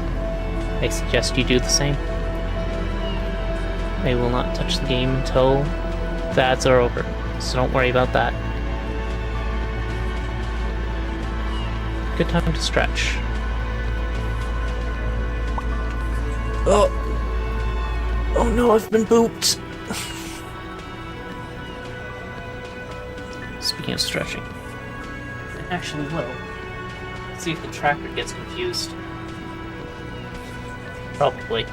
I suggest you do the same. I will not touch the game until the ads are over, so don't worry about that. Good time to stretch. Oh! Oh no, I've been booped! Speaking of stretching, I actually will. Let's see if the tracker gets confused. Probably.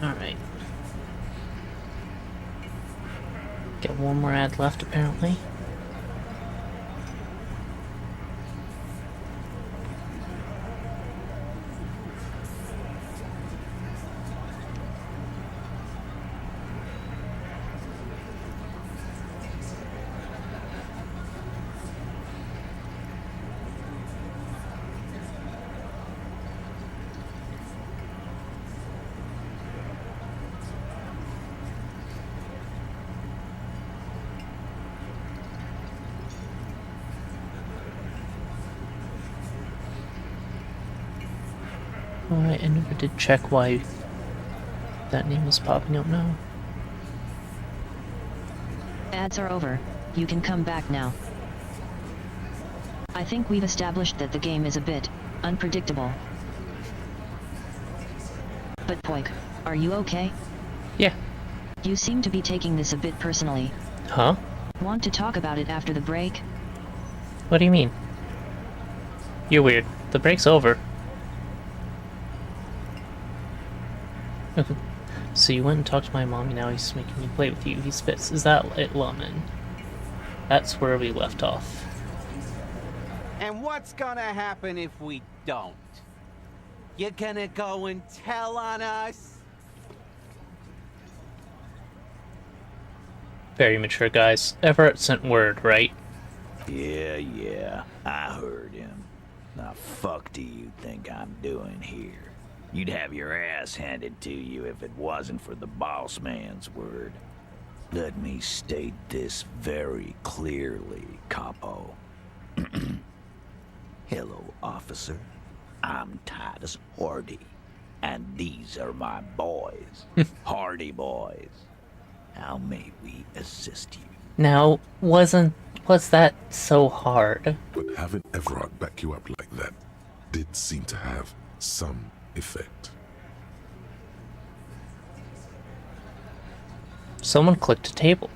Alright. Get one more ad left, apparently. Alright, I never did check why that name was popping up now. Ads are over. You can come back now. I think we've established that the game is a bit unpredictable. But Poik, are you okay? Yeah. You seem to be taking this a bit personally. Huh? Want to talk about it after the break? What do you mean? You're weird. The break's over. So you went and talked to my mommy, now he's making me play with you. He spits. Is that it, Lemon? That's where we left off. And what's gonna happen if we don't? You're gonna go and tell on us? Very mature, guys. Everett sent word, right? Yeah, I heard him. Now fuck do you think I'm doing here? You'd have your ass handed to you if it wasn't for the boss man's word. Let me state this very clearly, Capo. Hello, officer. I'm Titus Hardy, and these are my boys. Hardy boys. How may we assist you? Now, was that so hard? But having Everard back you up like that did seem to have some effect. Someone clicked a table.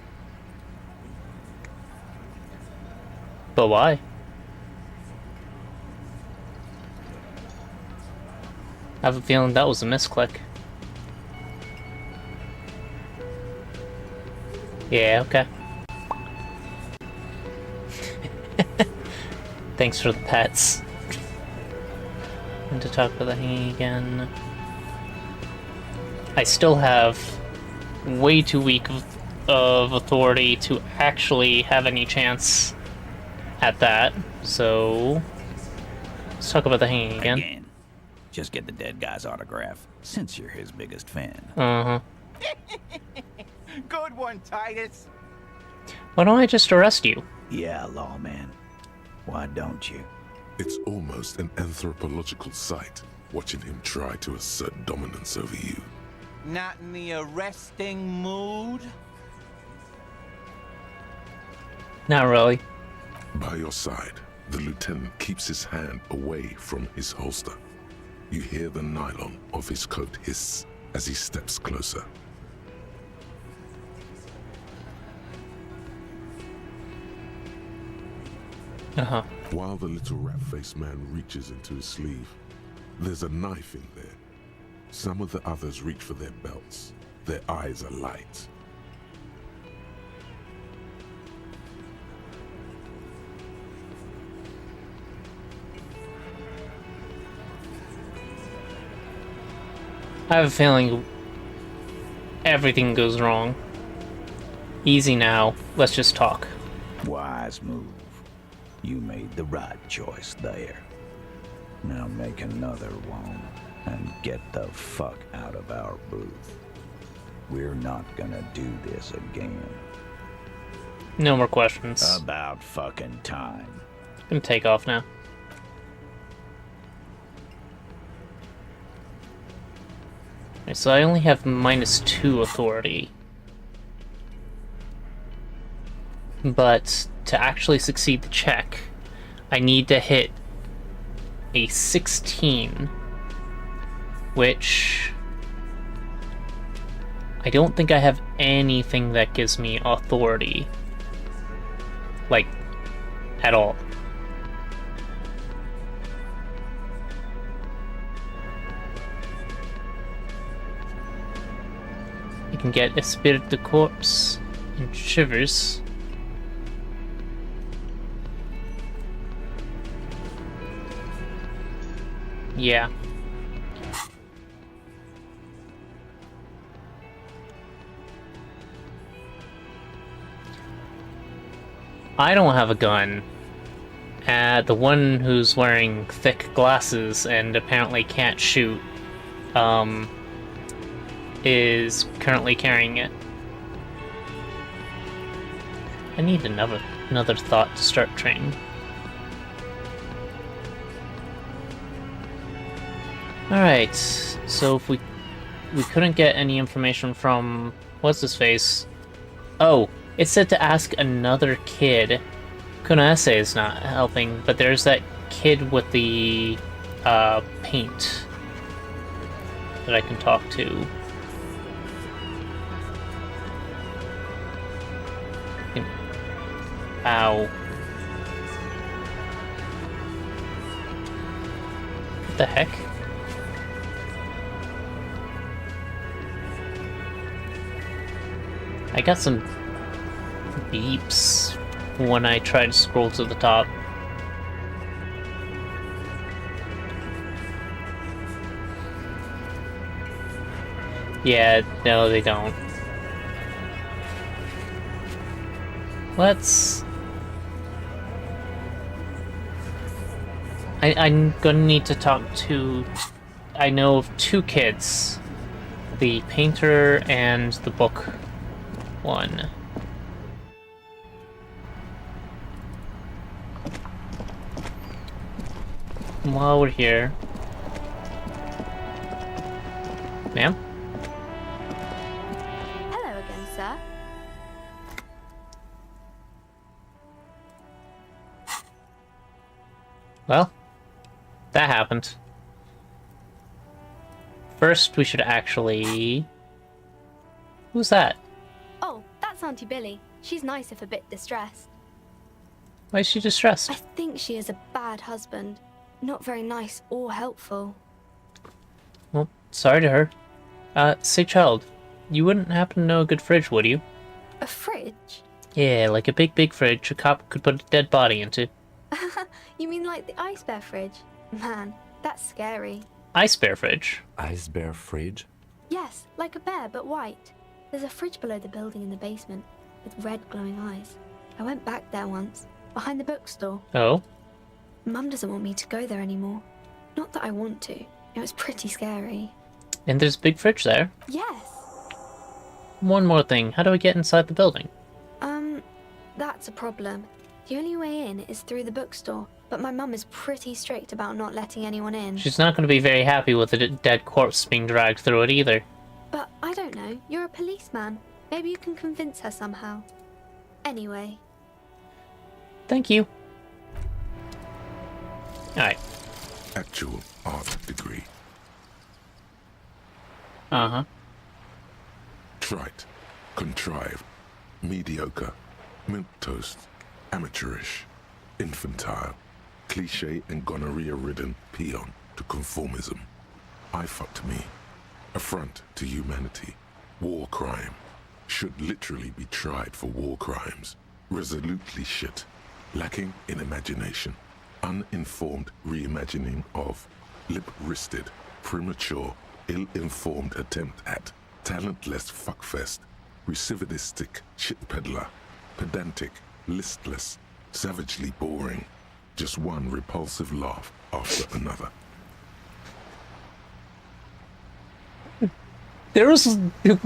But why? I have a feeling that was a misclick. Yeah, okay. Thanks for the pets. And to talk about the hanging again. I still have way too weak of authority to actually have any chance at that, so let's talk about the hanging again. Just get the dead guy's autograph, since you're his biggest fan. Uh-huh. Good one, Titus. Why don't I just arrest you? Yeah, lawman. Why don't you? It's almost an anthropological sight, watching him try to assert dominance over you. Not in the arresting mood? Not really. By your side, the lieutenant keeps his hand away from his holster. You hear the nylon of his coat hiss as he steps closer. Uh-huh. While the little rat-faced man reaches into his sleeve, there's a knife in there. Some of the others reach for their belts. Their eyes are light. I have a feeling everything goes wrong. Easy now. Let's just talk. Wise move. You made the right choice there. Now make another one and get the fuck out of our booth. We're not gonna do this again. No more questions. About fucking time. I'm gonna take off now. Okay, so I only have -2 authority. But to actually succeed the check, I need to hit a 16, which I don't think I have anything that gives me authority, like, at all. I can get Esprit de Corpse and Shivers. Yeah. I don't have a gun. The one who's wearing thick glasses and apparently can't shoot, is currently carrying it. I need another thought to start training. Alright, so if we couldn't get any information from what's his face. Oh, it said to ask another kid. Kunaese is not helping, but there's that kid with the paint that I can talk to. Ow. What the heck? I got some beeps when I try to scroll to the top. Yeah, no, they don't. Let's... I'm gonna need to talk to... I know of two kids. The painter and the book one. While we're here... Ma'am? Hello again, sir. Well, that happened. First, we should actually... Who's that? Oh, that's Auntie Billy. She's nice if a bit distressed. Why is she distressed? I think she is a bad husband. Not very nice or helpful. Well, sorry to her. Say child, you wouldn't happen to know a good fridge, would you? A fridge? Yeah, like a big fridge a cop could put a dead body into. You mean like the ice bear fridge? Man, that's scary. Ice bear fridge? Ice bear fridge? Yes, like a bear, but white. There's a fridge below the building in the basement, with red glowing eyes. I went back there once, behind the bookstore. Oh? Mum doesn't want me to go there anymore. Not that I want to. It was pretty scary. And there's a big fridge there? Yes. One more thing, how do I get inside the building? That's a problem. The only way in is through the bookstore, but my mum is pretty strict about not letting anyone in. She's not going to be very happy with a dead corpse being dragged through it either. But I don't know, you're a policeman. Maybe you can convince her somehow. Anyway. Thank you. Alright. Actual art degree. Uh-huh. Trite. Contrived. Mediocre. Milquetoast. Amateurish. Infantile. Cliche and gonorrhea-ridden peon to conformism. I fucked me. Affront to humanity. War crime. Should literally be tried for war crimes. Resolutely shit. Lacking in imagination. Uninformed reimagining of. Lip-wristed. Premature. Ill-informed attempt at. Talentless fuckfest. Recidivistic shit peddler. Pedantic. Listless. Savagely boring. Just one repulsive laugh after another. There was... I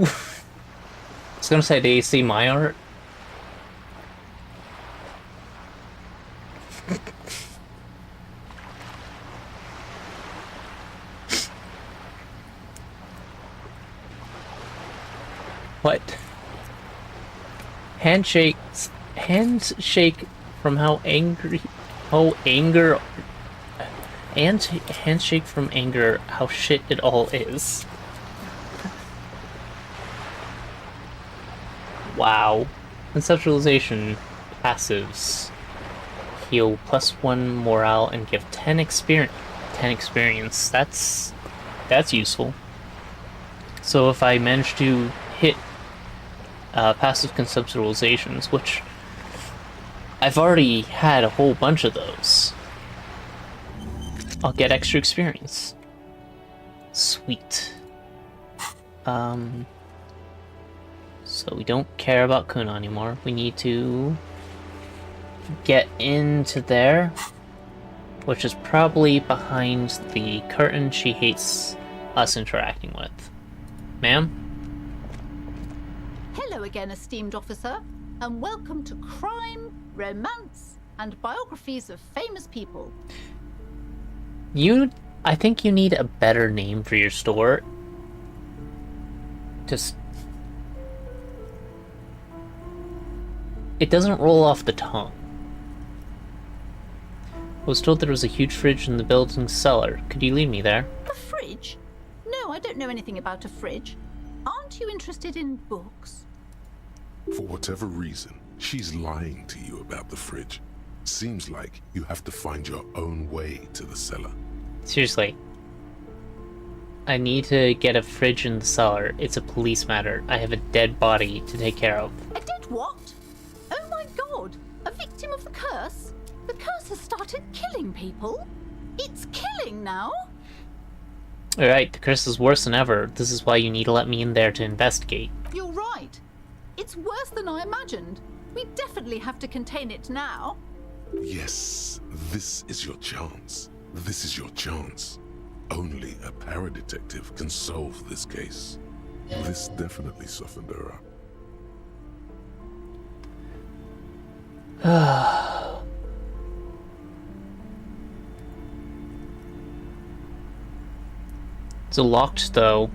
was gonna say, do you see my art? What? Handshake from how angry... handshake from anger, how shit it all is. Wow. Conceptualization. Passives. Heal +1 morale and give 10 experience. That's useful. So if I manage to hit passive conceptualizations, which I've already had a whole bunch of those, I'll get extra experience. Sweet. So we don't care about Kuna anymore. We need to get into there, which is probably behind the curtain she hates us interacting with. Ma'am? Hello again, esteemed officer, and welcome to Crime, Romance, and Biographies of Famous People. You I think you need a better name for your store. Just... It doesn't roll off the tongue. I was told there was a huge fridge in the building's cellar. Could you lead me there? A fridge? No, I don't know anything about a fridge. Aren't you interested in books? For whatever reason, she's lying to you about the fridge. Seems like you have to find your own way to the cellar. Seriously. I need to get a fridge in the cellar. It's a police matter. I have a dead body to take care of. A dead what? Oh my god! A victim of the curse? The curse has started killing people? It's killing now? Alright, the curse is worse than ever. This is why you need to let me in there to investigate. You're right. It's worse than I imagined. We definitely have to contain it now. Yes, this is your chance. This is your chance. Only a paradetective can solve this case. This definitely softened her up. It's locked, though.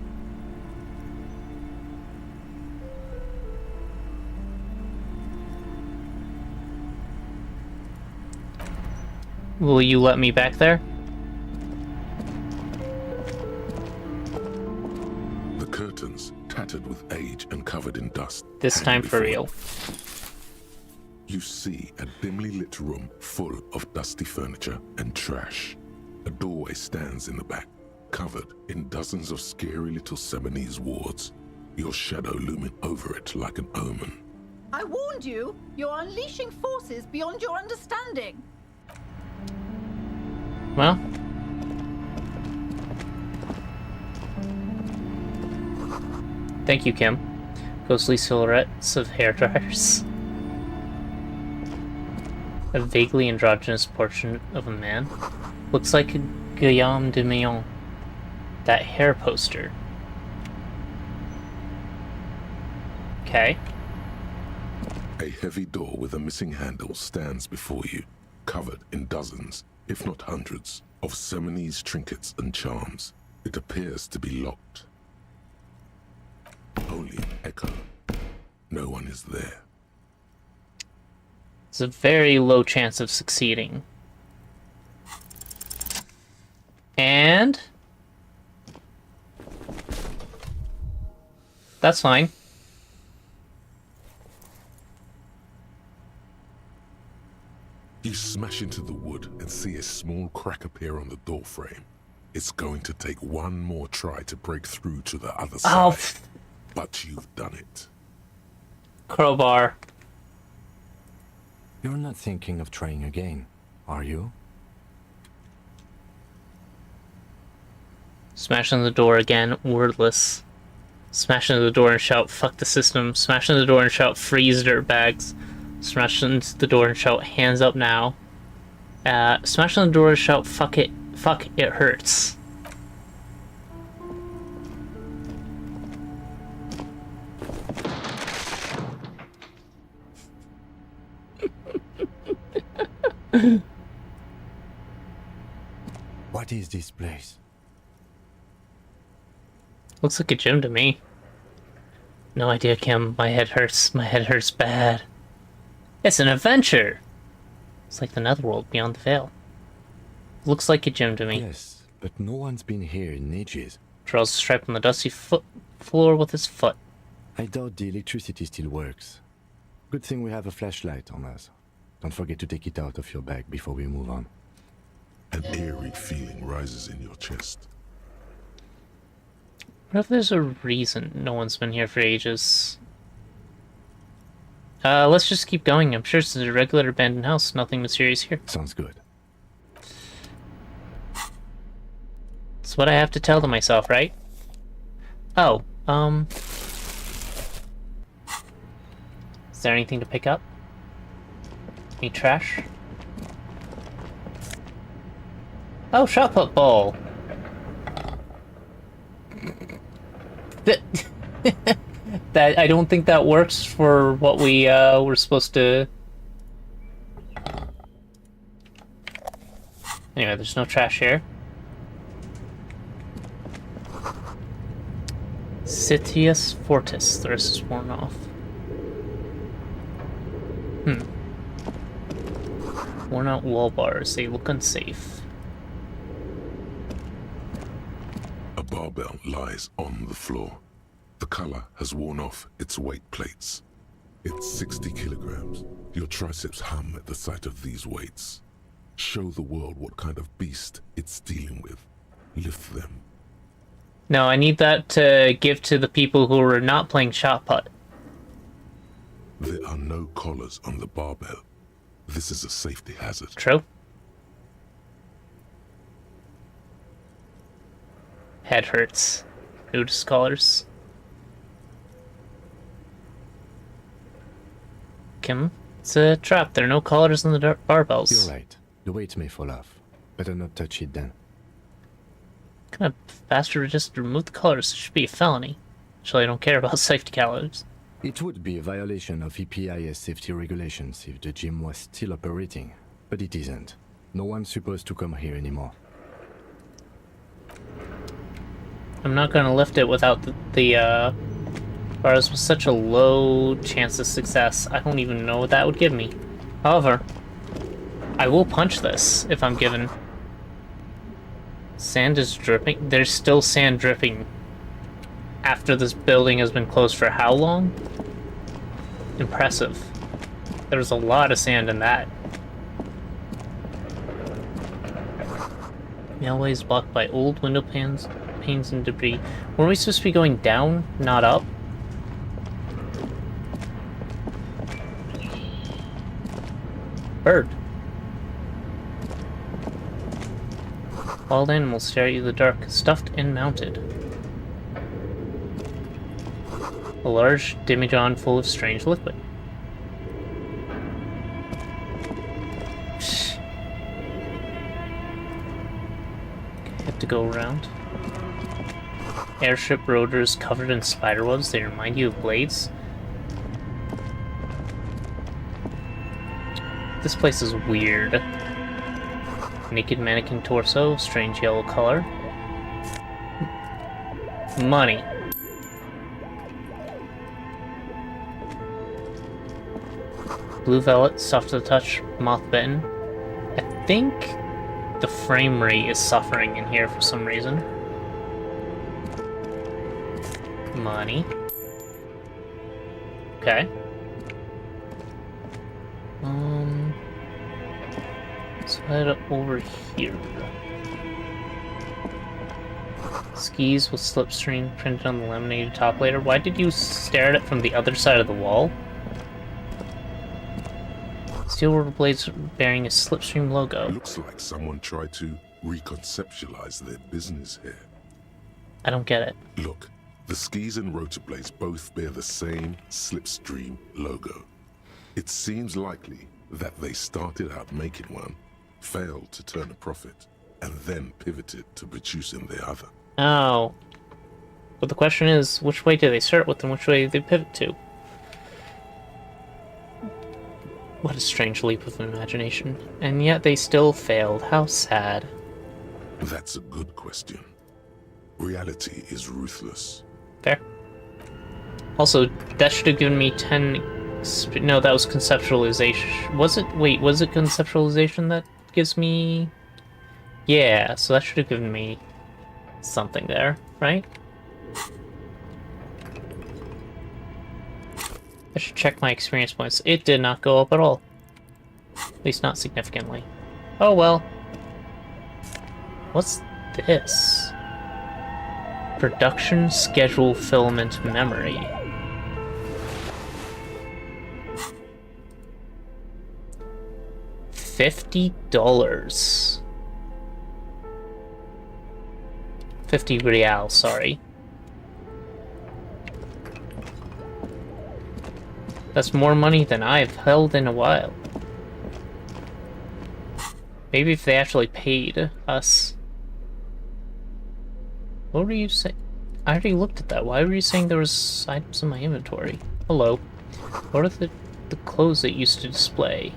Will you let me back there? The curtains, tattered with age and covered in dust. This time for real. You see a dimly lit room full of dusty furniture and trash. A doorway stands in the back, covered in dozens of scary little Seminese wards, your shadow looming over it like an omen. I warned you! You're unleashing forces beyond your understanding! Well. Thank you, Kim. Ghostly silhouettes of hairdryers. A vaguely androgynous portrait of a man. Looks like Guillaume de Millon. That hair poster. Okay. A heavy door with a missing handle stands before you, covered in dozens, if not hundreds, of Seminese trinkets and charms. It appears to be locked. Only an echo. No one is there. It's a very low chance of succeeding. And... that's fine. You smash into the wood and see a small crack appear on the doorframe. It's going to take one more try to break through to the other side. But you've done it. Crowbar. You're not thinking of trying again, are you? Smash on the door again, wordless. Smash into the door and shout, fuck the system. Smash into the door and shout, freeze dirtbags. Smash into the door and shout, hands up now. Smash on the door and shout, fuck it, hurts. What is this place? Looks like a gym to me. No idea, Kim. My head hurts. My head hurts bad. It's an adventure! It's like the netherworld beyond the veil. Looks like a gym to me. Yes, but no one's been here in ages. Draws a stripe on the dusty floor with his foot. I doubt the electricity still works. Good thing we have a flashlight on us. Don't forget to take it out of your bag before we move on. An eerie feeling rises in your chest. What if there's a reason no one's been here for ages? Let's just keep going. I'm sure it's a regular abandoned house. Nothing mysterious here. Sounds good. That's what I have to tell to myself, right? Oh, is there anything to pick up? Any trash? Oh, shot put bowl! That I don't think that works for what we were supposed to. Anyway, there's no trash here. Sitius Fortis. The rest is worn off. Worn out wall bars. They look unsafe. A barbell lies on the floor. The color has worn off its weight plates. It's 60 kilograms. Your triceps hum at the sight of these weights. Show the world what kind of beast it's dealing with. Lift them. No, I need that to give to the people who are not playing shot put. There are no collars on the barbell. This is a safety hazard. True. Head hurts. Nudist collars. Kim, it's a trap. There are no collars on the barbells. You're right. The weight may fall off. Better not touch it then. What kind of bastard just remove the collars? It should be a felony. Actually, I don't care about safety collars. It would be a violation of EPIS safety regulations if the gym was still operating, but it isn't. No one's supposed to come here anymore. I'm not gonna lift it without the bars with such a low chance of success. I don't even know what that would give me. However, I will punch this if I'm given. Sand is dripping. There's still sand dripping after this building has been closed for how long? Impressive. There's a lot of sand in that. The alleyway is blocked by old window panes and debris. Weren't we supposed to be going down, not up? Bird. Wild animals stare at you in the dark, stuffed and mounted. A large demijohn full of strange liquid. Okay, have to go around. Airship rotors covered in spiderwebs. They remind you of blades. This place is weird. Naked mannequin torso, strange yellow color. Money. Blue velvet, soft to the touch, moth bitten. I think the frame rate is suffering in here for some reason. Money. Okay. Let's head over here. Skis with slipstream printed on the laminated top later. Why did you stare at it from the other side of the wall? Steel rubber blades bearing a slipstream logo. Looks like someone tried to reconceptualize their business here. I don't get it. Look, the skis and rotor blades both bear the same slipstream logo. It seems likely that they started out making one, failed to turn a profit, and then pivoted to producing the other. Oh. But the question is, which way do they start with and which way do they pivot to? What a strange leap of imagination. And yet they still failed. How sad. That's a good question. Reality is ruthless. Fair. Also, that should have given me 10... No, that was conceptualization. Was it? Wait, was it conceptualization that gives me... Yeah, so that should have given me something there, right? I should check my experience points. It did not go up at all. At least not significantly. Oh well. What's this? Production schedule filament memory. $50. 50 real, sorry. That's more money than I've held in a while. Maybe if they actually paid us. What were you saying? I already looked at that. Why were you saying there was items in my inventory? Hello. What are the clothes that used to display?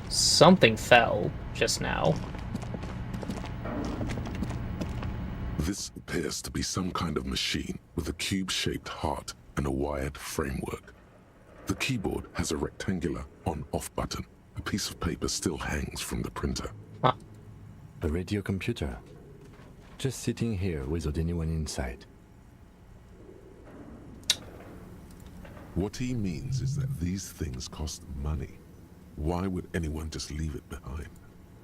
Something fell just now. This appears to be some kind of machine with a cube-shaped heart and a wired framework. The keyboard has a rectangular on-off button. A piece of paper still hangs from the printer. Huh. A radio computer. Just sitting here without anyone inside. What he means is that these things cost money. Why would anyone just leave it behind?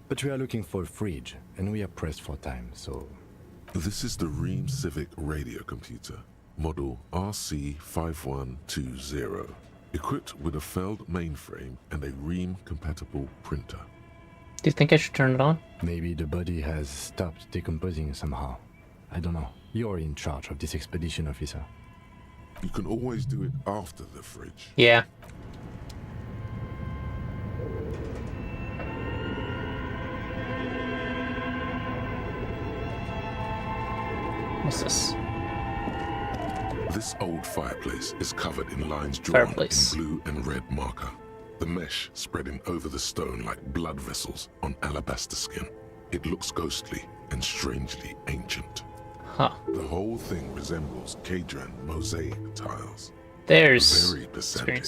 But we are looking for a fridge, and we are pressed for time, so... This is the Ream Civic radio computer, model RC5120, equipped with a Feld mainframe and a Ream-compatible printer. Do you think I should turn it on? Maybe the body has stopped decomposing somehow. I don't know. You're in charge of this expedition, officer. You can always do it after the fridge. Yeah. What's this? This old fireplace is covered in lines drawn in blue and red marker. The mesh spreading over the stone like blood vessels on alabaster skin. It looks ghostly and strangely ancient. Huh. The whole thing resembles Cadran mosaic tiles. There's very pedantic.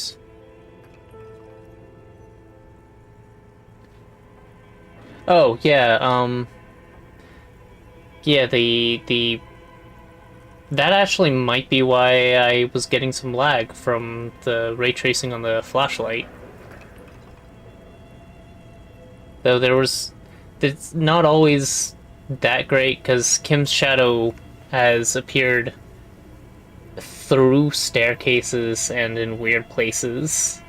Oh yeah, yeah, the that actually might be why I was getting some lag from the ray tracing on the flashlight. Though it's not always that great, because Kim's shadow has appeared through staircases and in weird places.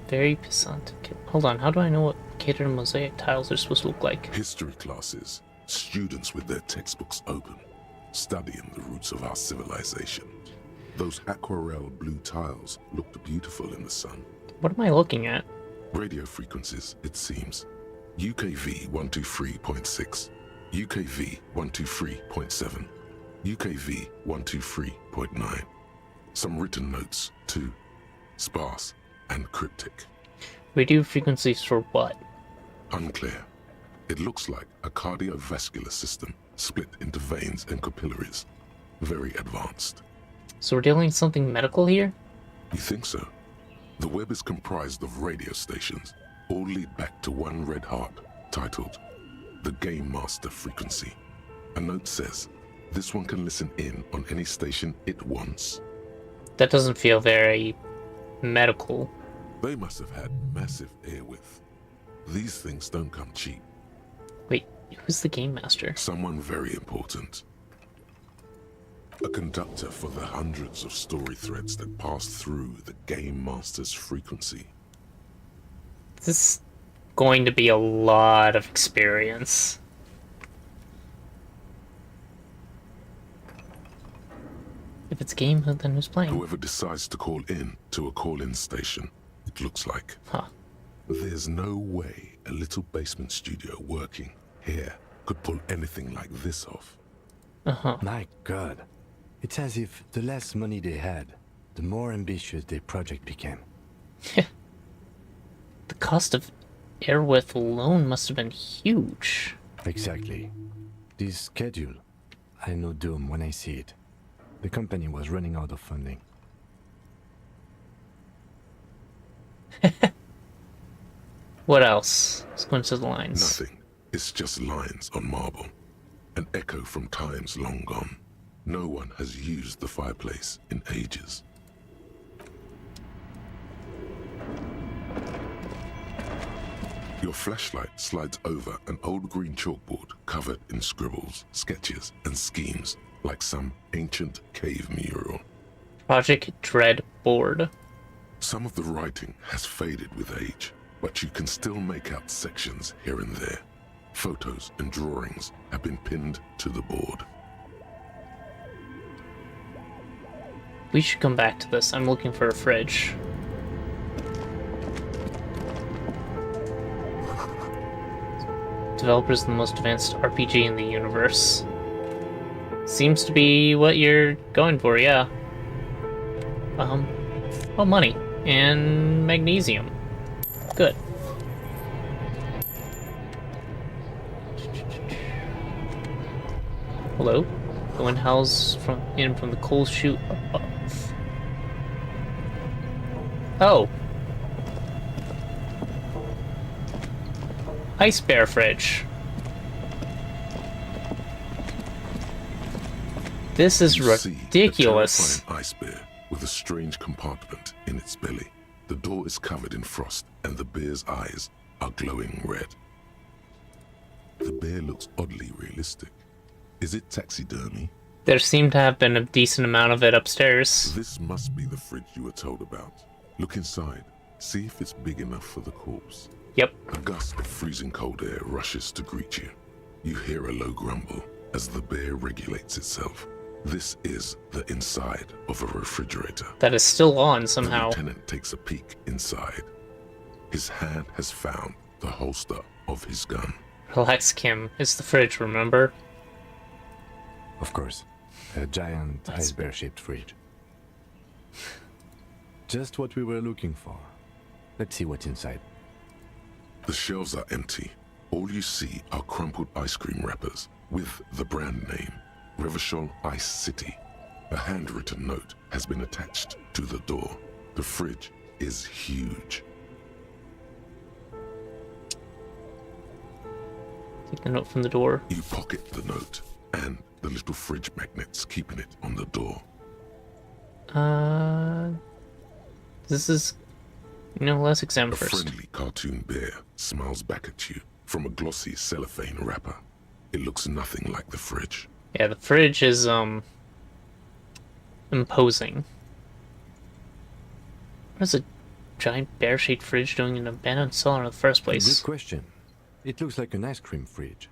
Very pedantic. Hold on, how do I know what Cadran mosaic tiles are supposed to look like? History classes, students with their textbooks open, studying the roots of our civilization. Those aquarelle blue tiles looked beautiful in the sun. What am I looking at? Radio frequencies, it seems. UKV 123.6, UKV 123.7, UKV 123.9. Some written notes, too. Sparse and cryptic. Radio frequencies for what? Unclear. It looks like a cardiovascular system split into veins and capillaries. Very advanced. So we're dealing with something medical here? You think so? The web is comprised of radio stations, all lead back to one red heart, titled the Game Master Frequency. A note says, this one can listen in on any station it wants. That doesn't feel very medical. They must have had massive airwidth. These things don't come cheap. Wait, who's the Game Master? Someone very important. A conductor for the hundreds of story threads that pass through the Game Master's frequency. This is going to be a lot of experience. If it's game, then who's playing? Whoever decides to call in to a call-in station, it looks like. Huh. There's no way a little basement studio working here could pull anything like this off. Uh-huh. My God. It's as if the less money they had, the more ambitious their project became. The cost of airwidth alone must have been huge. Exactly. This schedule, I know doom when I see it. The company was running out of funding. What else? Let's go into the lines. Nothing. It's just lines on marble. An echo from times long gone. No one has used the fireplace in ages. Your flashlight slides over an old green chalkboard covered in scribbles, sketches, and schemes like some ancient cave mural. Project Dread board. Some of the writing has faded with age, but you can still make out sections here and there. Photos and drawings have been pinned to the board. We should come back to this. I'm looking for a fridge. Developers of the most advanced RPG in the universe. Seems to be what you're going for, yeah. Oh, money. And magnesium. Good. Hello? The wind howls from the coal chute above. Oh. Ice bear fridge. This is ridiculous. A terrifying ice bear with a strange compartment in its belly. The door is covered in frost, and the bear's eyes are glowing red. The bear looks oddly realistic. Is it taxidermy? There seemed to have been a decent amount of it upstairs. This must be the fridge you were told about. Look inside. See if it's big enough for the corpse. Yep. A gust of freezing cold air rushes to greet you. You hear a low grumble as the bear regulates itself. This is the inside of a refrigerator. That is still on somehow. The lieutenant takes a peek inside. His hand has found the holster of his gun. Relax, Kim. It's the fridge, remember? Of course. A giant ice bear-shaped fridge. Just what we were looking for. Let's see what's inside. The shelves are empty. All you see are crumpled ice cream wrappers with the brand name, Revachol Ice City. A handwritten note has been attached to the door. The fridge is huge. Take the note from the door. You pocket the note and the little fridge magnets keeping it on the door. This is, let's examine A first. friendly cartoon bear smiles back at you from a glossy cellophane wrapper. It looks nothing like the fridge. Yeah, the fridge is, imposing. What is a giant bear-shaped fridge doing in an abandoned cellar in the first place? Good question. It looks like an ice cream fridge.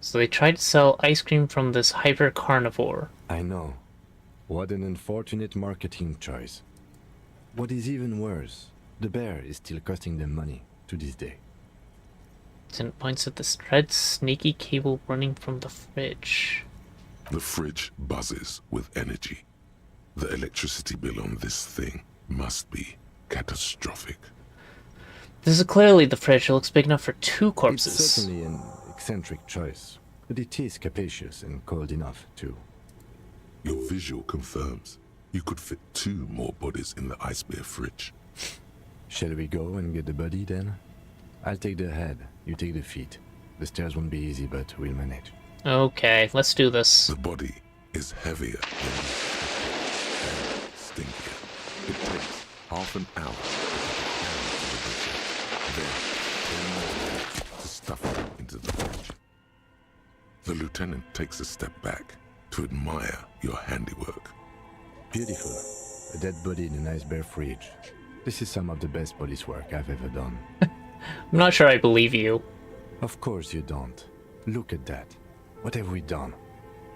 So they tried to sell ice cream from this hyper-carnivore. I know. What an unfortunate marketing choice. What is even worse, the bear is still costing them money to this day. Then it points at this red snaky cable running from the fridge. The fridge buzzes with energy. The electricity bill on this thing must be catastrophic. This is clearly the fridge. It looks big enough for 2 corpses. It's certainly an eccentric choice, but it is capacious and cold enough, too. Your visual confirms you could fit 2 more bodies in the ice bear fridge. Shall we go and get the body, then? I'll take the head, you take the feet. The stairs won't be easy, but we'll manage. Okay, let's do this. The body is heavier than and stinkier. It takes half an hour to get the butcher, then 10 more to stuff it into the fridge. The lieutenant takes a step back to admire your handiwork. Beautiful. A dead body in an ice bear fridge. This is some of the best police work I've ever done. I'm not sure I believe you. Of course you don't. Look at that. What have we done?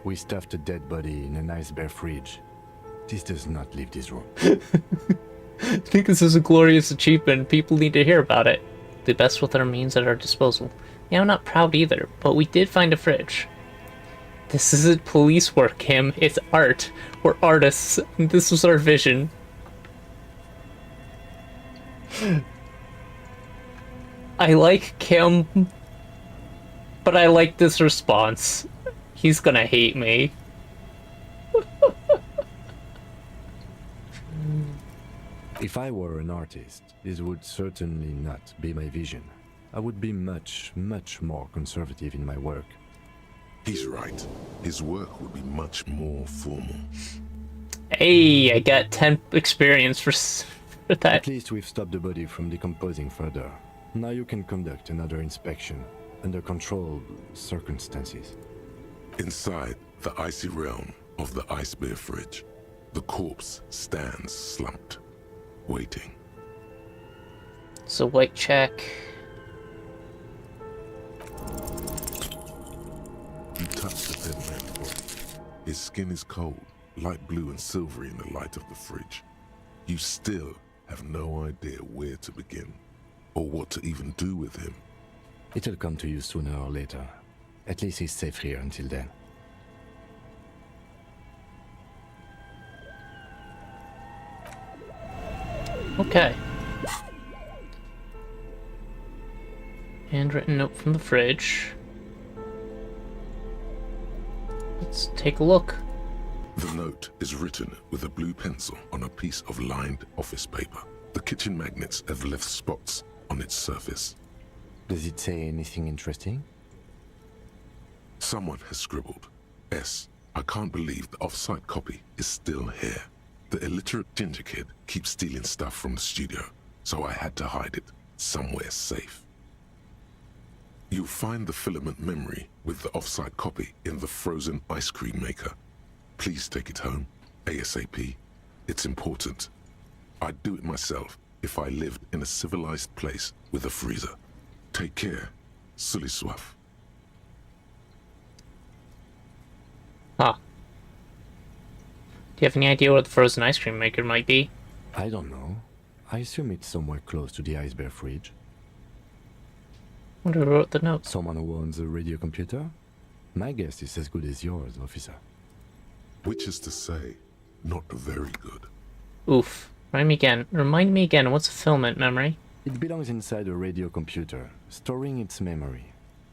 We stuffed a dead body in an ice bear fridge. This does not leave this room. I think this is a glorious achievement. People need to hear about it. The best with our means at our disposal. Yeah, I'm not proud either, but we did find a fridge. This isn't police work, Kim. It's art. We're artists, and this was our vision. I like Kim, but I like this response. He's gonna hate me. If I were an artist, this would certainly not be my vision. I would be much, much more conservative in my work. He's right. His work would be much more formal. Hey, I got 10 experience for that. At least we've stopped the body from decomposing further. Now you can conduct another inspection under controlled circumstances. Inside the icy realm of the ice bear fridge, the corpse stands slumped, waiting. So white check. You touch the dead man's body. His skin is cold, light blue and silvery in the light of the fridge. You still have no idea where to begin, or what to even do with him. It'll come to you sooner or later. At least he's safe here until then. Okay. Handwritten note from the fridge. Let's take a look. The note is written with a blue pencil on a piece of lined office paper. The kitchen magnets have left spots on its surface. Does it say anything interesting? Someone has scribbled, S. I can't believe the off-site copy is still here. The illiterate ginger kid keeps stealing stuff from the studio, so I had to hide it somewhere safe. You'll find the filament memory with the off-site copy in the frozen ice cream maker. Please take it home, ASAP. It's important. I'd do it myself if I lived in a civilized place with a freezer. Take care, Sully Swaff. Huh. Do you have any idea what the frozen ice cream maker might be? I don't know. I assume it's somewhere close to the ice bear fridge. Wonder who wrote the note. Someone who owns a radio computer? My guess is as good as yours, officer. Which is to say, not very good. Oof. Remind me again, what's a filament memory? It belongs inside a radio computer, storing its memory.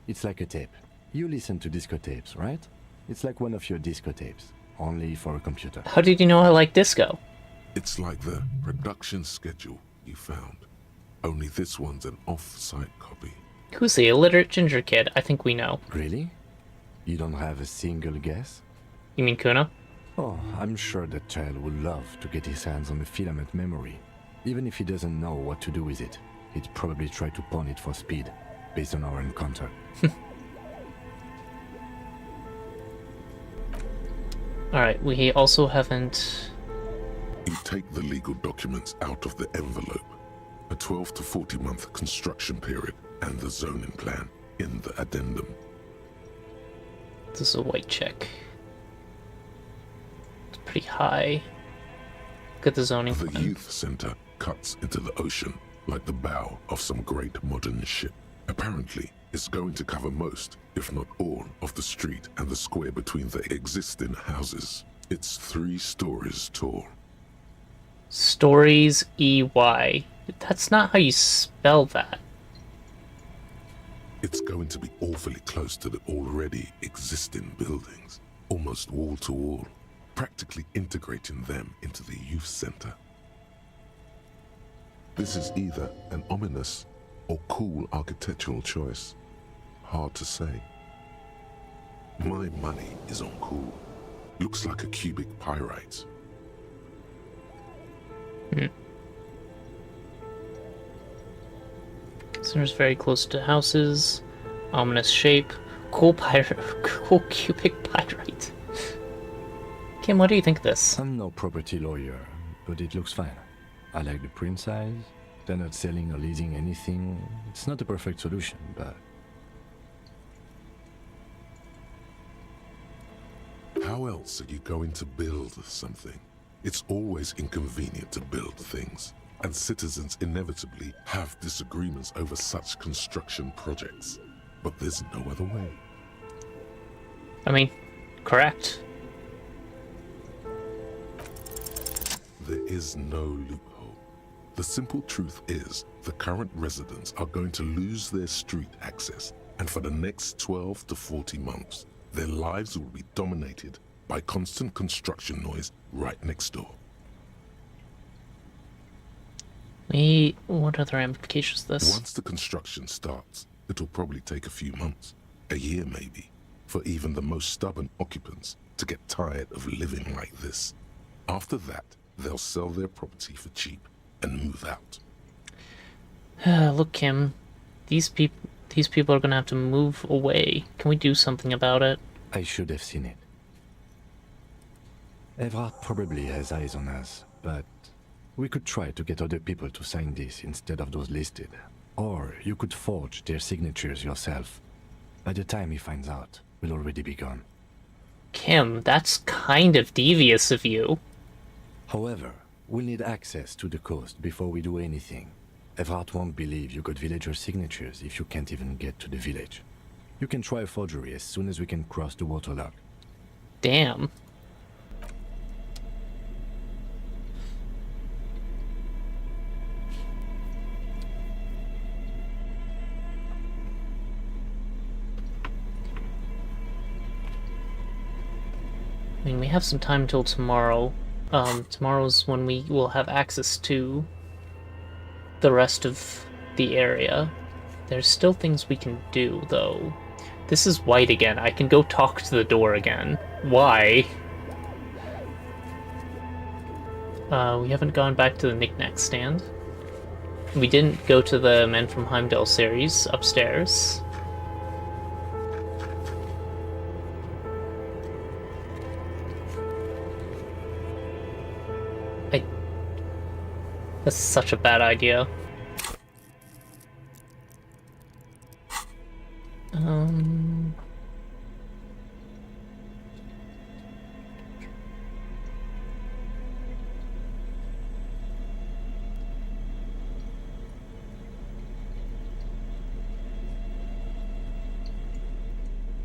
It's like a tape. You listen to disco tapes, right? It's like one of your disco tapes, only for a computer. How did you know I like disco? It's like the production schedule you found. Only this one's an off-site copy. Who's the illiterate ginger kid? I think we know. Really? You don't have a single guess? You mean Kuno? Oh, I'm sure that child would love to get his hands on the filament memory. Even if he doesn't know what to do with it, he'd probably try to pawn it for speed, based on our encounter. Alright, we also haven't... You take the legal documents out of the envelope. A 12 to 40 month construction period and the zoning plan in the addendum. This is a white check. It's pretty high. Look at the zoning The plan. youth center cuts into the ocean like the bow of some great modern ship. Apparently, it's going to cover most, if not all, of the street and the square between the existing houses. It's 3 stories tall. Stories EY. That's not how you spell that. It's going to be awfully close to the already existing buildings, almost wall to wall, practically integrating them into the youth center. This is either an ominous or cool architectural choice. Hard to say. My money is on cool. Looks like a cubic pyrite. Center's very close to houses. Ominous shape. Cool cubic pyrite. Kim, what do you think of this? I'm no property lawyer, but it looks fine. I like the print size. They're not selling or leasing anything. It's not a perfect solution, but... How else are you going to build something? It's always inconvenient to build things, and citizens inevitably have disagreements over such construction projects. But there's no other way. I mean, correct. There is no loophole. The simple truth is, the current residents are going to lose their street access, and for the next 12 to 40 months, their lives will be dominated by constant construction noise right next door. What other ramifications this? Once the construction starts, it'll probably take a few months, a year maybe, for even the most stubborn occupants to get tired of living like this. After that, they'll sell their property for cheap and move out. Look, Kim, these people are gonna have to move away. Can we do something about it? I should have seen it. Everard probably has eyes on us, but we could try to get other people to sign this instead of those listed. Or you could forge their signatures yourself. By the time he finds out, we'll already be gone. Kim, that's kind of devious of you. However, we'll need access to the coast before we do anything. Everard won't believe you got villager signatures if you can't even get to the village. You can try a forgery as soon as we can cross the waterlock. Damn. I mean, we have some time until tomorrow. Tomorrow's when we will have access to the rest of the area. There's still things we can do, though. This is white again. I can go talk to the door again. Why? We haven't gone back to the knick-knack stand. We didn't go to the Men from Heimdall series upstairs. That's such a bad idea.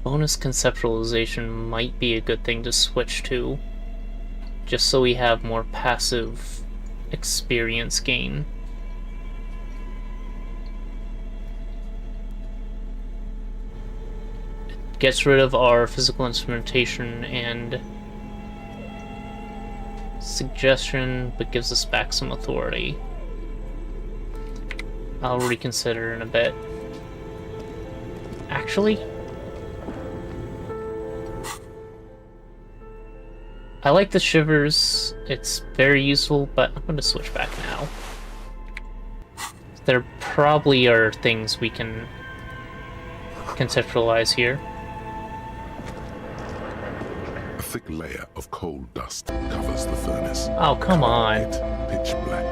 Bonus conceptualization might be a good thing to switch to, just so we have more passive experience gain. It gets rid of our physical instrumentation and suggestion, but gives us back some authority. I'll reconsider in a bit. Actually, I like the shivers, it's very useful, but I'm going to switch back now. There probably are things we can conceptualize here. A thick layer of coal dust covers the furnace. Oh, come on. Pitch black.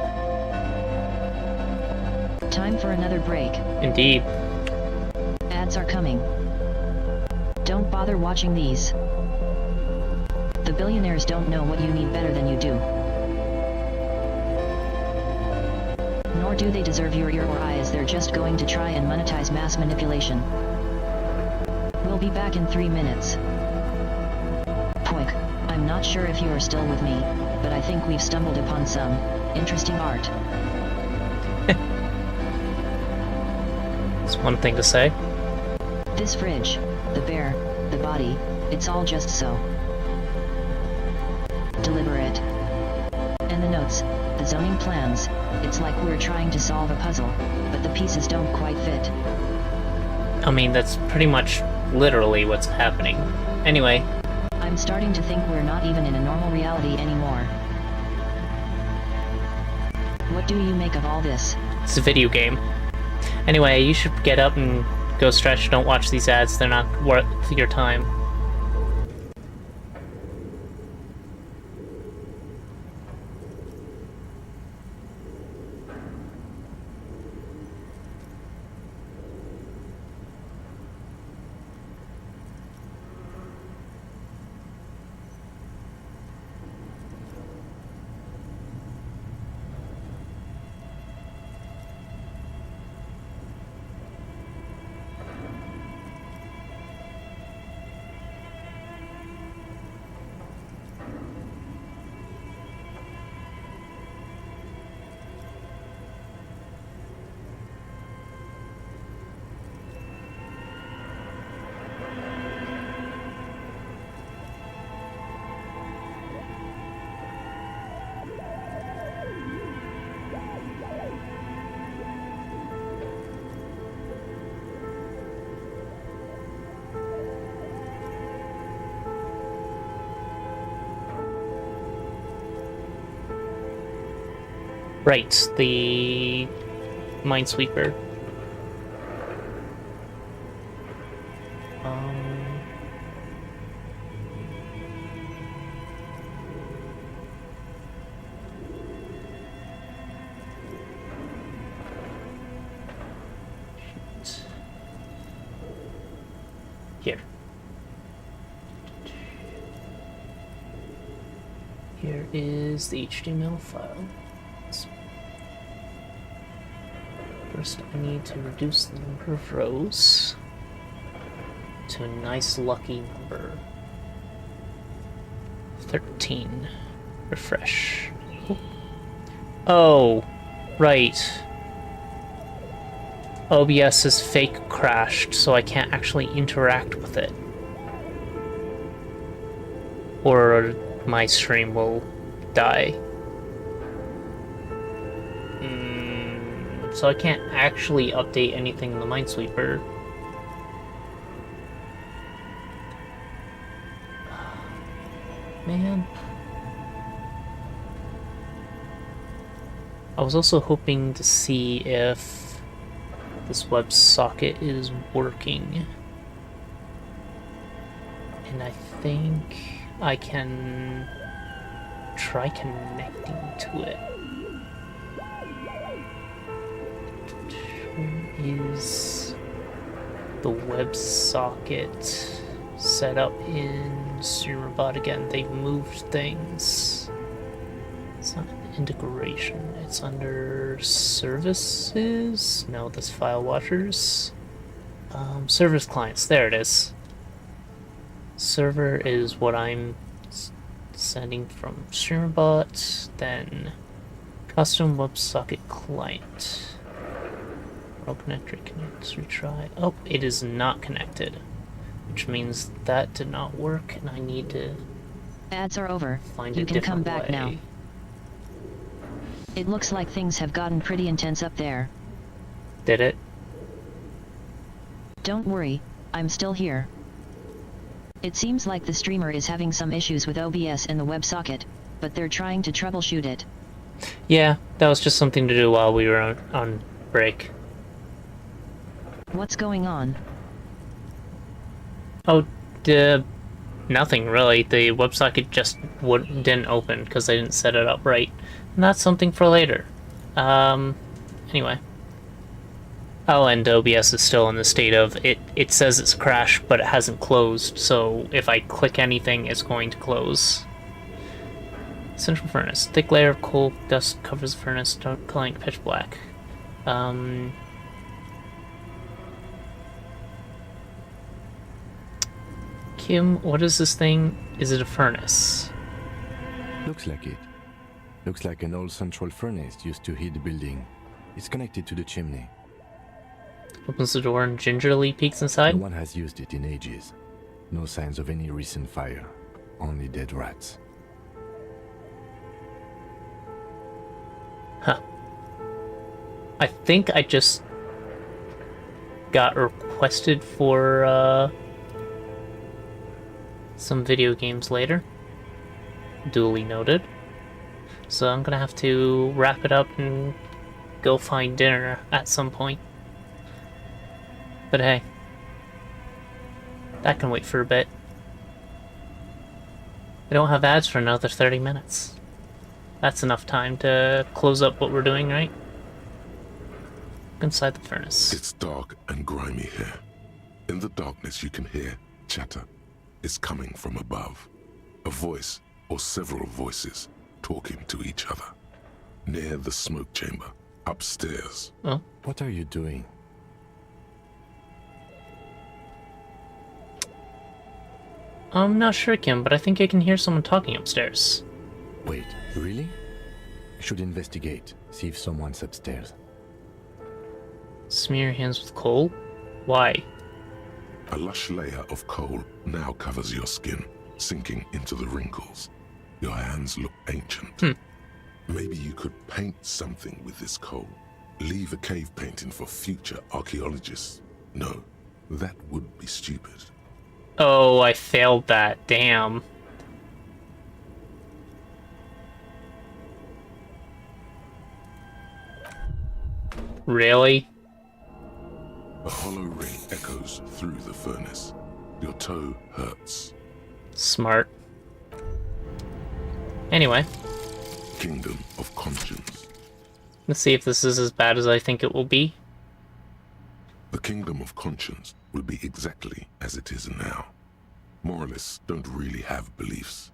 Time for another break. Indeed. Ads are coming. Don't bother watching these. The billionaires don't know what you need better than you do. Nor do they deserve your ear or eye, as they're just going to try and monetize mass manipulation. We'll be back in 3 minutes. Poik, I'm not sure if you are still with me, but I think we've stumbled upon some interesting art. It's one thing to say. This fridge, the bear, the body, it's all just so deliberate. And the notes, the zoning plans, it's like we're trying to solve a puzzle, but the pieces don't quite fit. I mean, that's pretty much literally what's happening. Anyway. I'm starting to think we're not even in a normal reality anymore. What do you make of all this? It's a video game. Anyway, you should get up and go stretch. Don't watch these ads, they're not worth your time. Right, the Minesweeper. Here. Here is the HTML file. First, I need to reduce the number of rows to a nice lucky number. 13. Refresh. Oh, right. OBS is fake crashed, so I can't actually interact with it. or my stream will die. So I can't actually update anything in the Minesweeper. Man. I was also hoping to see if this WebSocket is working. And I think I can try connecting to it. Is the WebSocket set up in StreamerBot again? They've moved things. It's not integration. It's under services. No, that's file watchers. Service clients. There it is. Server is what I'm sending from StreamerBot. Then custom WebSocket client. World connector connects, retry. Oh, it is not connected, which means that did not work, and I need to. Ads are over. Find You a can come different back way. now. It looks like things have gotten pretty intense up there. Did it? Don't worry, I'm still here. It seems like the streamer is having some issues with OBS and the WebSocket, but they're trying to troubleshoot it. Yeah, that was just something to do while we were on break. What's going on? Oh, nothing really. The WebSocket just didn't open because they didn't set it up right. And that's something for later. Anyway. Oh, and OBS is still in the state of it says it's crashed, but it hasn't closed, so if I click anything, it's going to close. Central furnace. Thick layer of coal dust covers the furnace, calling it pitch black. Kim, what is this thing? Is it a furnace? Looks like it. Looks like an old central furnace used to heat the building. It's connected to the chimney. Opens the door and gingerly peeks inside. No one has used it in ages. No signs of any recent fire. Only dead rats. Huh. I think I just got requested for some video games later. Duly noted. So I'm gonna have to wrap it up and go find dinner at some point. But hey, that can wait for a bit. I don't have ads for another 30 minutes. That's enough time to close up what we're doing, right? Look inside the furnace. It's dark and grimy here. In the darkness you can hear chatter. It's coming from above. A voice or several voices talking to each other. Near the smoke chamber, upstairs. Oh. What are you doing? I'm not sure, Kim, but I think I can hear someone talking upstairs. Wait, really? I should investigate, see if someone's upstairs. Smear your hands with coal? Why? A lush layer of coal now covers your skin, sinking into the wrinkles. Your hands look ancient. Maybe you could paint something with this coal. Leave a cave painting for future archaeologists. No, that would be stupid. Oh, I failed that. Damn. Really? A hollow ring echoes through the furnace. Your toe hurts. Smart. Anyway. Kingdom of Conscience. Let's see if this is as bad as I think it will be. The Kingdom of Conscience will be exactly as it is now. Moralists don't really have beliefs.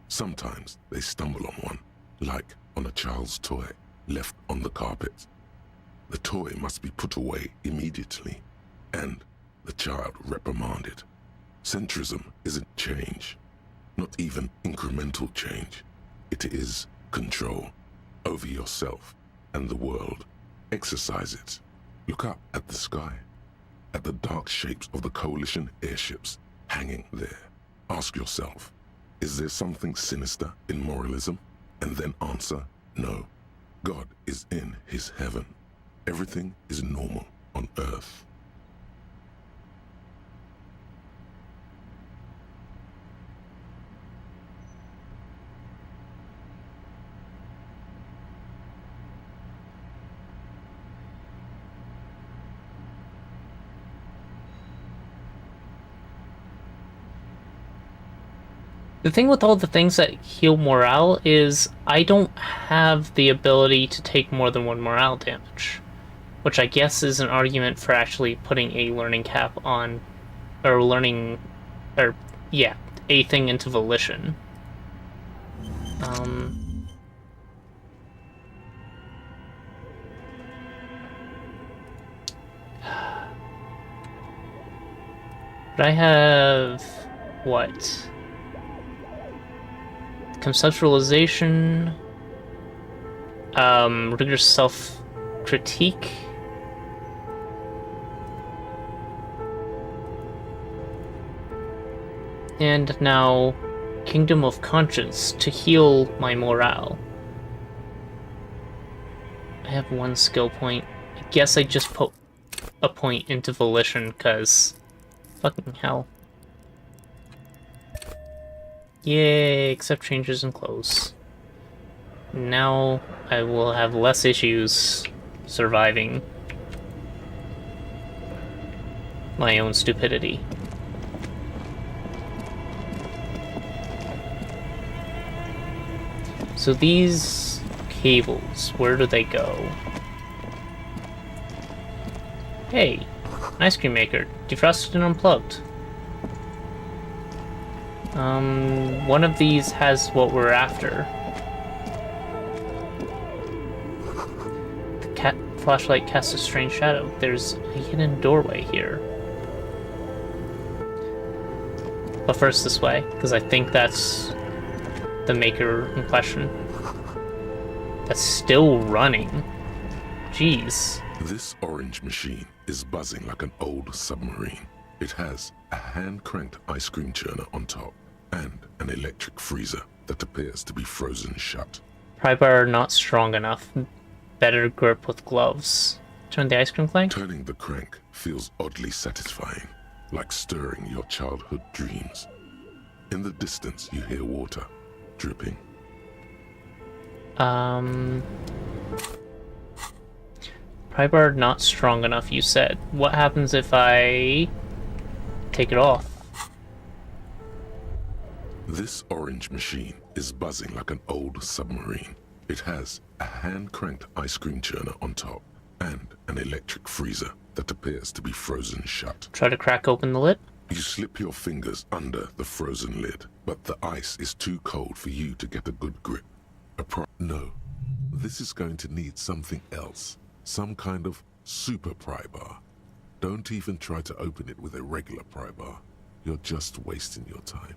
Sometimes they stumble on one, like on a child's toy left on the carpet. The toy must be put away immediately, and the child reprimanded. Centrism isn't change, not even incremental change. It is control over yourself and the world. Exercise it. Look up at the sky, at the dark shapes of the coalition airships hanging there. Ask yourself, Is there something sinister in moralism? And then answer, no. God is in his heaven. Everything is normal on earth. The thing with all the things that heal morale is I don't have the ability to take more than one morale damage. Which I guess is an argument for actually putting a learning cap on, or a thing into volition. But I have what? Conceptualization, rigorous self-critique, and now Kingdom of Conscience to heal my morale. I have one skill point. I guess I just put a point into volition, because fucking hell. Yay, accept changes in clothes. Now I will have less issues surviving my own stupidity. So these cables, where do they go? Hey, an ice cream maker, defrosted and unplugged. One of these has what we're after. The flashlight casts a strange shadow. There's a hidden doorway here. But first this way, because I think that's the maker in question. That's still running. Jeez. This orange machine is buzzing like an old submarine. It has a hand-cranked ice cream churner on top and an electric freezer that appears to be frozen shut. Pry bar not strong enough. Better grip with gloves. Turn the ice cream crank? Turning the crank feels oddly satisfying, like stirring your childhood dreams. In the distance, you hear water dripping. Pry bar not strong enough, you said. What happens if I take it off? This orange machine is buzzing like an old submarine. It has a hand-cranked ice cream churner on top and an electric freezer that appears to be frozen shut. Try to crack open the lid? You slip your fingers under the frozen lid, but the ice is too cold for you to get a good grip. No, this is going to need something else. Some kind of super pry bar. Don't even try to open it with a regular pry bar. You're just wasting your time.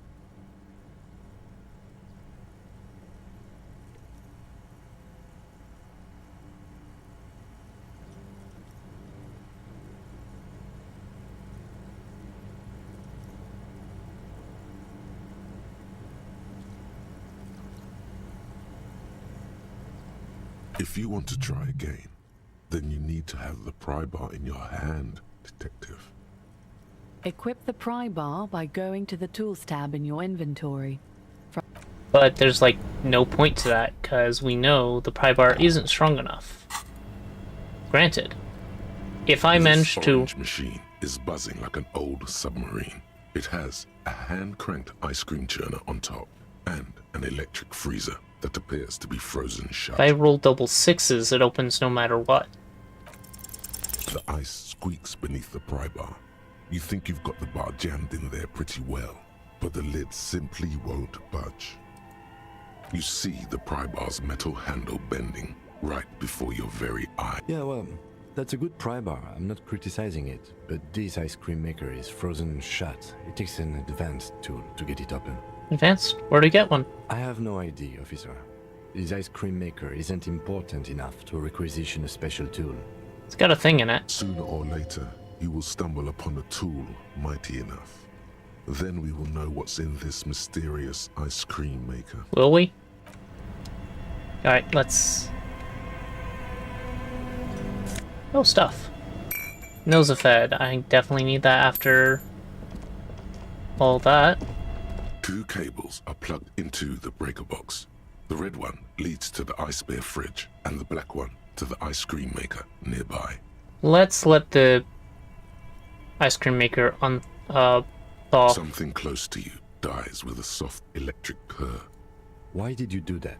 If you want to try again, then you need to have the pry bar in your hand, detective. Equip the pry bar by going to the Tools tab in your inventory. But there's like no point to that, because we know the pry bar isn't strong enough. Granted, if I manage to... This orange machine is buzzing like an old submarine. It has a hand-cranked ice cream churner on top and an electric freezer that appears to be frozen shut. If I roll double sixes, it opens no matter what. The ice squeaks beneath the pry bar. You think you've got the bar jammed in there pretty well, but the lid simply won't budge. You see the pry bar's metal handle bending right before your very eye. Yeah, well, that's a good pry bar. I'm not criticizing it, but this ice cream maker is frozen shut. It takes an advanced tool to get it open. Advanced? Where do you get one? I have no idea, officer. This ice cream maker isn't important enough to requisition a special tool. It's got a thing in it. Sooner or later, you will stumble upon a tool mighty enough. Then we will know what's in this mysterious ice cream maker. Will we? Alright, let's... Oh, stuff. Nosafed. I definitely need that after all that. 2 cables are plugged into the breaker box. The red one leads to the ice bear fridge, and the black one to the ice cream maker nearby. Let's let the ice cream maker on off. Something close to you dies with a soft electric purr. Why did you do that?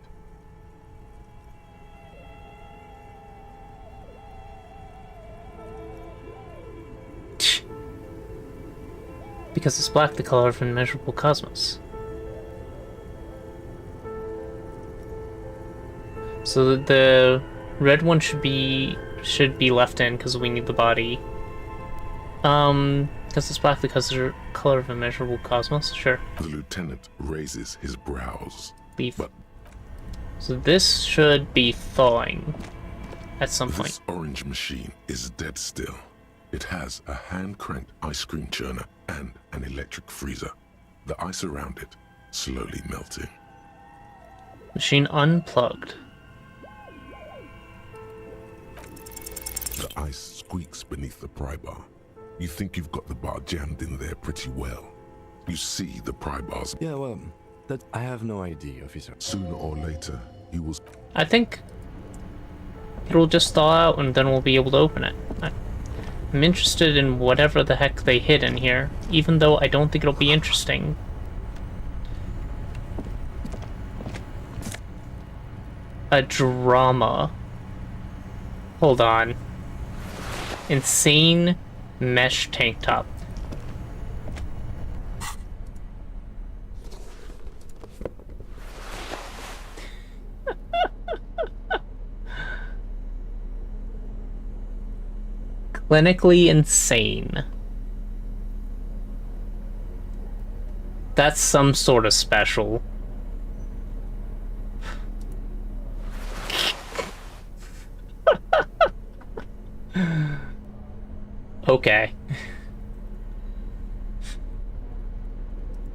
Because it's black, the color of immeasurable cosmos. So the red one should be left in because we need the body. Because it's black, because the color of immeasurable cosmos. Sure. The lieutenant raises his brows. Beef. So this should be thawing at some point. This orange machine is dead still. It has a hand-cranked ice cream churner and an electric freezer. The ice around it slowly melting. Machine unplugged. The ice squeaks beneath the pry bar. You think you've got the bar jammed in there pretty well. You see the pry bars. Yeah, well, that I have no idea, officer. Sooner or later, you will... I think it'll just thaw out and then we'll be able to open it. I'm interested in whatever the heck they hid in here, even though I don't think it'll be interesting. A drama. Hold on. Insane mesh tank top. Clinically insane. That's some sort of special. Okay.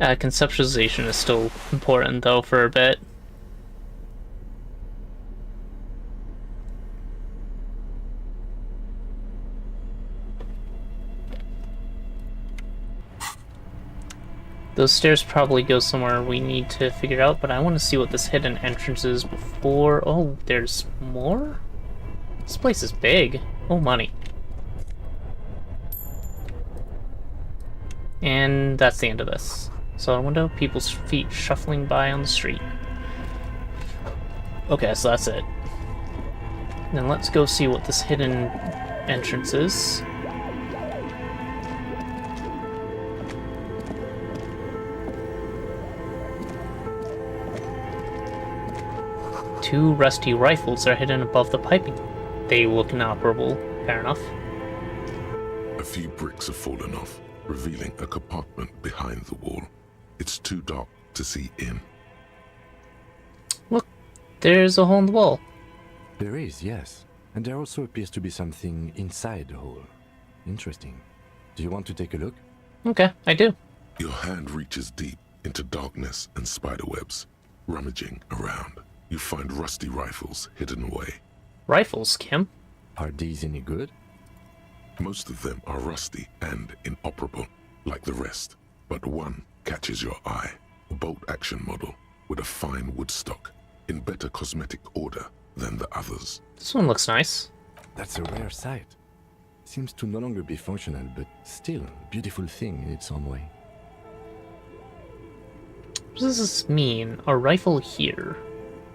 Conceptualization is still important, though, for a bit. Those stairs probably go somewhere we need to figure out, but I want to see what this hidden entrance is before... Oh, there's more? This place is big. Oh, money. And that's the end of this. So I wonder people's feet shuffling by on the street. Okay, so that's it. Then let's go see what this hidden entrance is. Two rusty rifles are hidden above the piping. They look inoperable. Fair enough. A few bricks have fallen off, revealing a compartment behind the wall. It's too dark to see in. Look, there's a hole in the wall. There is, yes. And there also appears to be something inside the hole. Interesting. Do you want to take a look? Okay, I do. Your hand reaches deep into darkness and spiderwebs. Rummaging around, you find rusty rifles hidden away. Rifles, Kim? Are these any good? Most of them are rusty and inoperable, like the rest. But one catches your eye. A bolt-action model with a fine wood stock, in better cosmetic order than the others. This one looks nice. That's a rare sight. Seems to no longer be functional, but still a beautiful thing in its own way. What does this mean? A rifle here?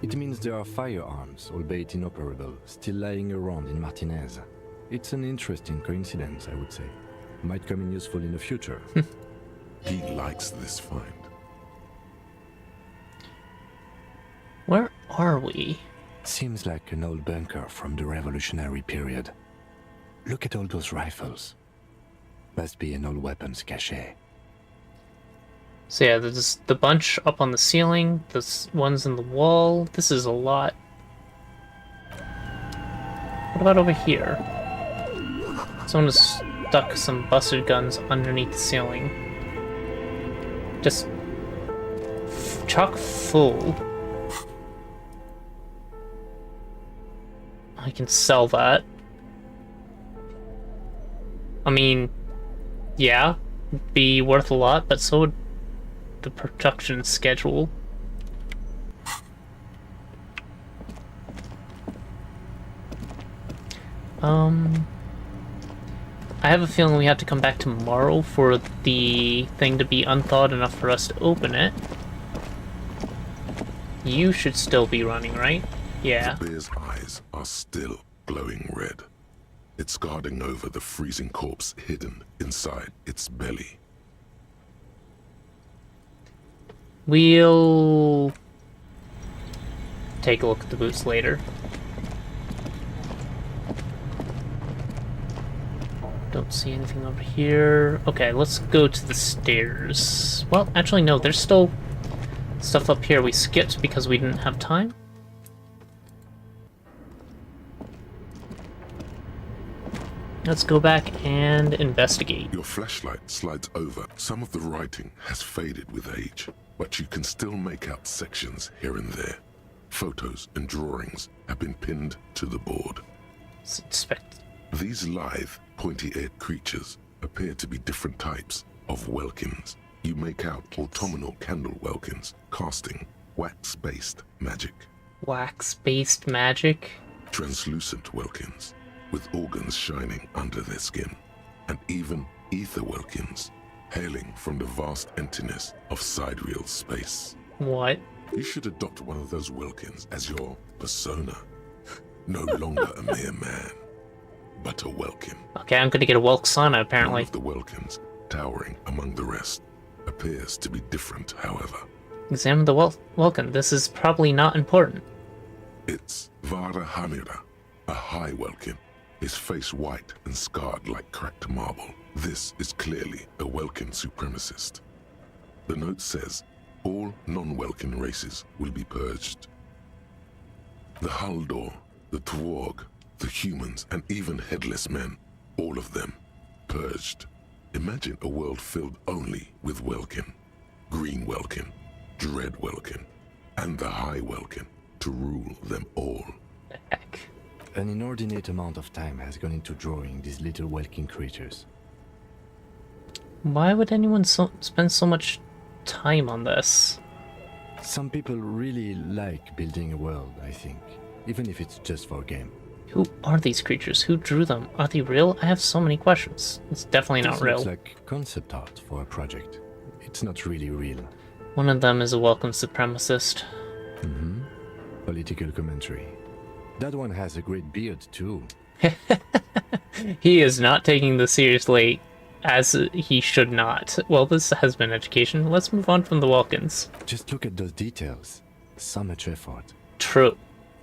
It means there are firearms, albeit inoperable, still lying around in Martinez. It's an interesting coincidence, I would say. Might come in useful in the future. He likes this find. Where are we? Seems like an old bunker from the Revolutionary period. Look at all those rifles. Must be an old weapons cache. So yeah, there's the bunch up on the ceiling, the ones in the wall. This is a lot. What about over here? Someone has stuck some busted guns underneath the ceiling. Just chock full. I can sell that. I mean, yeah, be worth a lot, but so would the production schedule. I have a feeling we have to come back tomorrow for the thing to be unthawed enough for us to open it. You should still be running, right? Yeah. The bear's eyes are still glowing red. It's guarding over the freezing corpse hidden inside its belly. We'll take a look at the boots later. Don't see anything over here. Okay, let's go to the stairs. Well, actually, no, there's still stuff up here we skipped because we didn't have time. Let's go back and investigate. Your flashlight slides over. Some of the writing has faded with age, but you can still make out sections here and there. Photos and drawings have been pinned to the board. Let's inspect. These lithe, pointy-eared creatures appear to be different types of Welkins. You make out autumnal candle Welkins casting wax-based magic. Wax-based magic? Translucent Welkins with organs shining under their skin, and even ether Welkins hailing from the vast emptiness of sidereal space. What? You should adopt one of those Welkins as your persona. No longer a mere man, but a Welkin. Okay, I'm gonna get a Welksana, apparently. One of the Welkins, towering among the rest, appears to be different, however. Examine the Welkin. This is probably not important. It's Vara Hamira, a high Welkin, his face white and scarred like cracked marble. This is clearly a Welkin supremacist. The note says, all non-Welkin races will be purged. The Haldor, the Tworg, the humans, and even headless men, all of them, purged. Imagine a world filled only with Welkin, Green Welkin, Dread Welkin, and the High Welkin to rule them all. Heck. An inordinate amount of time has gone into drawing these little Welkin creatures. Why would anyone spend so much time on this? Some people really like building a world, I think, even if it's just for a game. Who are these creatures? Who drew them? Are they real? I have so many questions. It's definitely not real. Looks like concept art for a project. It's not really real. One of them is a welcome supremacist. Mm-hmm. Political commentary. That one has a great beard, too. He is not taking this seriously, as he should not. Well, this has been education. Let's move on from the Welkins. Just look at those details. So much effort. True.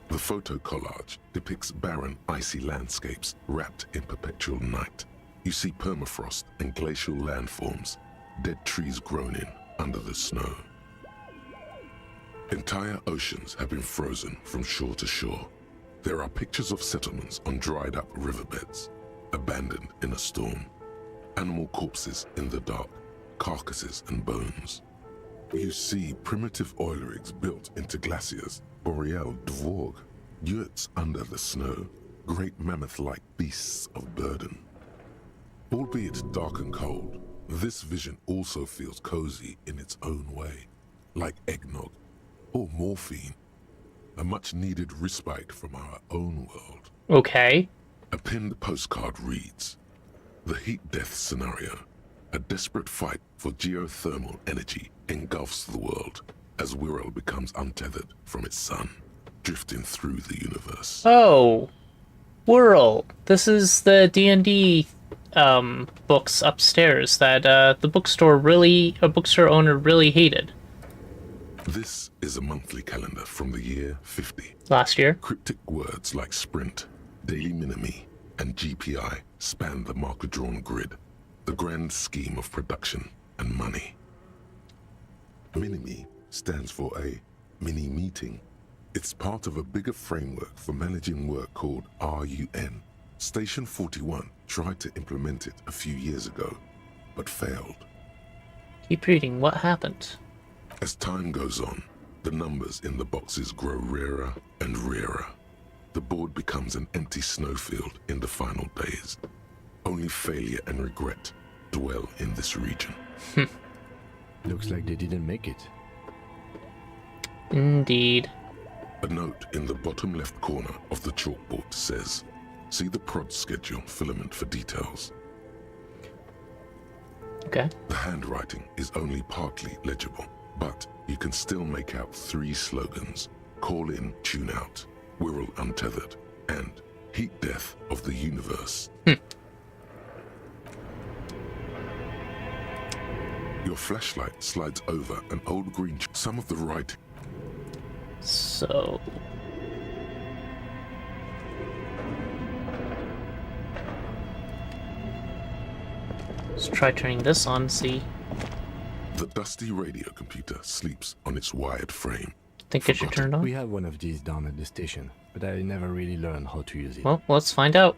The photo collage depicts barren, icy landscapes wrapped in perpetual night. You see permafrost and glacial landforms, dead trees grown in under the snow. Entire oceans have been frozen from shore to shore. There are pictures of settlements on dried-up riverbeds, abandoned in a storm. Animal corpses in the dark, carcasses and bones. You see primitive oil rigs built into glaciers, boreal dvorg, yurts under the snow, great mammoth-like beasts of burden. Albeit dark and cold, this vision also feels cozy in its own way, like eggnog or morphine, a much-needed respite from our own world. Okay. A pinned postcard reads, "The heat death scenario. A desperate fight for geothermal energy engulfs the world as Wirral becomes untethered from its sun, drifting through the universe." Oh, Wirral. This is the D&D books upstairs that the bookstore owner really hated. This is a monthly calendar from the year 50. Last year. Cryptic words like sprint, daily minimi, and GPI span the marker-drawn grid, the grand scheme of production and money. Minimi stands for a mini-meeting. It's part of a bigger framework for managing work called RUN. Station 41 tried to implement it a few years ago, but failed. Keep reading. What happened? As time goes on, the numbers in the boxes grow rarer and rarer. The board becomes an empty snowfield in the final days. Only failure and regret dwell in this region. Looks like they didn't make it. Indeed. A note in the bottom left corner of the chalkboard says, "See the prod schedule filament for details." Okay. The handwriting is only partly legible, but you can still make out 3 slogans: "Call in, tune out," "Wirral untethered," and "Heat death of the universe." Your flashlight slides over an old green some of the writing. So... let's try turning this on, see. The dusty radio computer sleeps on its wired frame. Think it should turn it on? We have one of these down at the station, but I never really learned how to use it. Well, let's find out.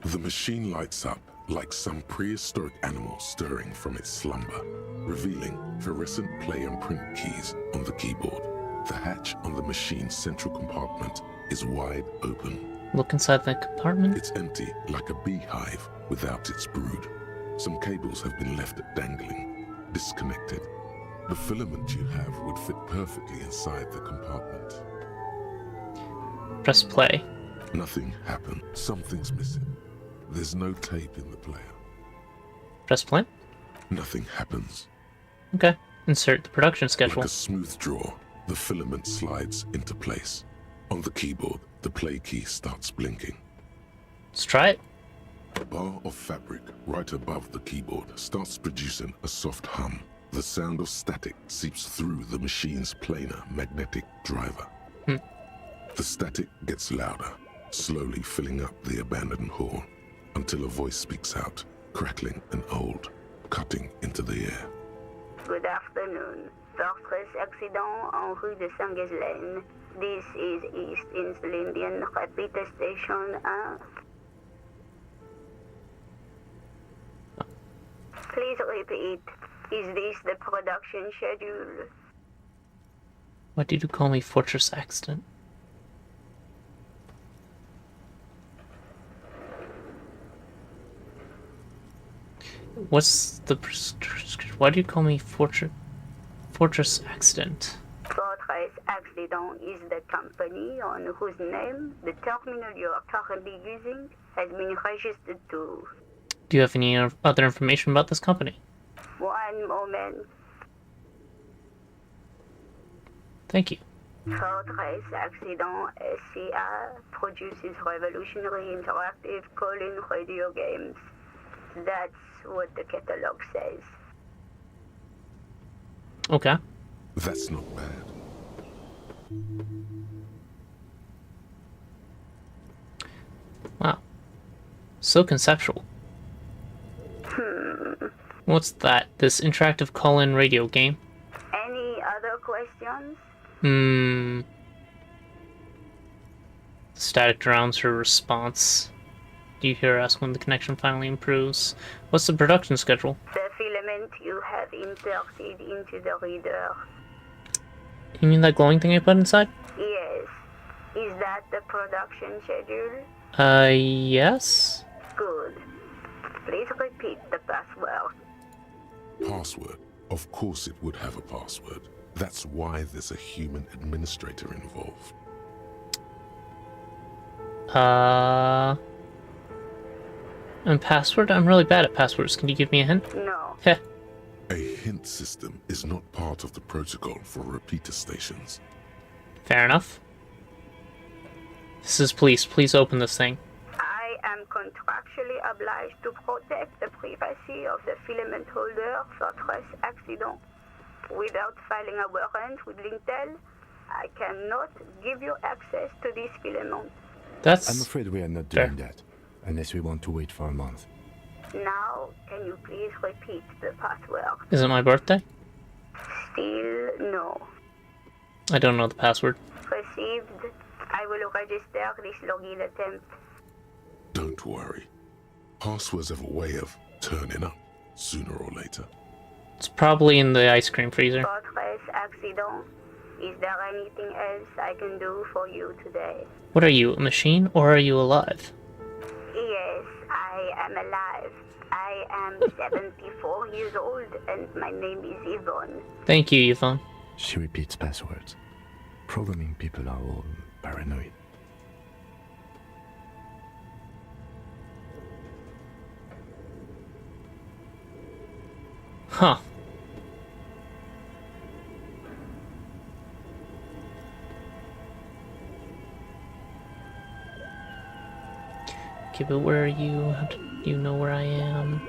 The machine lights up like some prehistoric animal stirring from its slumber, revealing fluorescent play and print keys on the keyboard. The hatch on the machine's central compartment is wide open. Look inside the compartment. It's empty, like a beehive without its brood. Some cables have been left dangling, disconnected. The filament you have would fit perfectly inside the compartment. Press play. Nothing happened. Something's missing. There's no tape in the player. Press play. Nothing happens. Okay. Insert the production schedule. Like a smooth draw, the filament slides into place. On the keyboard, the play key starts blinking. Let's try it. A bar of fabric right above the keyboard starts producing a soft hum. The sound of static seeps through the machine's planar magnetic driver. The static gets louder, slowly filling up the abandoned hall, until a voice speaks out, crackling and old, cutting into the air. Good afternoon. Fortress accident en rue de Saint-Ghislaine. This is East Insulindian Repeater Station 1. Please repeat. Is this the production schedule? Why did you call me Fortress Accident? What's the... why do you call me Fortress Accident? Fortress Accident is the company on whose name the terminal you are currently using has been registered to. Do you have any other information about this company? One moment. Thank you. Fortress Accident SCA produces revolutionary interactive call-in radio games. That's what the catalog says. Okay. That's not bad. Wow. So conceptual. What's that? This interactive call-in radio game? Any other questions? Static drowns her response. Do you hear us when the connection finally improves? What's the production schedule? The filament you have inserted into the reader. You mean that glowing thing I put inside? Yes. Is that the production schedule? Yes? Good. Please repeat the password. Password? Of course it would have a password. That's why there's a human administrator involved. And password? I'm really bad at passwords. Can you give me a hint? No. Heh. A hint system is not part of the protocol for repeater stations. Fair enough. This is police. Please open this thing. I am contractually obliged to protect the privacy of the filament holder Fortress Accident. Without filing a warrant with Lintel, I cannot give you access to this filament. I'm afraid we are not doing that, unless we want to wait for a month. Now, can you please repeat the password? Is it my birthday? Still no. I don't know the password. Received. I will register this login attempt. Don't worry. Passwords have a way of turning up sooner or later. It's probably in the ice cream freezer. Fortress Accident. Is there anything else I can do for you today? What are you, a machine, or are you alive? Yes, I am alive. I am 74 years old and my name is Yvonne. Thank you, Yvonne. She repeats passwords. Programming people are all paranoid. Huh. Okay, but where are you? How do you know where I am?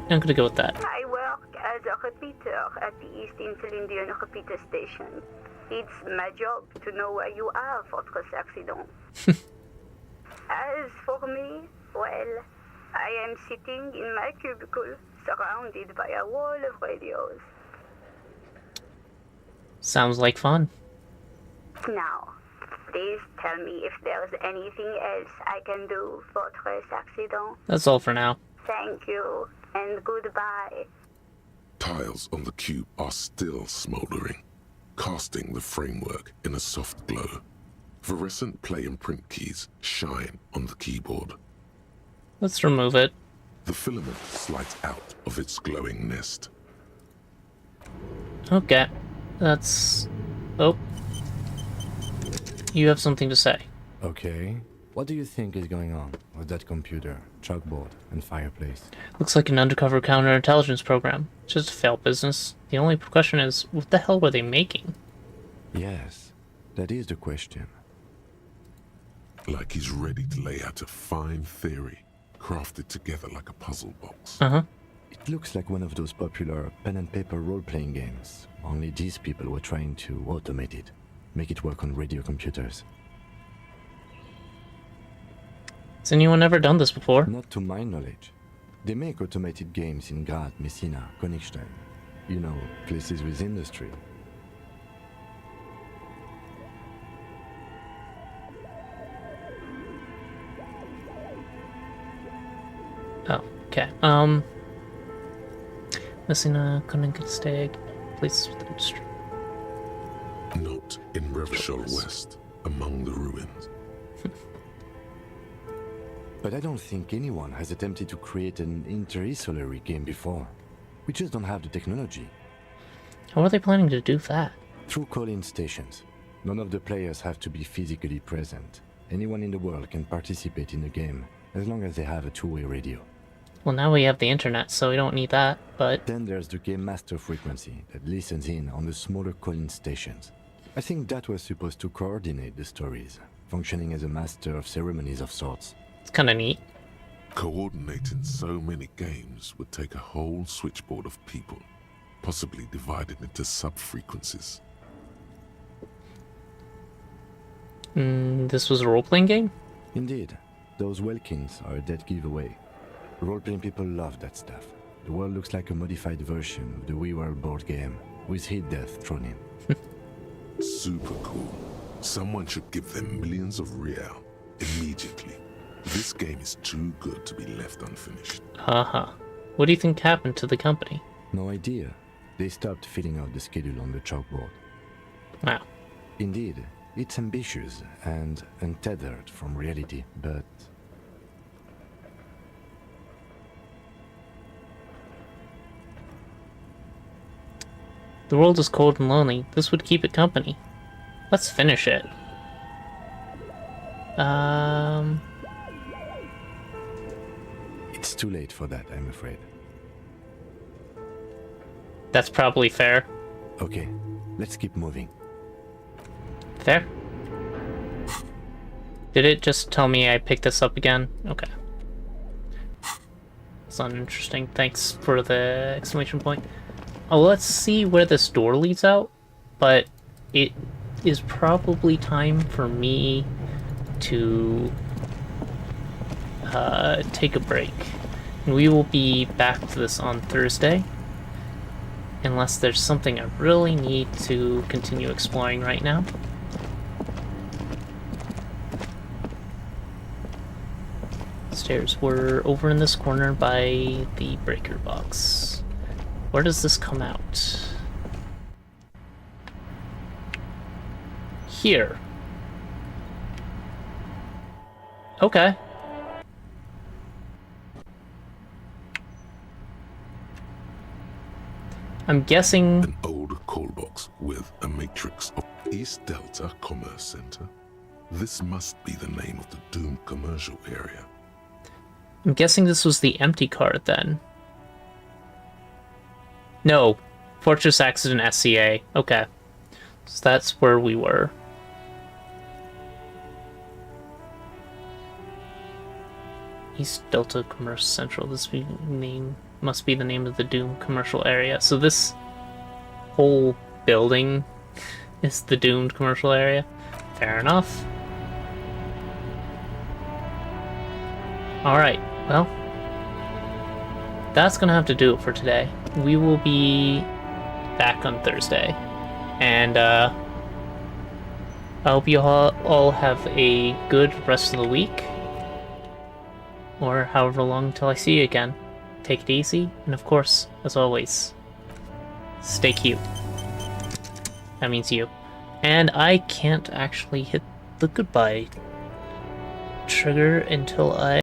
I'm gonna go with that. I work as a repeater at the East Insulindian repeater station. It's my job to know where you are, Fortress Accident. As for me, well, I am sitting in my cubicle, surrounded by a wall of radios. Sounds like fun. Now, please tell me if there's anything else I can do, Fortress Accident. That's all for now. Thank you, and goodbye. Tiles on the cube are still smoldering, casting the framework in a soft glow. Fluorescent play and print keys shine on the keyboard. Let's remove it. The filament slides out of its glowing nest. Okay. That's... Oh. You have something to say. Okay. What do you think is going on with that computer, chalkboard, and fireplace? Looks like an undercover counterintelligence program. It's just a failed business. The only question is, what the hell were they making? Yes, that is the question. Like he's ready to lay out a fine theory, crafted together like a puzzle box. Uh-huh. It looks like one of those popular pen and paper role-playing games. Only these people were trying to automate it, make it work on radio computers. Has anyone ever done this before? Not to my knowledge. They make automated games in Graz, Messina, Königstein. You know, places with industry. Oh, okay. Messina, Königstein, places with industry. Not in Revachol West, among the ruins. But I don't think anyone has attempted to create an inter-isolary game before. We just don't have the technology. How are they planning to do that? Through call-in stations. None of the players have to be physically present. Anyone in the world can participate in the game, as long as they have a two-way radio. Well, now we have the internet, so we don't need that, but... Then there's the game master frequency that listens in on the smaller call-in stations. I think that was supposed to coordinate the stories, functioning as a master of ceremonies of sorts. It's kinda neat. Coordinating so many games would take a whole switchboard of people, possibly divided into sub-frequencies. This was a role-playing game? Indeed. Those Welkins are a dead giveaway. Role-playing people love that stuff. The world looks like a modified version of the WeWorld board game, with hit death thrown in. Super cool. Someone should give them millions of real immediately. This game is too good to be left unfinished. Haha. What do you think happened to the company? No idea. They stopped filling out the schedule on the chalkboard. Wow. Indeed, it's ambitious and untethered from reality, but... The world is cold and lonely. This would keep it company. Let's finish it. It's too late for that, I'm afraid. That's probably fair. Okay, let's keep moving. Fair? Did it just tell me I picked this up again? Okay. It's uninteresting. Thanks for the exclamation point. Oh, let's see where this door leads out, but it is probably time for me to take a break. And we will be back to this on Thursday, unless there's something I really need to continue exploring right now. Stairs were over in this corner by the breaker box. Where does this come out? Here. Okay. I'm guessing... An old call box with a matrix of East Delta Commerce Center. This must be the name of the doomed commercial area. I'm guessing this was the empty card then. No. Fortress Accident SCA. Okay. So that's where we were. East Delta Commerce Central. This must be the name of the doomed commercial area. So this whole building is the doomed commercial area. Fair enough. Alright, well, that's gonna have to do it for today. We will be back on Thursday. And I hope you all have a good rest of the week. Or however long until I see you again. Take it easy, and of course, as always, stay cute. That means you. And I can't actually hit the goodbye trigger until I